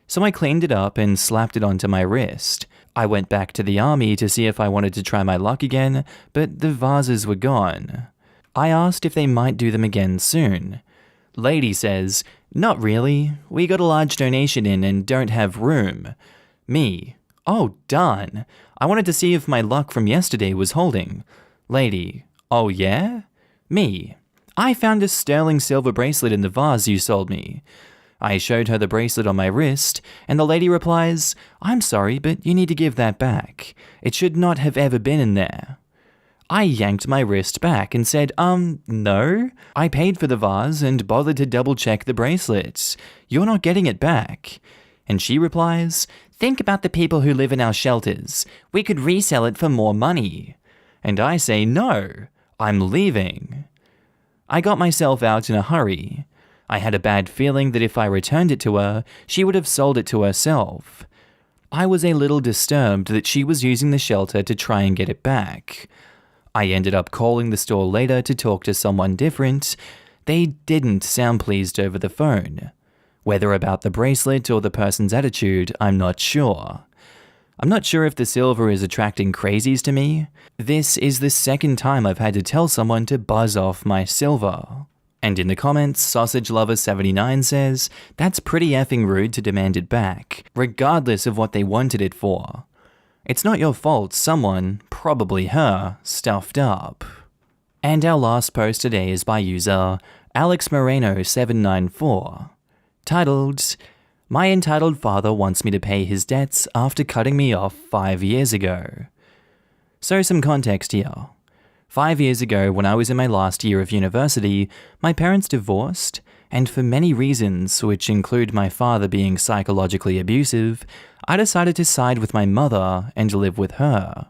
So I cleaned it up and slapped it onto my wrist. I went back to the army to see if I wanted to try my luck again, but the vases were gone. I asked if they might do them again soon. Lady says, not really. We got a large donation in and don't have room. Me, oh darn. I wanted to see if my luck from yesterday was holding. Lady, oh yeah? Me, I found a sterling silver bracelet in the vase you sold me. I showed her the bracelet on my wrist, and the lady replies, I'm sorry, but you need to give that back. It should not have ever been in there. I yanked my wrist back and said, no. I paid for the vase and bothered to double-check the bracelets. You're not getting it back. And she replies, think about the people who live in our shelters. We could resell it for more money. And I say, no, I'm leaving. I got myself out in a hurry. I had a bad feeling that if I returned it to her, she would have sold it to herself. I was a little disturbed that she was using the shelter to try and get it back. I ended up calling the store later to talk to someone different. They didn't sound pleased over the phone. Whether about the bracelet or the person's attitude, I'm not sure. I'm not sure if the silver is attracting crazies to me. This is the second time I've had to tell someone to buzz off my silver. And in the comments, SausageLover79 says, that's pretty effing rude to demand it back, regardless of what they wanted it for. It's not your fault someone, probably her, stuffed up. And our last post today is by user AlexMoreno794, titled, My entitled father wants me to pay his debts after cutting me off 5 years ago. So some context here. 5 years ago, when I was in my last year of university, my parents divorced, and for many reasons, which include my father being psychologically abusive, I decided to side with my mother and live with her.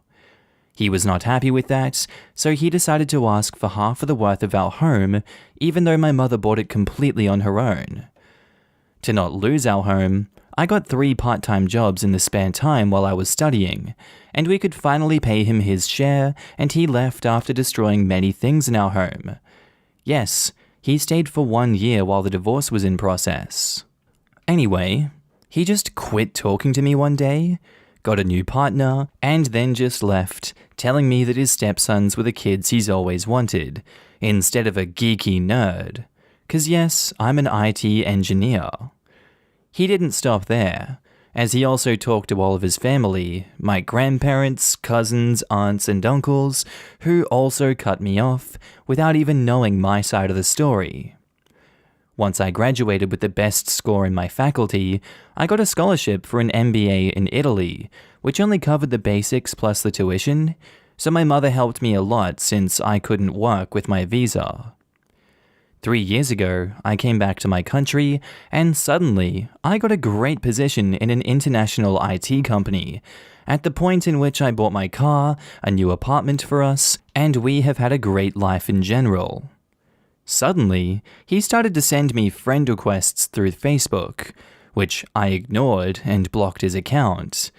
He was not happy with that, so he decided to ask for half of the worth of our home, even though my mother bought it completely on her own. To not lose our home, I got 3 part-time jobs in the spare time while I was studying, and we could finally pay him his share, and he left after destroying many things in our home. Yes, he stayed for 1 year while the divorce was in process. Anyway, he just quit talking to me one day, got a new partner, and then just left, telling me that his stepsons were the kids he's always wanted, instead of a geeky nerd. 'Cause yes, I'm an IT engineer. He didn't stop there, as he also talked to all of his family, my grandparents, cousins, aunts, and uncles, who also cut me off without even knowing my side of the story. Once I graduated with the best score in my faculty, I got a scholarship for an MBA in Italy, which only covered the basics plus the tuition, so my mother helped me a lot since I couldn't work with my visa. 3 years ago, I came back to my country, and suddenly, I got a great position in an international IT company, at the point in which I bought my car, a new apartment for us, and we have had a great life in general. Suddenly, he started to send me friend requests through Facebook, which I ignored and blocked his account.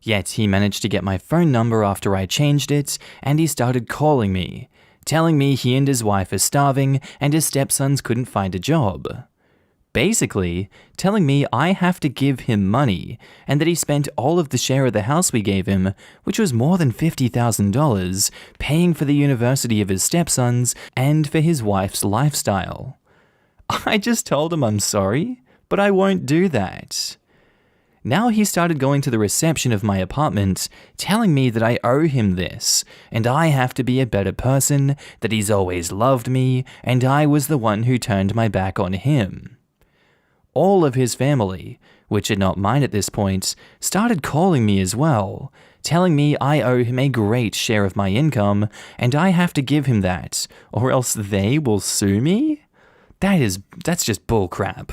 Yet he managed to get my phone number after I changed it, and he started calling me, telling me he and his wife are starving and his stepsons couldn't find a job. Basically, telling me I have to give him money, and that he spent all of the share of the house we gave him, which was more than $50,000, paying for the university of his stepsons and for his wife's lifestyle. I just told him I'm sorry, but I won't do that. Now he started going to the reception of my apartment, telling me that I owe him this, and I have to be a better person, that he's always loved me, and I was the one who turned my back on him. All of his family, which are not mine at this point, started calling me as well, telling me I owe him a great share of my income, and I have to give him that, or else they will sue me? That's just bullcrap.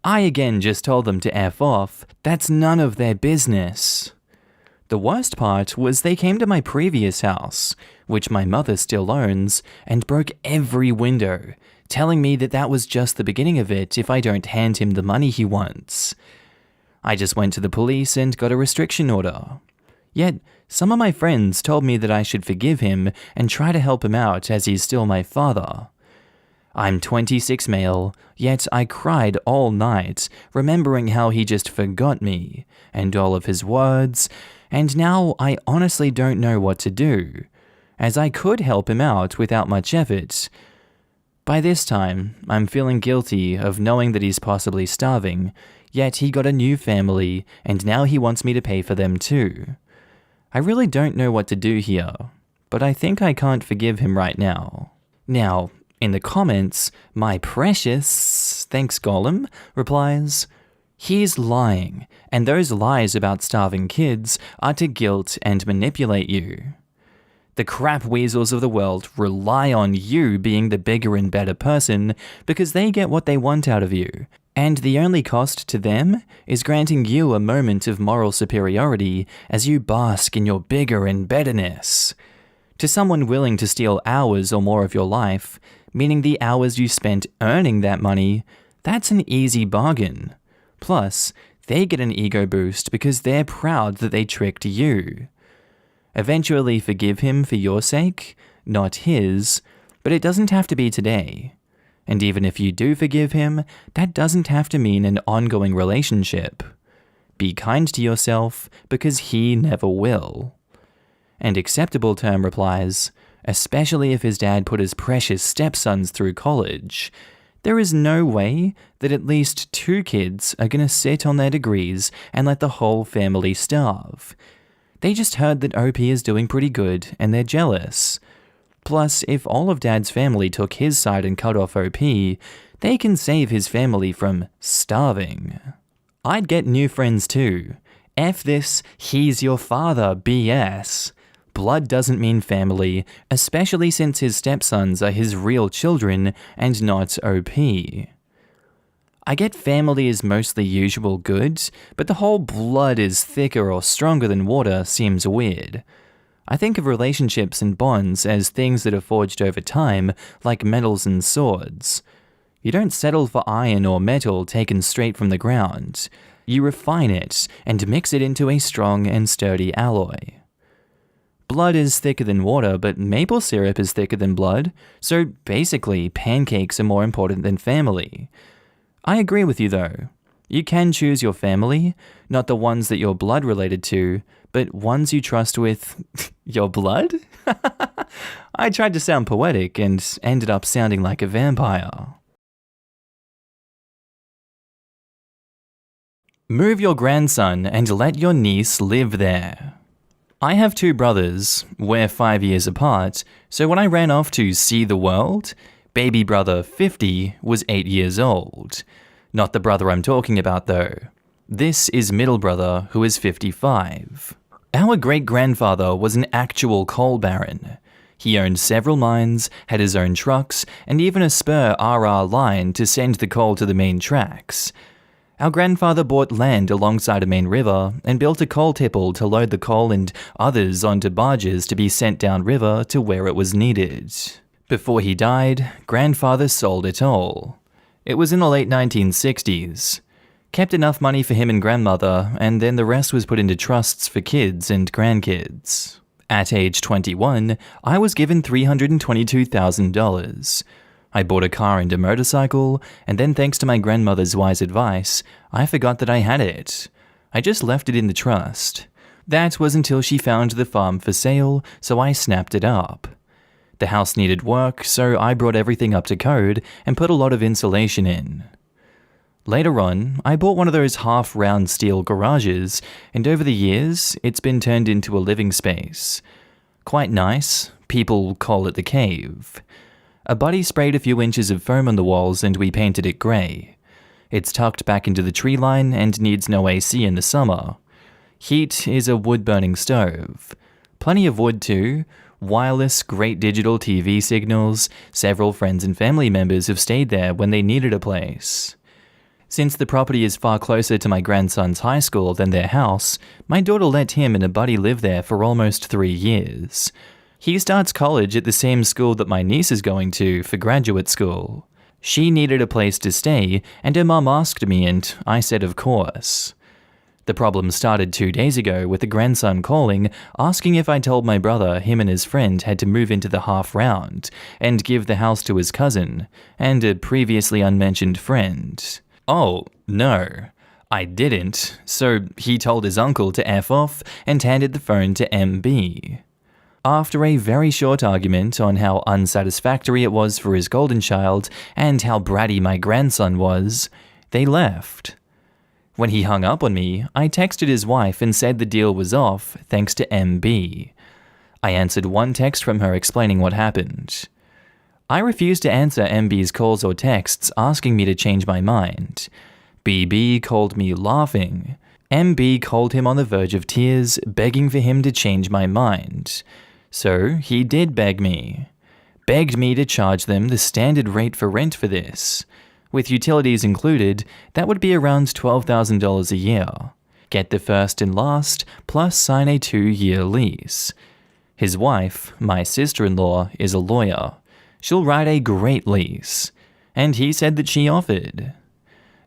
I again just told them to F off. That's none of their business. The worst part was they came to my previous house, which my mother still owns, and broke every window, telling me that that was just the beginning of it if I don't hand him the money he wants. I just went to the police and got a restriction order. Yet, some of my friends told me that I should forgive him and try to help him out as he's still my father. I'm 26 male, yet I cried all night, remembering how he just forgot me, and all of his words, and now I honestly don't know what to do, as I could help him out without much effort. By this time, I'm feeling guilty of knowing that he's possibly starving, yet he got a new family, and now he wants me to pay for them too. I really don't know what to do here, but I think I can't forgive him right now. Now, in the comments, my precious, thanks Golem, replies, "He's lying, and those lies about starving kids are to guilt and manipulate you. The crap weasels of the world rely on you being the bigger and better person because they get what they want out of you, and the only cost to them is granting you a moment of moral superiority as you bask in your bigger and betterness. To someone willing to steal hours or more of your life, meaning the hours you spent earning that money, that's an easy bargain. Plus, they get an ego boost because they're proud that they tricked you. Eventually forgive him for your sake, not his, but it doesn't have to be today. And even if you do forgive him, that doesn't have to mean an ongoing relationship. Be kind to yourself because he never will." And Acceptable Term replies, "Especially if his dad put his precious stepsons through college. There is no way that at least 2 kids are gonna sit on their degrees and let the whole family starve. They just heard that OP is doing pretty good and they're jealous. Plus, if all of Dad's family took his side and cut off OP, they can save his family from starving. I'd get new friends too. F this, he's your father BS. Blood doesn't mean family, especially since his stepsons are his real children and not OP. I get family is mostly usual good, but the whole blood is thicker or stronger than water seems weird. I think of relationships and bonds as things that are forged over time, like metals and swords. You don't settle for iron or metal taken straight from the ground. You refine it and mix it into a strong and sturdy alloy. Blood is thicker than water, but maple syrup is thicker than blood, so basically pancakes are more important than family. I agree with you though. You can choose your family, not the ones that you're blood related to, but ones you trust with your blood? I tried to sound poetic and ended up sounding like a vampire. Move your grandson and let your niece live there. I have 2 brothers, we're 5 years apart, so when I ran off to see the world, baby brother 50 was 8 years old. Not the brother I'm talking about though. This is middle brother who is 55. Our great-grandfather was an actual coal baron. He owned several mines, had his own trucks, and even a spur RR line to send the coal to the main tracks. Our grandfather bought land alongside a main river and built a coal tipple to load the coal and others onto barges to be sent downriver to where it was needed. Before he died, grandfather sold it all. It was in the late 1960s. Kept enough money for him and grandmother, and then the rest was put into trusts for kids and grandkids. At age 21, I was given $322,000. I bought a car and a motorcycle, and then thanks to my grandmother's wise advice, I forgot that I had it. I just left it in the trust. That was until she found the farm for sale, so I snapped it up. The house needed work, so I brought everything up to code and put a lot of insulation in. Later on, I bought one of those half-round steel garages, and over the years, it's been turned into a living space. Quite nice. People call it the cave. A buddy sprayed a few inches of foam on the walls and we painted it grey. It's tucked back into the tree line and needs no AC in the summer. Heat is a wood-burning stove. Plenty of wood too. Wireless, great digital TV signals. Several friends and family members have stayed there when they needed a place. Since the property is far closer to my grandson's high school than their house, my daughter let him and a buddy live there for almost 3 years. He starts college at the same school that my niece is going to for graduate school. She needed a place to stay, and her mum asked me, and I said of course. The problem started 2 days ago with the grandson calling, asking if I told my brother him and his friend had to move into the half-round and give the house to his cousin and a previously unmentioned friend. Oh, no, I didn't, so he told his uncle to F off and handed the phone to MB. After a very short argument on how unsatisfactory it was for his golden child and how bratty my grandson was, they left. When he hung up on me, I texted his wife and said the deal was off thanks to MB. I answered one text from her explaining what happened. I refused to answer MB's calls or texts asking me to change my mind. BB called me laughing. MB called him on the verge of tears, begging for him to change my mind. So he did beg me. Begged me to charge them the standard rate for rent for this. With utilities included, that would be around $12,000 a year. Get the first and last, plus sign a 2-year lease. His wife, my sister-in-law, is a lawyer. She'll write a great lease. And he said that she offered.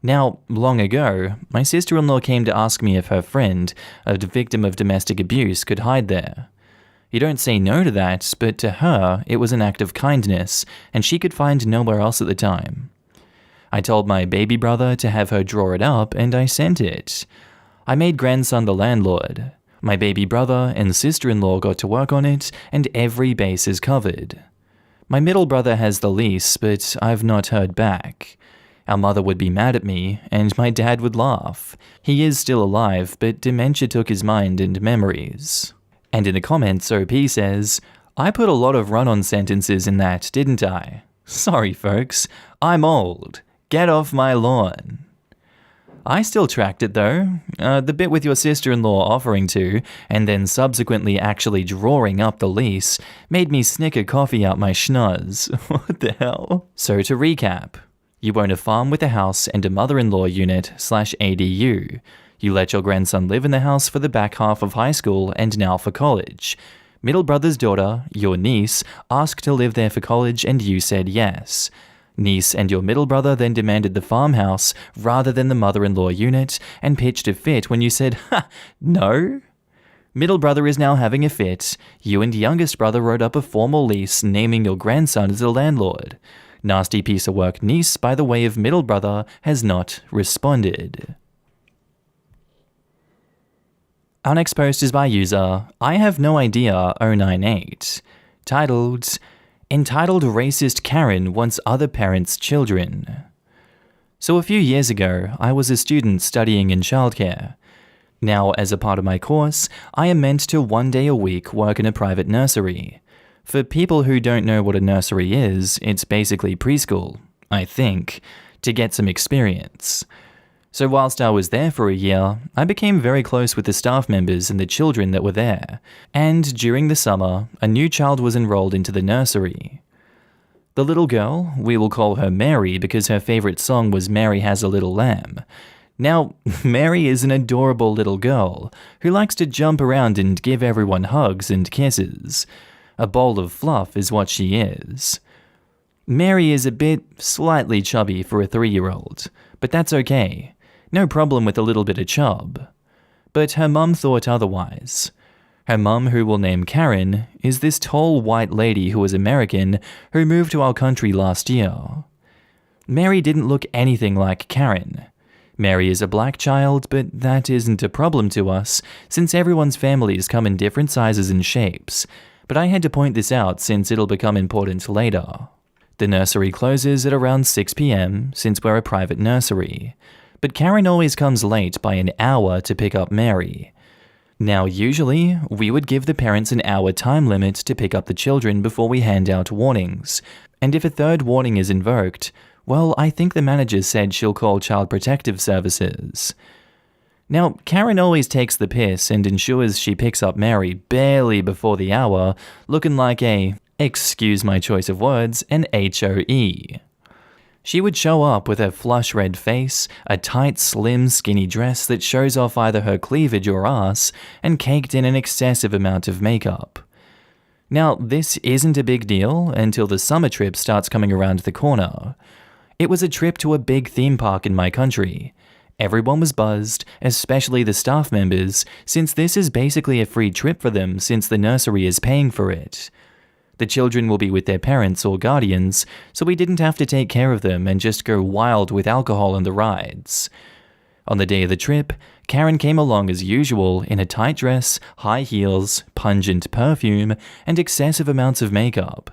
Now, long ago, my sister-in-law came to ask me if her friend, a victim of domestic abuse, could hide there. You don't say no to that, but to her, it was an act of kindness, and she could find nowhere else at the time. I told my baby brother to have her draw it up, and I sent it. I made grandson the landlord. My baby brother and sister-in-law got to work on it, and every base is covered. My middle brother has the lease, but I've not heard back. Our mother would be mad at me, and my dad would laugh. He is still alive, but dementia took his mind and memories. And in the comments, OP says, I put a lot of run-on sentences in that, didn't I? Sorry, folks. I'm old. Get off my lawn. I still tracked it, though. The bit with your sister-in-law offering to, and then subsequently actually drawing up the lease, made me snicker coffee out my schnoz. What the hell? So to recap, you own a farm with a house and a mother-in-law unit/ADU. You let your grandson live in the house for the back half of high school and now for college. Middle brother's daughter, your niece, asked to live there for college and you said yes. Niece and your middle brother then demanded the farmhouse rather than the mother-in-law unit and pitched a fit when you said, ha, no? Middle brother is now having a fit. You and youngest brother wrote up a formal lease naming your grandson as the landlord. Nasty piece of work niece, by the way of middle brother, has not responded. Our next post is by user I have no idea 098, titled Entitled Racist Karen Wants Other Parents' Children. So a few years ago, I was a student studying in childcare. Now, as a part of my course, I am meant to 1 day a week work in a private nursery. For people who don't know what a nursery is, it's basically preschool, I think, to get some experience. So whilst I was there for a year, I became very close with the staff members and the children that were there, and during the summer, a new child was enrolled into the nursery. The little girl, we will call her Mary because her favourite song was Mary Has a Little Lamb. Now, Mary is an adorable little girl who likes to jump around and give everyone hugs and kisses. A bowl of fluff is what she is. Mary is a bit slightly chubby for a 3-year-old, but that's okay. No problem with a little bit of chub. But her mum thought otherwise. Her mum, who we'll name Karen, is this tall white lady who was American who moved to our country last year. Mary didn't look anything like Karen. Mary is a black child, but that isn't a problem to us, since everyone's families come in different sizes and shapes. But I had to point this out since it'll become important later. The nursery closes at around 6 p.m. since we're a private nursery. But Karen always comes late by an hour to pick up Mary. Now usually, we would give the parents an hour time limit to pick up the children before we hand out warnings. And if a third warning is invoked, well, I think the manager said she'll call Child Protective Services. Now, Karen always takes the piss and ensures she picks up Mary barely before the hour, looking like a, excuse my choice of words, an HOE. She would show up with her flush red face, a tight, slim, skinny dress that shows off either her cleavage or ass, and caked in an excessive amount of makeup. Now, this isn't a big deal until the summer trip starts coming around the corner. It was a trip to a big theme park in my country. Everyone was buzzed, especially the staff members, since this is basically a free trip for them since the nursery is paying for it. The children will be with their parents or guardians, so we didn't have to take care of them and just go wild with alcohol on the rides. On the day of the trip, Karen came along as usual in a tight dress, high heels, pungent perfume, and excessive amounts of makeup.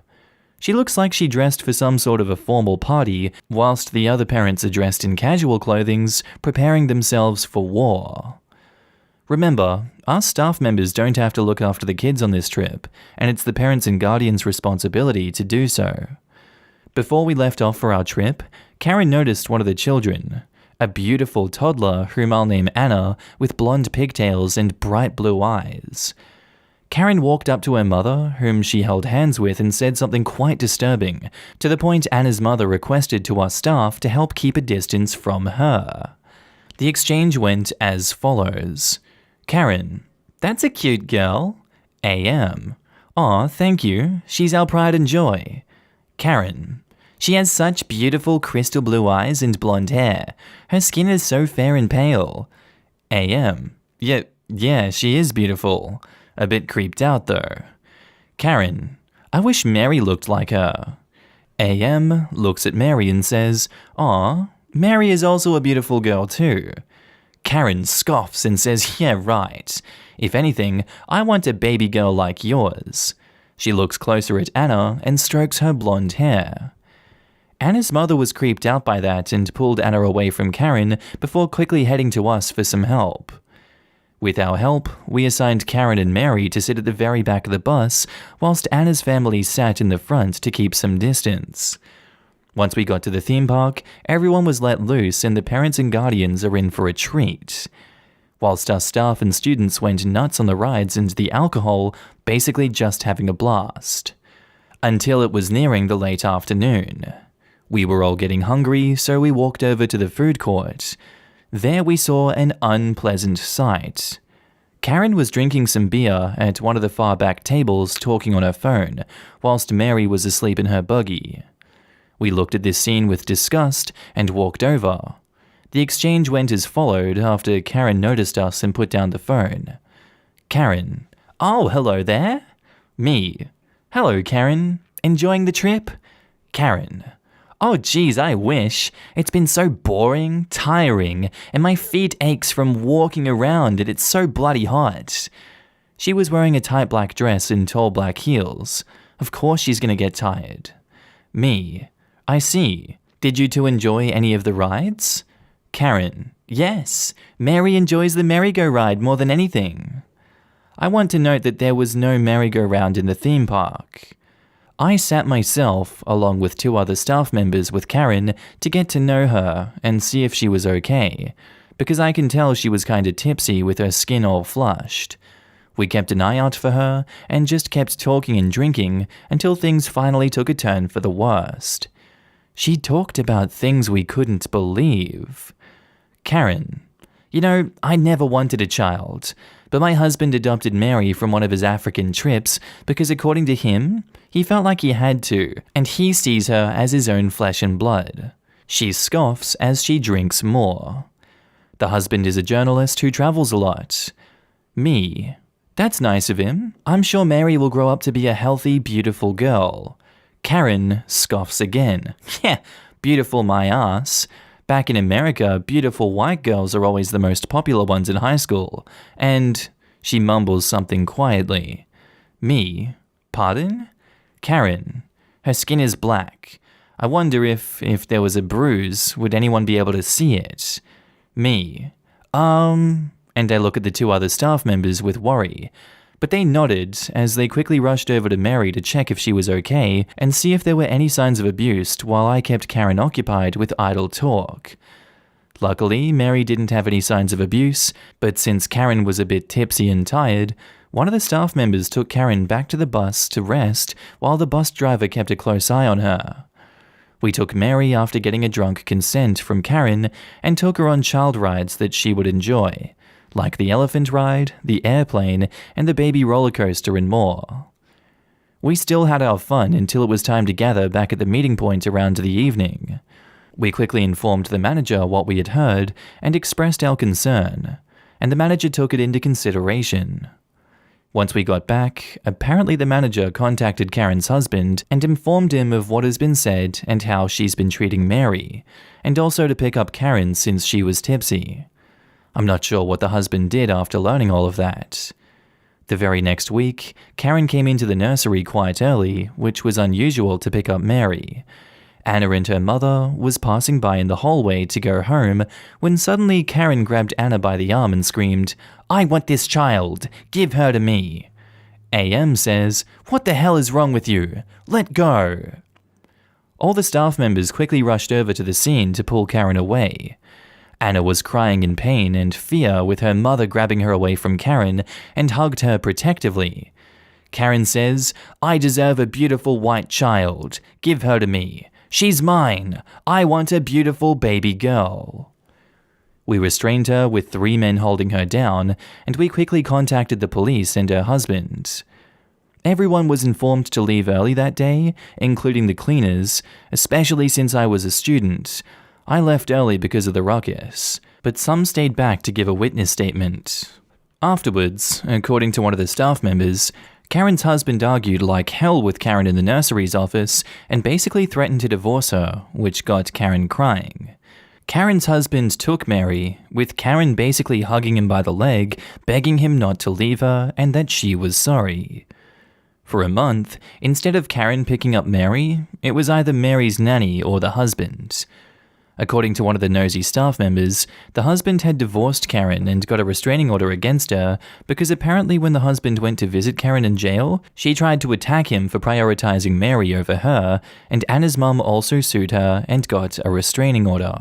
She looks like she dressed for some sort of a formal party, whilst the other parents are dressed in casual clothings, preparing themselves for war. Remember, our staff members don't have to look after the kids on this trip, and it's the parents' and guardians' responsibility to do so. Before we left off for our trip, Karen noticed one of the children, a beautiful toddler whom I'll name Anna, with blonde pigtails and bright blue eyes. Karen walked up to her mother, whom she held hands with, and said something quite disturbing, to the point Anna's mother requested to our staff to help keep a distance from her. The exchange went as follows. Karen: "That's a cute girl." AM: "Aw, thank you. She's our pride and joy." Karen: "She has such beautiful crystal blue eyes and blonde hair. Her skin is so fair and pale." AM: Yeah, she is beautiful. A bit creeped out though." Karen: "I wish Mary looked like her." AM looks at Mary and says, "Aw, Mary is also a beautiful girl too." Karen scoffs and says, "Yeah, right. If anything, I want a baby girl like yours." She looks closer at Anna and strokes her blonde hair. Anna's mother was creeped out by that and pulled Anna away from Karen before quickly heading to us for some help. With our help, we assigned Karen and Mary to sit at the very back of the bus, whilst Anna's family sat in the front to keep some distance. Once we got to the theme park, everyone was let loose and the parents and guardians are in for a treat. Whilst our staff and students went nuts on the rides and the alcohol, basically just having a blast. Until it was nearing the late afternoon. We were all getting hungry, so we walked over to the food court. There we saw an unpleasant sight. Karen was drinking some beer at one of the far back tables talking on her phone, whilst Mary was asleep in her buggy. We looked at this scene with disgust and walked over. The exchange went as followed after Karen noticed us and put down the phone. Karen: "Oh, hello there." Me: "Hello, Karen. Enjoying the trip?" Karen: "Oh geez, I wish. It's been so boring, tiring, and my feet aches from walking around and it's so bloody hot." She was wearing a tight black dress and tall black heels. Of course she's gonna get tired. Me: "I see. Did you two enjoy any of the rides?" Karen: "Yes. Mary enjoys the merry-go-ride more than anything." I want to note that there was no merry-go-round in the theme park. I sat myself, along with 2 other staff members with Karen, to get to know her and see if she was okay, because I can tell she was kinda tipsy with her skin all flushed. We kept an eye out for her and just kept talking and drinking until things finally took a turn for the worst. She talked about things we couldn't believe. Karen: "You know, I never wanted a child, but my husband adopted Mary from one of his African trips because according to him, he felt like he had to, and he sees her as his own flesh and blood." She scoffs as she drinks more. The husband is a journalist who travels a lot. Me. That's nice of him. I'm sure Mary will grow up to be a healthy, beautiful girl. Karen scoffs again. Yeah, beautiful my ass. Back in America, beautiful white girls are always the most popular ones in high school. And she mumbles something quietly. Me. Pardon? Karen. Her skin is black. I wonder if there was a bruise, would anyone be able to see it? Me. And I look at the two other staff members with worry. But they nodded as they quickly rushed over to Mary to check if she was okay and see if there were any signs of abuse while I kept Karen occupied with idle talk. Luckily, Mary didn't have any signs of abuse, but since Karen was a bit tipsy and tired, one of the staff members took Karen back to the bus to rest while the bus driver kept a close eye on her. We took Mary after getting a drunk consent from Karen and took her on child rides that she would enjoy, like the elephant ride, the airplane, and the baby roller coaster and more. We still had our fun until it was time to gather back at the meeting point around the evening. We quickly informed the manager what we had heard and expressed our concern, and the manager took it into consideration. Once we got back, apparently the manager contacted Karen's husband and informed him of what has been said and how she's been treating Mary, and also to pick up Karen since she was tipsy. I'm not sure what the husband did after learning all of that. The very next week, Karen came into the nursery quite early, which was unusual to pick up Mary. Anna and her mother was passing by in the hallway to go home when suddenly Karen grabbed Anna by the arm and screamed, "I want this child! Give her to me!" AM says, "What the hell is wrong with you? Let go!" All the staff members quickly rushed over to the scene to pull Karen away. Anna was crying in pain and fear with her mother grabbing her away from Karen and hugged her protectively. Karen says, "I deserve a beautiful white child. Give her to me. She's mine. I want a beautiful baby girl." We restrained her with 3 men holding her down, and we quickly contacted the police and her husband. Everyone was informed to leave early that day, including the cleaners, especially since I was a student. I left early because of the ruckus, but some stayed back to give a witness statement. Afterwards, according to one of the staff members, Karen's husband argued like hell with Karen in the nursery's office and basically threatened to divorce her, which got Karen crying. Karen's husband took Mary, with Karen basically hugging him by the leg, begging him not to leave her and that she was sorry. For a month, instead of Karen picking up Mary, it was either Mary's nanny or the husband. According to one of the nosy staff members, the husband had divorced Karen and got a restraining order against her because apparently when the husband went to visit Karen in jail, she tried to attack him for prioritizing Mary over her, and Anna's mum also sued her and got a restraining order.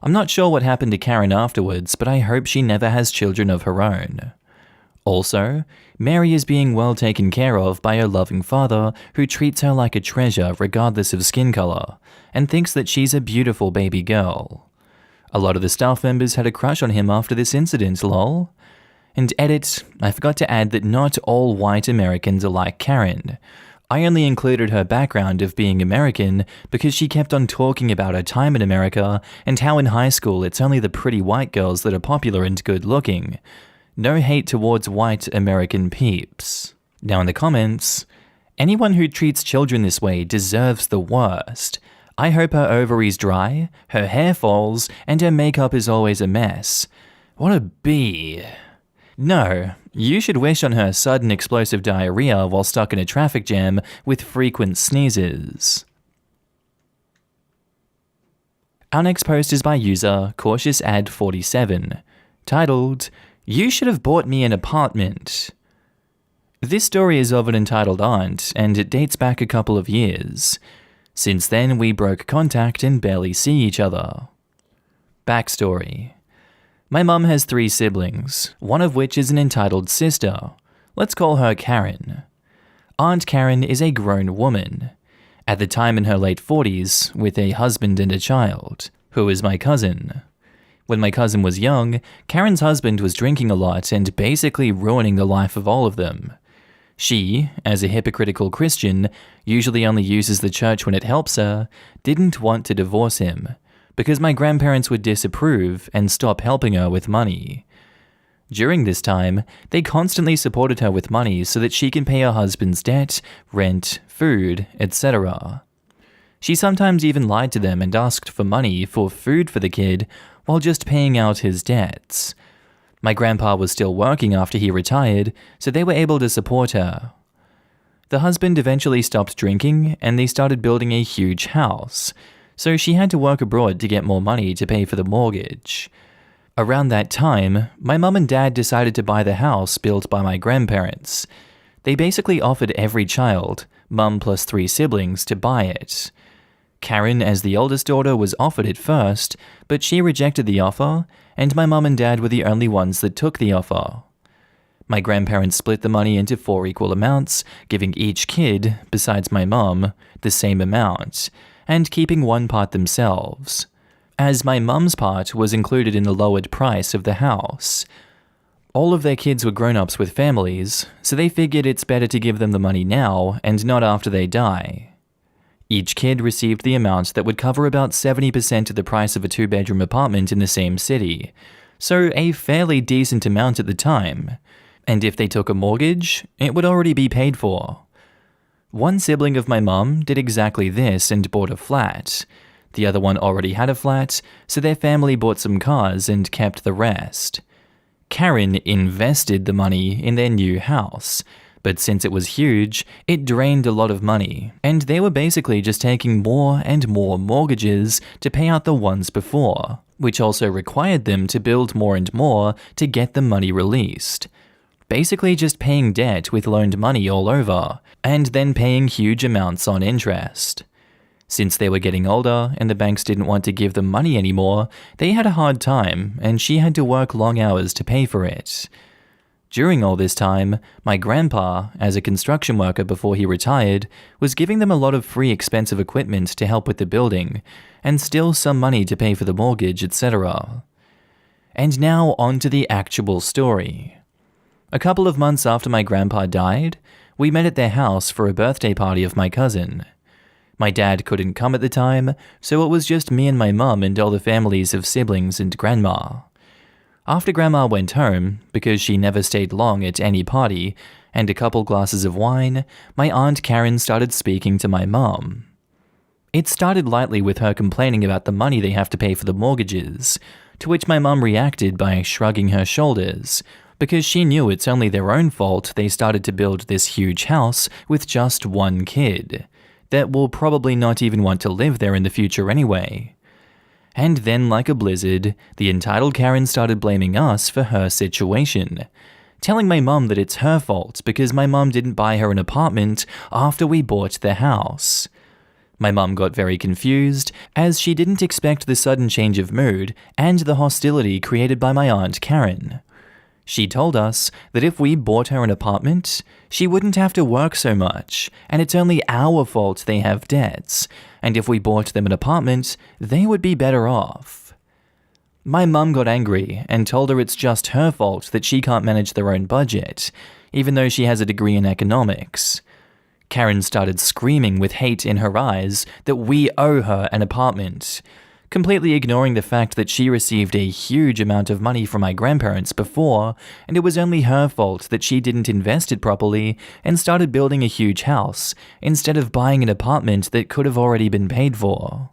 I'm not sure what happened to Karen afterwards, but I hope she never has children of her own. Also, Mary is being well taken care of by her loving father, who treats her like a treasure regardless of skin color, and thinks that she's a beautiful baby girl. A lot of the staff members had a crush on him after this incident, lol. And edit, I forgot to add that not all white Americans are like Karen. I only included her background of being American because she kept on talking about her time in America and how in high school it's only the pretty white girls that are popular and good looking. No hate towards white American peeps. Now in the comments, anyone who treats children this way deserves the worst. I hope her ovaries dry, her hair falls, and her makeup is always a mess. What a bee. No, you should wish on her sudden explosive diarrhea while stuck in a traffic jam with frequent sneezes. Our next post is by user CautiousAd47, titled, "You should have bought me an apartment." This story is of an entitled aunt, and it dates back a couple of years. Since then, we broke contact and barely see each other. Backstory. My mum has 3 siblings, one of which is an entitled sister. Let's call her Karen. Aunt Karen is a grown woman, at the time in her late 40s, with a husband and a child, who is my cousin. When my cousin was young, Karen's husband was drinking a lot and basically ruining the life of all of them. She, as a hypocritical Christian, usually only uses the church when it helps her, didn't want to divorce him, because my grandparents would disapprove and stop helping her with money. During this time, they constantly supported her with money so that she can pay her husband's debt, rent, food, etc. She sometimes even lied to them and asked for money for food for the kid while just paying out his debts. My grandpa was still working after he retired, so they were able to support her. The husband eventually stopped drinking and they started building a huge house, so she had to work abroad to get more money to pay for the mortgage. Around that time, my mum and dad decided to buy the house built by my grandparents. They basically offered every child, mum plus 3 siblings, to buy it. Karen, as the oldest daughter, was offered it first, but she rejected the offer, and my mum and dad were the only ones that took the offer. My grandparents split the money into 4 equal amounts, giving each kid, besides my mum, the same amount, and keeping one part themselves, as my mum's part was included in the lowered price of the house. All of their kids were grown-ups with families, so they figured it's better to give them the money now and not after they die. Each kid received the amount that would cover about 70% of the price of a 2-bedroom apartment in the same city, so a fairly decent amount at the time. And if they took a mortgage, it would already be paid for. One sibling of my mum did exactly this and bought a flat. The other one already had a flat, so their family bought some cars and kept the rest. Karen invested the money in their new house, but since it was huge, it drained a lot of money, and they were basically just taking more and more mortgages to pay out the ones before, which also required them to build more and more to get the money released. Basically just paying debt with loaned money all over, and then paying huge amounts on interest. Since they were getting older and the banks didn't want to give them money anymore, they had a hard time, and she had to work long hours to pay for it. During all this time, my grandpa, as a construction worker before he retired, was giving them a lot of free expensive equipment to help with the building, and still some money to pay for the mortgage, etc. And now on to the actual story. A couple of months after my grandpa died, we met at their house for a birthday party of my cousin. My dad couldn't come at the time, so it was just me and my mum and all the families of siblings and grandma. After Grandma went home, because she never stayed long at any party, and a couple glasses of wine, my Aunt Karen started speaking to my mum. It started lightly with her complaining about the money they have to pay for the mortgages, to which my mum reacted by shrugging her shoulders, because she knew it's only their own fault they started to build this huge house with just one kid, that will probably not even want to live there in the future anyway. And then, like a blizzard, the entitled Karen started blaming us for her situation, telling my mum that it's her fault because my mum didn't buy her an apartment after we bought the house. My mum got very confused, as she didn't expect the sudden change of mood and the hostility created by my Aunt Karen. She told us that if we bought her an apartment, she wouldn't have to work so much, and it's only our fault they have debts, and if we bought them an apartment, they would be better off. My mum got angry and told her it's just her fault that she can't manage their own budget, even though she has a degree in economics. Karen started screaming with hate in her eyes that we owe her an apartment, completely ignoring the fact that she received a huge amount of money from my grandparents before, and it was only her fault that she didn't invest it properly and started building a huge house, instead of buying an apartment that could have already been paid for.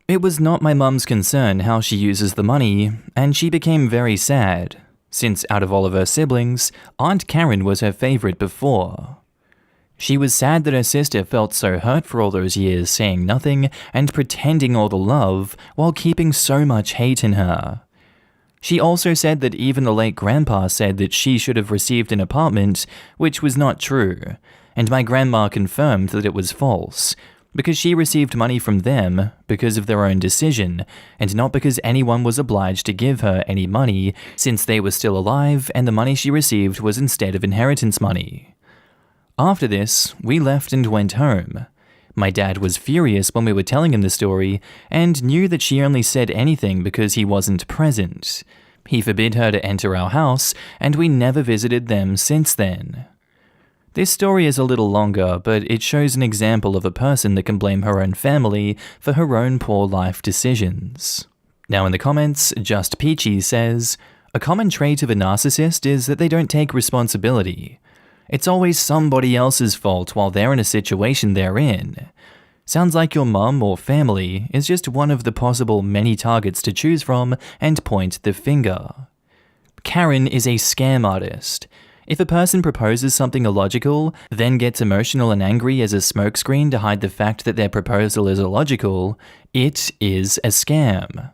It was not my mum's concern how she uses the money, and she became very sad, since out of all of her siblings, Aunt Karen was her favorite before. She was sad that her sister felt so hurt for all those years saying nothing and pretending all the love while keeping so much hate in her. She also said that even the late grandpa said that she should have received an apartment, which was not true, and my grandma confirmed that it was false, because she received money from them because of their own decision, and not because anyone was obliged to give her any money since they were still alive and the money she received was instead of inheritance money. After this, we left and went home. My dad was furious when we were telling him the story and knew that she only said anything because he wasn't present. He forbid her to enter our house, and we never visited them since then. This story is a little longer, but it shows an example of a person that can blame her own family for her own poor life decisions. Now in the comments, Just Peachy says, a common trait of a narcissist is that they don't take responsibility. It's always somebody else's fault while they're in a situation they're in. Sounds like your mum or family is just one of the possible many targets to choose from and point the finger. Karen is a scam artist. If a person proposes something illogical, then gets emotional and angry as a smokescreen to hide the fact that their proposal is illogical, it is a scam.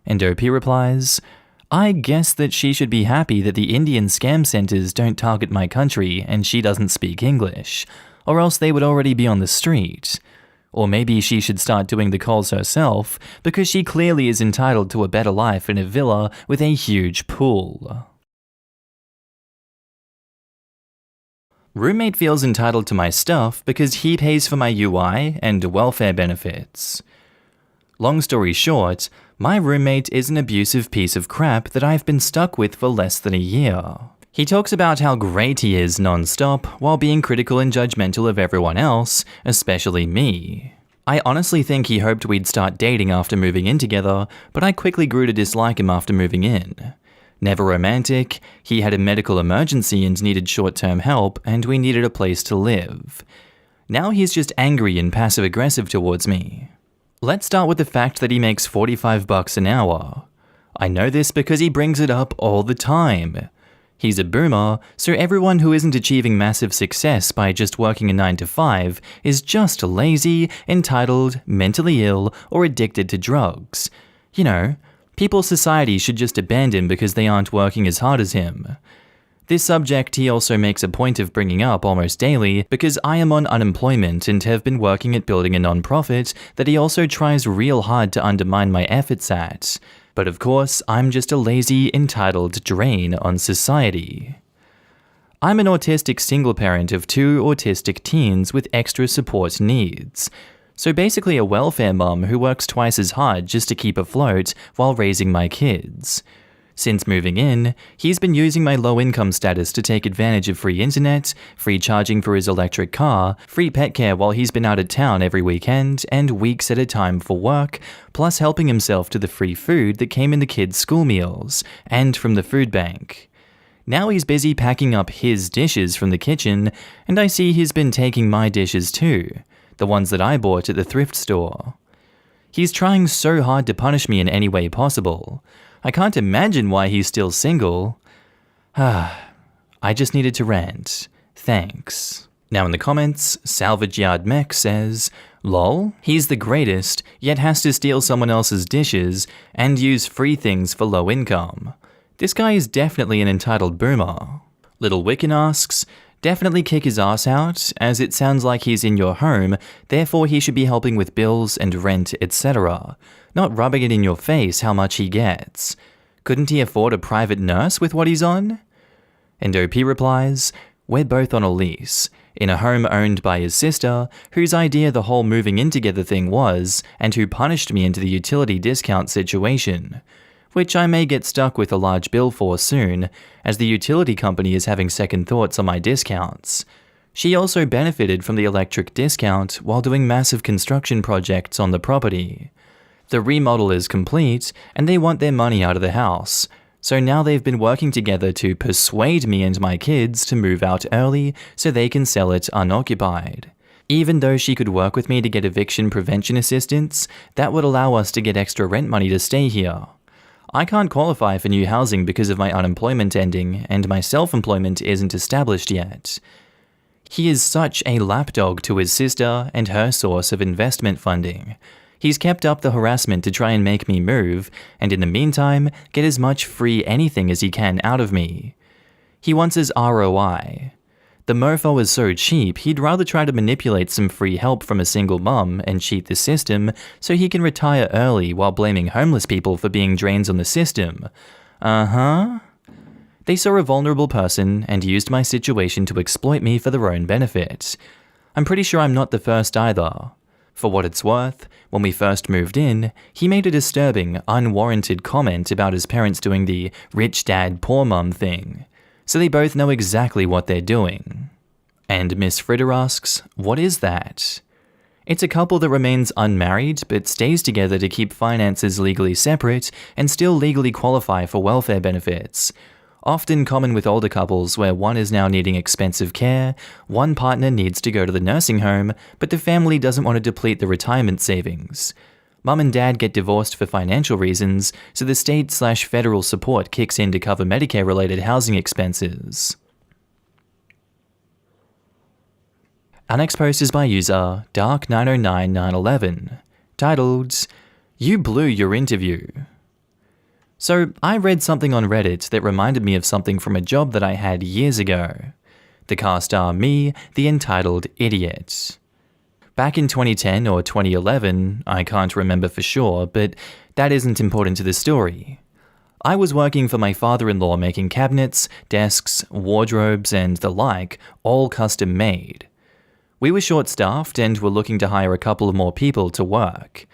And OP replies, I guess that she should be happy that the Indian scam centers don't target my country and she doesn't speak English, or else they would already be on the street. Or maybe she should start doing the calls herself, because she clearly is entitled to a better life in a villa with a huge pool. Roommate feels entitled to my stuff because he pays for my UI and welfare benefits. Long story short, my roommate is an abusive piece of crap that I've been stuck with for less than a year. He talks about how great he is non-stop while being critical and judgmental of everyone else, especially me. I honestly think he hoped we'd start dating after moving in together, but I quickly grew to dislike him after moving in. Never romantic, he had a medical emergency and needed short-term help, and we needed a place to live. Now he's just angry and passive-aggressive towards me. Let's start with the fact that he makes $45 an hour. I know this because he brings it up all the time. He's a boomer, so everyone who isn't achieving massive success by just working a 9 to 5 is just lazy, entitled, mentally ill, or addicted to drugs. You know, people's society should just abandon because they aren't working as hard as him. This subject he also makes a point of bringing up almost daily because I am on unemployment and have been working at building a non-profit that he also tries real hard to undermine my efforts at. But of course, I'm just a lazy, entitled drain on society. I'm an autistic single parent of 2 autistic teens with extra support needs. So basically a welfare mum who works twice as hard just to keep afloat while raising my kids. Since moving in, he's been using my low-income status to take advantage of free internet, free charging for his electric car, free pet care while he's been out of town every weekend and weeks at a time for work, plus helping himself to the free food that came in the kids' school meals, and from the food bank. Now he's busy packing up his dishes from the kitchen, and I see he's been taking my dishes too, the ones that I bought at the thrift store. He's trying so hard to punish me in any way possible. I can't imagine why he's still single. I just needed to rant. Thanks. Now in the comments, Salvage Yard Mech says, lol, he's the greatest, yet has to steal someone else's dishes and use free things for low income. This guy is definitely an entitled boomer. Little Wiccan asks, definitely kick his ass out, as it sounds like he's in your home, therefore he should be helping with bills and rent, etc. Not rubbing it in your face how much he gets. Couldn't he afford a private nurse with what he's on? And OP replies, we're both on a lease, in a home owned by his sister, whose idea the whole moving in together thing was, and who punished me into the utility discount situation, which I may get stuck with a large bill for soon, as the utility company is having second thoughts on my discounts. She also benefited from the electric discount while doing massive construction projects on the property. The remodel is complete, and they want their money out of the house, so now they've been working together to persuade me and my kids to move out early so they can sell it unoccupied. Even though she could work with me to get eviction prevention assistance, that would allow us to get extra rent money to stay here. I can't qualify for new housing because of my unemployment ending, and my self-employment isn't established yet. He is such a lapdog to his sister and her source of investment funding. He's kept up the harassment to try and make me move, and in the meantime, get as much free anything as he can out of me. He wants his ROI. The mofo is so cheap, he'd rather try to manipulate some free help from a single mum and cheat the system so he can retire early while blaming homeless people for being drains on the system. They saw a vulnerable person and used my situation to exploit me for their own benefit. I'm pretty sure I'm not the first either. For what it's worth, when we first moved in, he made a disturbing, unwarranted comment about his parents doing the rich dad, poor mum thing. So they both know exactly what they're doing. And Miss Fritter asks, what is that? It's a couple that remains unmarried but stays together to keep finances legally separate and still legally qualify for welfare benefits. Often common with older couples where one is now needing expensive care, one partner needs to go to the nursing home, but the family doesn't want to deplete the retirement savings. Mum and dad get divorced for financial reasons, so the state/federal support kicks in to cover Medicare-related housing expenses. Our next post is by user Dark909911, titled, "You blew your interview." So, I read something on Reddit that reminded me of something from a job that I had years ago. The cast are me, the entitled idiot. Back in 2010 or 2011, I can't remember for sure, but that isn't important to the story. I was working for my father-in-law making cabinets, desks, wardrobes, and the like, all custom made. We were short-staffed and were looking to hire a couple of more people to work.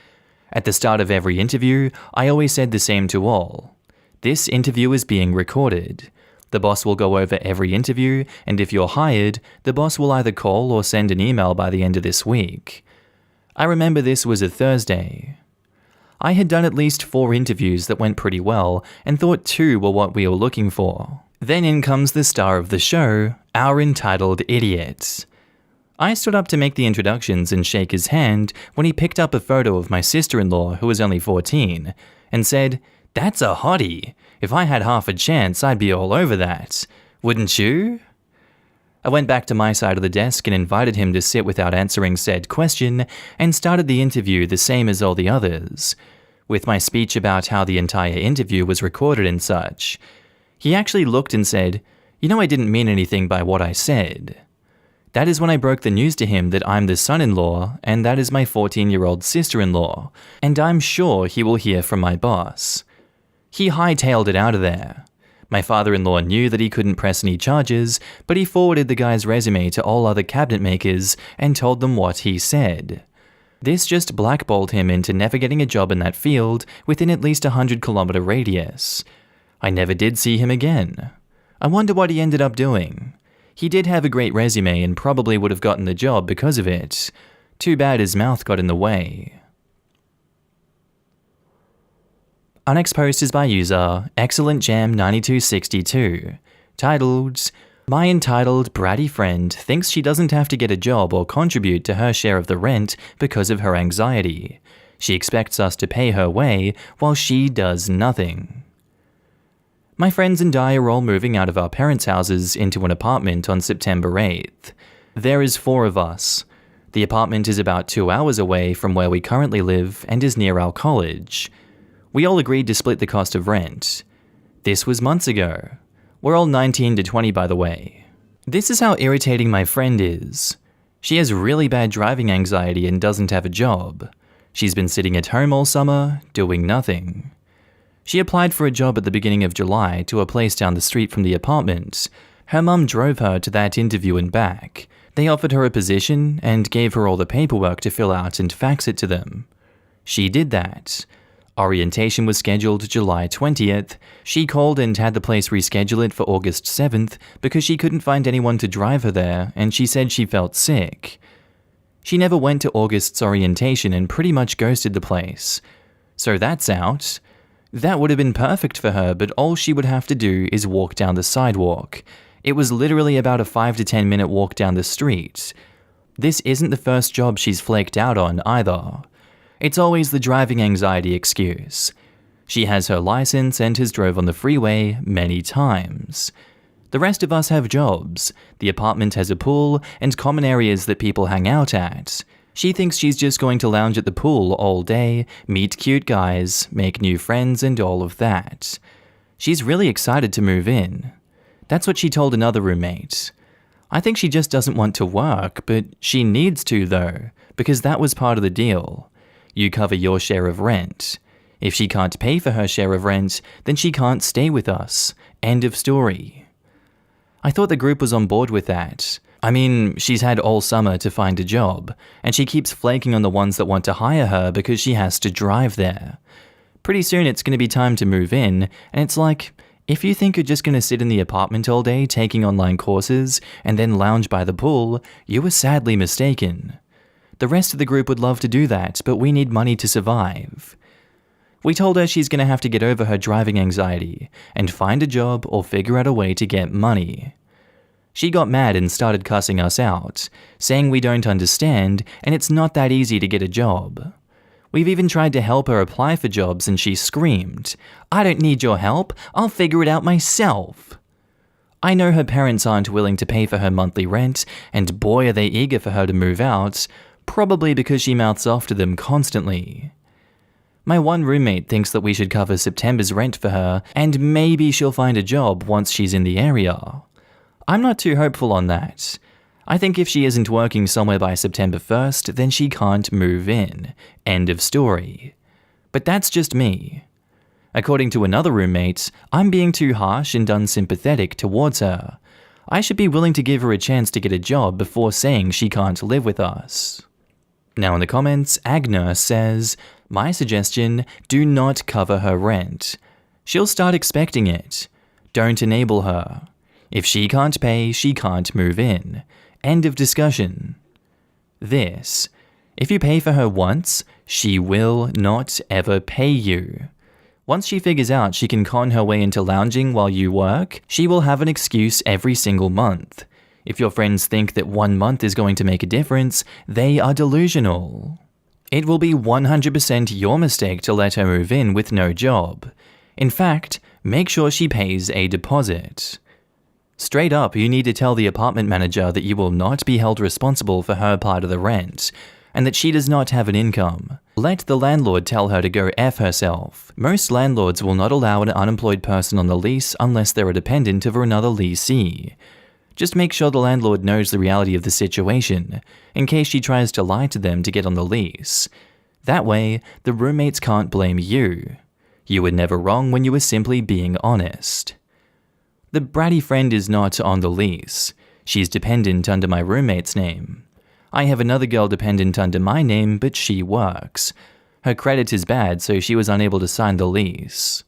At the start of every interview, I always said the same to all. This interview is being recorded. The boss will go over every interview, and if you're hired, the boss will either call or send an email by the end of this week. I remember this was a Thursday. I had done at least 4 interviews that went pretty well, and thought 2 were what we were looking for. Then in comes the star of the show, our entitled idiot. I stood up to make the introductions and shake his hand when he picked up a photo of my sister-in-law, who was only 14, and said, "That's a hottie. If I had half a chance, I'd be all over that. Wouldn't you?" I went back to my side of the desk and invited him to sit without answering said question, and started the interview the same as all the others, with my speech about how the entire interview was recorded and such. He actually looked and said, "You know, I didn't mean anything by what I said." That is when I broke the news to him that I'm the son-in-law, and that is my 14-year-old sister-in-law, and I'm sure he will hear from my boss. He hightailed it out of there. My father-in-law knew that he couldn't press any charges, but he forwarded the guy's resume to all other cabinet makers and told them what he said. This just blackballed him into never getting a job in that field within at least a 100-kilometer radius. I never did see him again. I wonder what he ended up doing. He did have a great resume and probably would have gotten the job because of it. Too bad his mouth got in the way. Our next post is by user ExcellentJam9262, titled, "My entitled bratty friend thinks she doesn't have to get a job or contribute to her share of the rent because of her anxiety. She expects us to pay her way while she does nothing." My friends and I are all moving out of our parents' houses into an apartment on September 8th. There is 4 of us. The apartment is about 2 hours away from where we currently live and is near our college. We all agreed to split the cost of rent. This was months ago. We're all 19 to 20, by the way. This is how irritating my friend is. She has really bad driving anxiety and doesn't have a job. She's been sitting at home all summer, doing nothing. She applied for a job at the beginning of July to a place down the street from the apartment. Her mum drove her to that interview and back. They offered her a position and gave her all the paperwork to fill out and fax it to them. She did that. Orientation was scheduled July 20th. She called and had the place reschedule it for August 7th because she couldn't find anyone to drive her there, and she said she felt sick. She never went to August's orientation and pretty much ghosted the place. So that's out. That would have been perfect for her, but all she would have to do is walk down the sidewalk. It was literally about a 5 to 10 minute walk down the street. This isn't the first job she's flaked out on either. It's always the driving anxiety excuse. She has her license and has drove on the freeway many times. The rest of us have jobs. The apartment has a pool and common areas that people hang out at. She thinks she's just going to lounge at the pool all day, meet cute guys, make new friends, and all of that. She's really excited to move in. That's what she told another roommate. I think she just doesn't want to work, but she needs to though, because that was part of the deal. You cover your share of rent. If she can't pay for her share of rent, then she can't stay with us. End of story. I thought the group was on board with that. I mean, she's had all summer to find a job, and she keeps flaking on the ones that want to hire her because she has to drive there. Pretty soon it's going to be time to move in, and it's like, if you think you're just going to sit in the apartment all day taking online courses and then lounge by the pool, you were sadly mistaken. The rest of the group would love to do that, but we need money to survive. We told her she's going to have to get over her driving anxiety and find a job or figure out a way to get money. She got mad and started cussing us out, saying we don't understand and it's not that easy to get a job. We've even tried to help her apply for jobs and she screamed, "I don't need your help, I'll figure it out myself." I know her parents aren't willing to pay for her monthly rent, and boy are they eager for her to move out, probably because she mouths off to them constantly. My one roommate thinks that we should cover September's rent for her, and maybe she'll find a job once she's in the area. I'm not too hopeful on that. I think if she isn't working somewhere by September 1st, then she can't move in. End of story. But that's just me. According to another roommate, I'm being too harsh and unsympathetic towards her. I should be willing to give her a chance to get a job before saying she can't live with us. Now in the comments, Agner says, "My suggestion, do not cover her rent. She'll start expecting it. Don't enable her. If she can't pay, she can't move in. End of discussion." This, if you pay for her once, she will not ever pay you. Once she figures out she can con her way into lounging while you work, she will have an excuse every single month. If your friends think that 1 month is going to make a difference, they are delusional. It will be 100% your mistake to let her move in with no job. In fact, make sure she pays a deposit. Straight up, you need to tell the apartment manager that you will not be held responsible for her part of the rent, and that she does not have an income. Let the landlord tell her to go F herself. Most landlords will not allow an unemployed person on the lease unless they're a dependent of another leasee. Just make sure the landlord knows the reality of the situation, in case she tries to lie to them to get on the lease. That way, the roommates can't blame you. You were never wrong when you were simply being honest. The bratty friend is not on the lease. She's dependent under my roommate's name. I have another girl dependent under my name, but she works. Her credit is bad, so she was unable to sign the lease.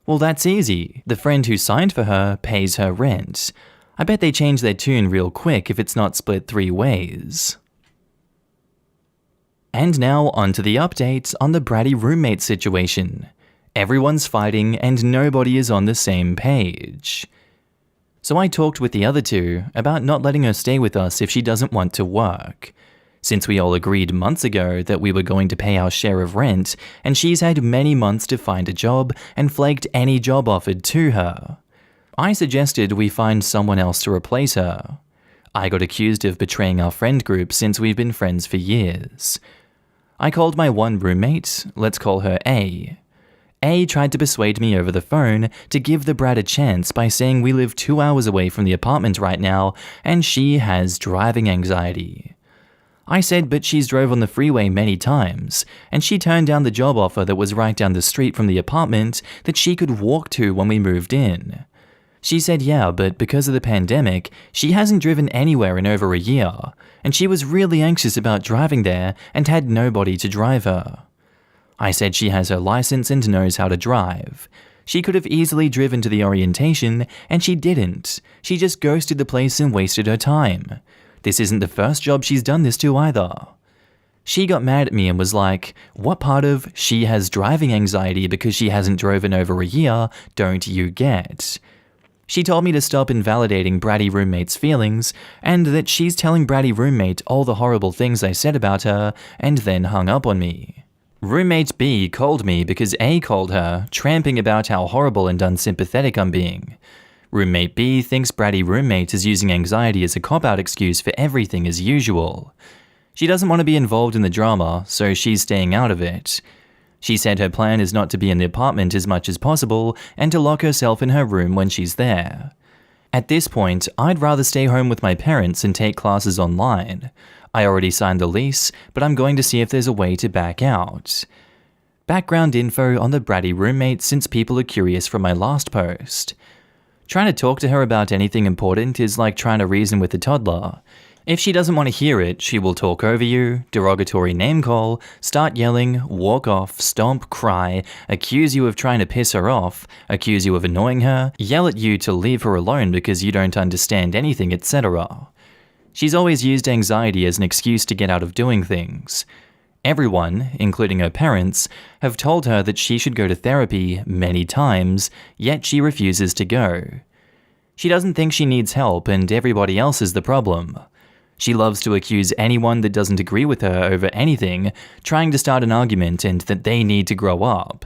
Well, that's easy. The friend who signed for her pays her rent. I bet they change their tune real quick if it's not split 3 ways. And now onto the updates on the bratty roommate situation. Everyone's fighting and nobody is on the same page. So I talked with the other two about not letting her stay with us if she doesn't want to work. Since we all agreed months ago that we were going to pay our share of rent, and she's had many months to find a job and flaked any job offered to her. I suggested we find someone else to replace her. I got accused of betraying our friend group since we've been friends for years. I called my one roommate, let's call her A. A tried to persuade me over the phone to give the brat a chance by saying we live 2 hours away from the apartment right now and she has driving anxiety. I said but she's drove on the freeway many times, and she turned down the job offer that was right down the street from the apartment that she could walk to when we moved in. She said yeah, but because of the pandemic, she hasn't driven anywhere in over a year, and she was really anxious about driving there and had nobody to drive her. I said she has her license and knows how to drive. She could have easily driven to the orientation, and she didn't. She just ghosted the place and wasted her time. This isn't the first job she's done this to either. She got mad at me and was like, what part of she has driving anxiety because she hasn't driven over a year don't you get? She told me to stop invalidating bratty roommate's feelings, and that she's telling bratty roommate all the horrible things I said about her, and then hung up on me. Roommate B called me because A called her, tramping about how horrible and unsympathetic I'm being. Roommate B thinks bratty roommate is using anxiety as a cop-out excuse for everything as usual. She doesn't want to be involved in the drama, so she's staying out of it. She said her plan is not to be in the apartment as much as possible and to lock herself in her room when she's there. At this point, I'd rather stay home with my parents and take classes online. I already signed the lease, but I'm going to see if there's a way to back out. Background info on the bratty roommate since people are curious from my last post. Trying to talk to her about anything important is like trying to reason with a toddler. If she doesn't want to hear it, she will talk over you, derogatory name call, start yelling, walk off, stomp, cry, accuse you of trying to piss her off, accuse you of annoying her, yell at you to leave her alone because you don't understand anything, etc. She's always used anxiety as an excuse to get out of doing things. Everyone, including her parents, have told her that she should go to therapy many times, yet she refuses to go. She doesn't think she needs help and everybody else is the problem. She loves to accuse anyone that doesn't agree with her over anything, trying to start an argument and that they need to grow up.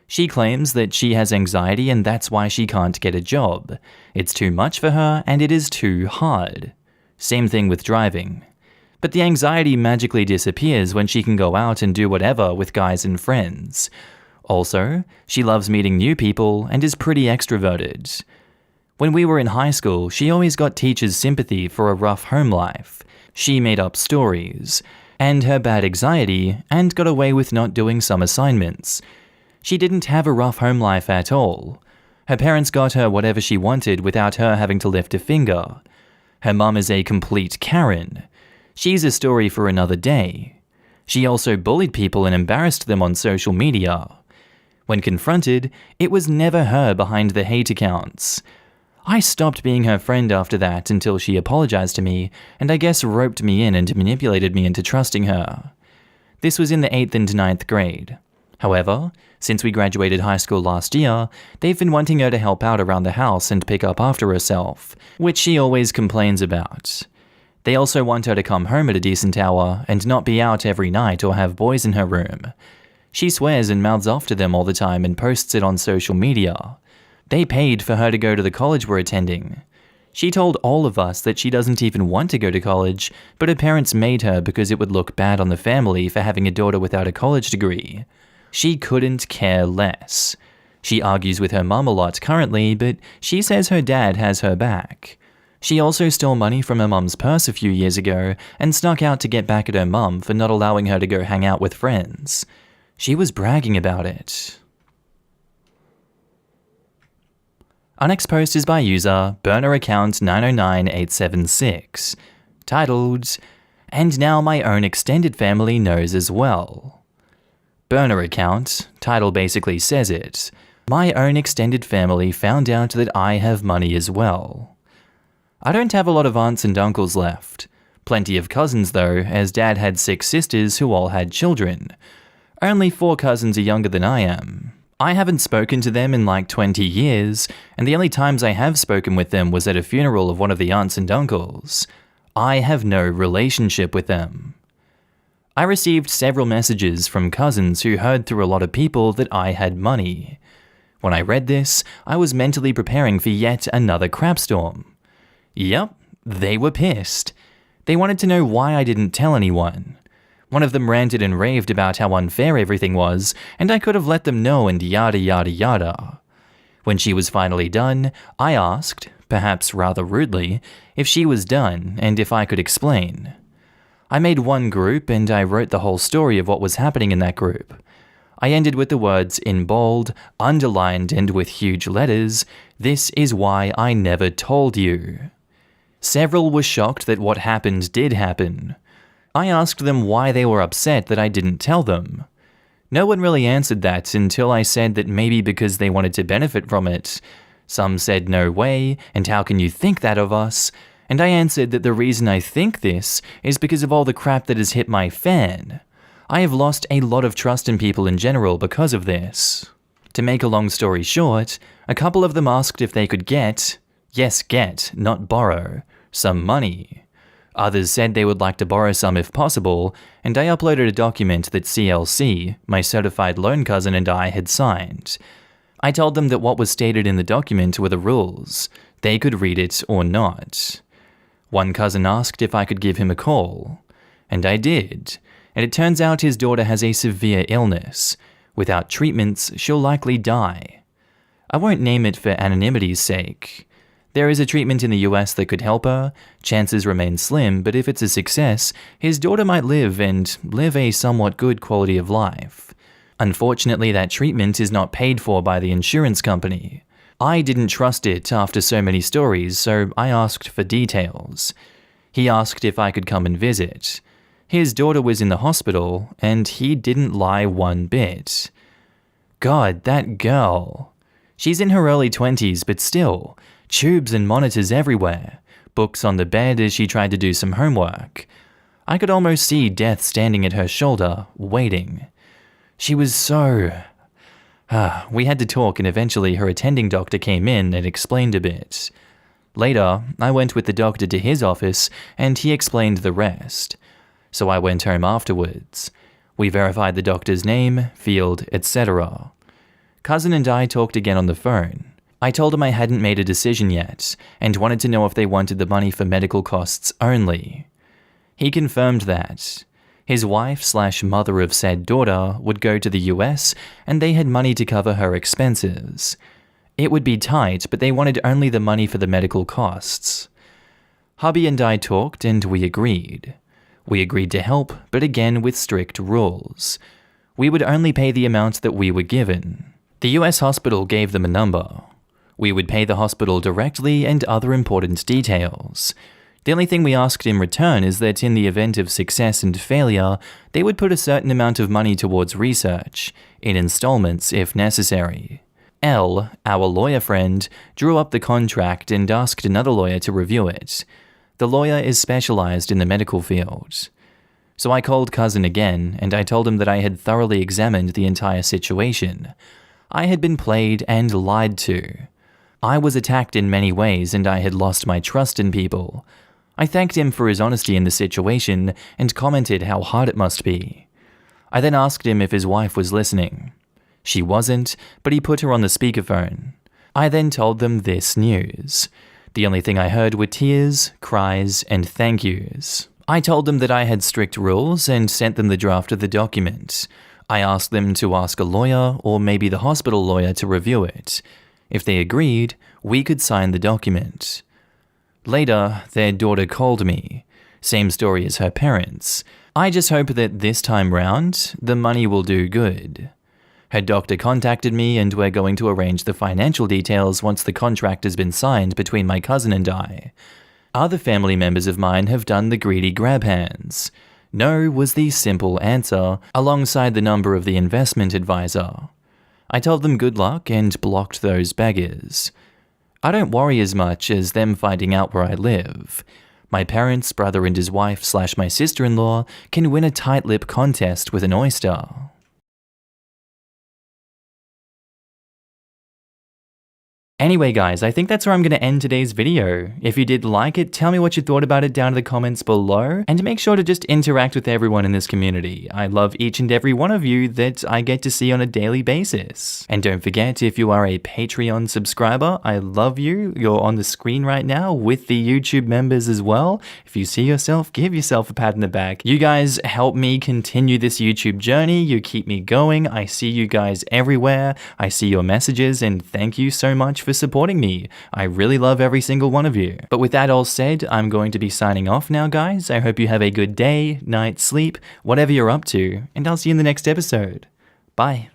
She claims that she has anxiety and that's why she can't get a job. It's too much for her and it is too hard. Same thing with driving. But the anxiety magically disappears when she can go out and do whatever with guys and friends. Also, she loves meeting new people and is pretty extroverted. When we were in high school, she always got teachers' sympathy for a rough home life. She made up stories, and her bad anxiety, and got away with not doing some assignments. She didn't have a rough home life at all. Her parents got her whatever she wanted without her having to lift a finger. Her mum is a complete Karen. She's a story for another day. She also bullied people and embarrassed them on social media. When confronted, it was never her behind the hate accounts. I stopped being her friend after that until she apologized to me and I guess roped me in and manipulated me into trusting her. This was in the 8th and 9th grade. However, since we graduated high school last year, they've been wanting her to help out around the house and pick up after herself, which she always complains about. They also want her to come home at a decent hour and not be out every night or have boys in her room. She swears and mouths off to them all the time and posts it on social media. They paid for her to go to the college we're attending. She told all of us that she doesn't even want to go to college, but her parents made her because it would look bad on the family for having a daughter without a college degree. She couldn't care less. She argues with her mum a lot currently, but she says her dad has her back. She also stole money from her mum's purse a few years ago and snuck out to get back at her mum for not allowing her to go hang out with friends. She was bragging about it. Our next post is by user burner account 909876, titled, "And now my own extended family knows as well." Burner account, title basically says it. My own extended family found out that I have money as well. I don't have a lot of aunts and uncles left. Plenty of cousins though, as dad had 6 sisters who all had children. Only 4 cousins are younger than I am. I haven't spoken to them in like 20 years, and the only times I have spoken with them was at a funeral of one of the aunts and uncles. I have no relationship with them. I received several messages from cousins who heard through a lot of people that I had money. When I read this, I was mentally preparing for yet another crapstorm. Yep, they were pissed. They wanted to know why I didn't tell anyone. One of them ranted and raved about how unfair everything was, and I could have let them know and yada yada yada. When she was finally done, I asked, perhaps rather rudely, if she was done and if I could explain. I made one group and I wrote the whole story of what was happening in that group. I ended with the words in bold, underlined and with huge letters, "This is why I never told you." Several were shocked that what happened did happen. I asked them why they were upset that I didn't tell them. No one really answered that until I said that maybe because they wanted to benefit from it. Some said no way, and how can you think that of us? And I answered that the reason I think this is because of all the crap that has hit my fan. I have lost a lot of trust in people in general because of this. To make a long story short, a couple of them asked if they could get, yes get, not borrow, some money. Others said they would like to borrow some if possible, and I uploaded a document that CLC, my certified loan cousin, and I had signed. I told them that what was stated in the document were the rules. They could read it or not. One cousin asked if I could give him a call, and I did, and it turns out his daughter has a severe illness. Without treatments, she'll likely die. I won't name it for anonymity's sake. There is a treatment in the US that could help her. Chances remain slim, but if it's a success, his daughter might live and live a somewhat good quality of life. Unfortunately, that treatment is not paid for by the insurance company. I didn't trust it after so many stories, so I asked for details. He asked if I could come and visit. His daughter was in the hospital, and he didn't lie one bit. God, that girl. She's in her early 20s, but still, Tubes and monitors everywhere, books on the bed as she tried to do some homework. I could almost see death standing at her shoulder, waiting. She was so... We had to talk, and eventually her attending doctor came in and explained a bit. Later, I went with the doctor to his office and he explained the rest. So I went home afterwards. We verified the doctor's name, field, etc. Cousin and I talked again on the phone. I told him I hadn't made a decision yet and wanted to know if they wanted the money for medical costs only. He confirmed that. His wife/mother of said daughter would go to the US and they had money to cover her expenses. It would be tight, but they wanted only the money for the medical costs. Hubby and I talked and we agreed. We agreed to help, but again with strict rules. We would only pay the amount that we were given. The US hospital gave them a number. We would pay the hospital directly and other important details. The only thing we asked in return is that in the event of success and failure, they would put a certain amount of money towards research, in installments if necessary. L, our lawyer friend, drew up the contract and asked another lawyer to review it. The lawyer is specialized in the medical field. So I called Cousin again, and I told him that I had thoroughly examined the entire situation. I had been played and lied to. I was attacked in many ways and I had lost my trust in people. I thanked him for his honesty in the situation and commented how hard it must be. I then asked him if his wife was listening. She wasn't, but he put her on the speakerphone. I then told them this news. The only thing I heard were tears, cries, and thank yous. I told them that I had strict rules and sent them the draft of the document. I asked them to ask a lawyer or maybe the hospital lawyer to review it. If they agreed, we could sign the document. Later, their daughter called me. Same story as her parents. I just hope that this time round, the money will do good. Her doctor contacted me and we're going to arrange the financial details once the contract has been signed between my cousin and I. Other family members of mine have done the greedy grab hands. No was the simple answer, alongside the number of the investment advisor. I told them good luck and blocked those beggars. I don't worry as much as them finding out where I live. My parents, brother and his wife/my sister-in-law can win a tight lip contest with an oyster. Anyway guys, I think that's where I'm going to end today's video. If you did like it, tell me what you thought about it down in the comments below, and make sure to just interact with everyone in this community. I love each and every one of you that I get to see on a daily basis. And don't forget, if you are a Patreon subscriber, I love you. You're on the screen right now with the YouTube members as well. If you see yourself, give yourself a pat in the back. You guys help me continue this YouTube journey. You keep me going. I see you guys everywhere. I see your messages, and thank you so much for supporting me. I really love every single one of you. But with that all said, I'm going to be signing off now, guys. I hope you have a good day, night, sleep, whatever you're up to, and I'll see you in the next episode. Bye.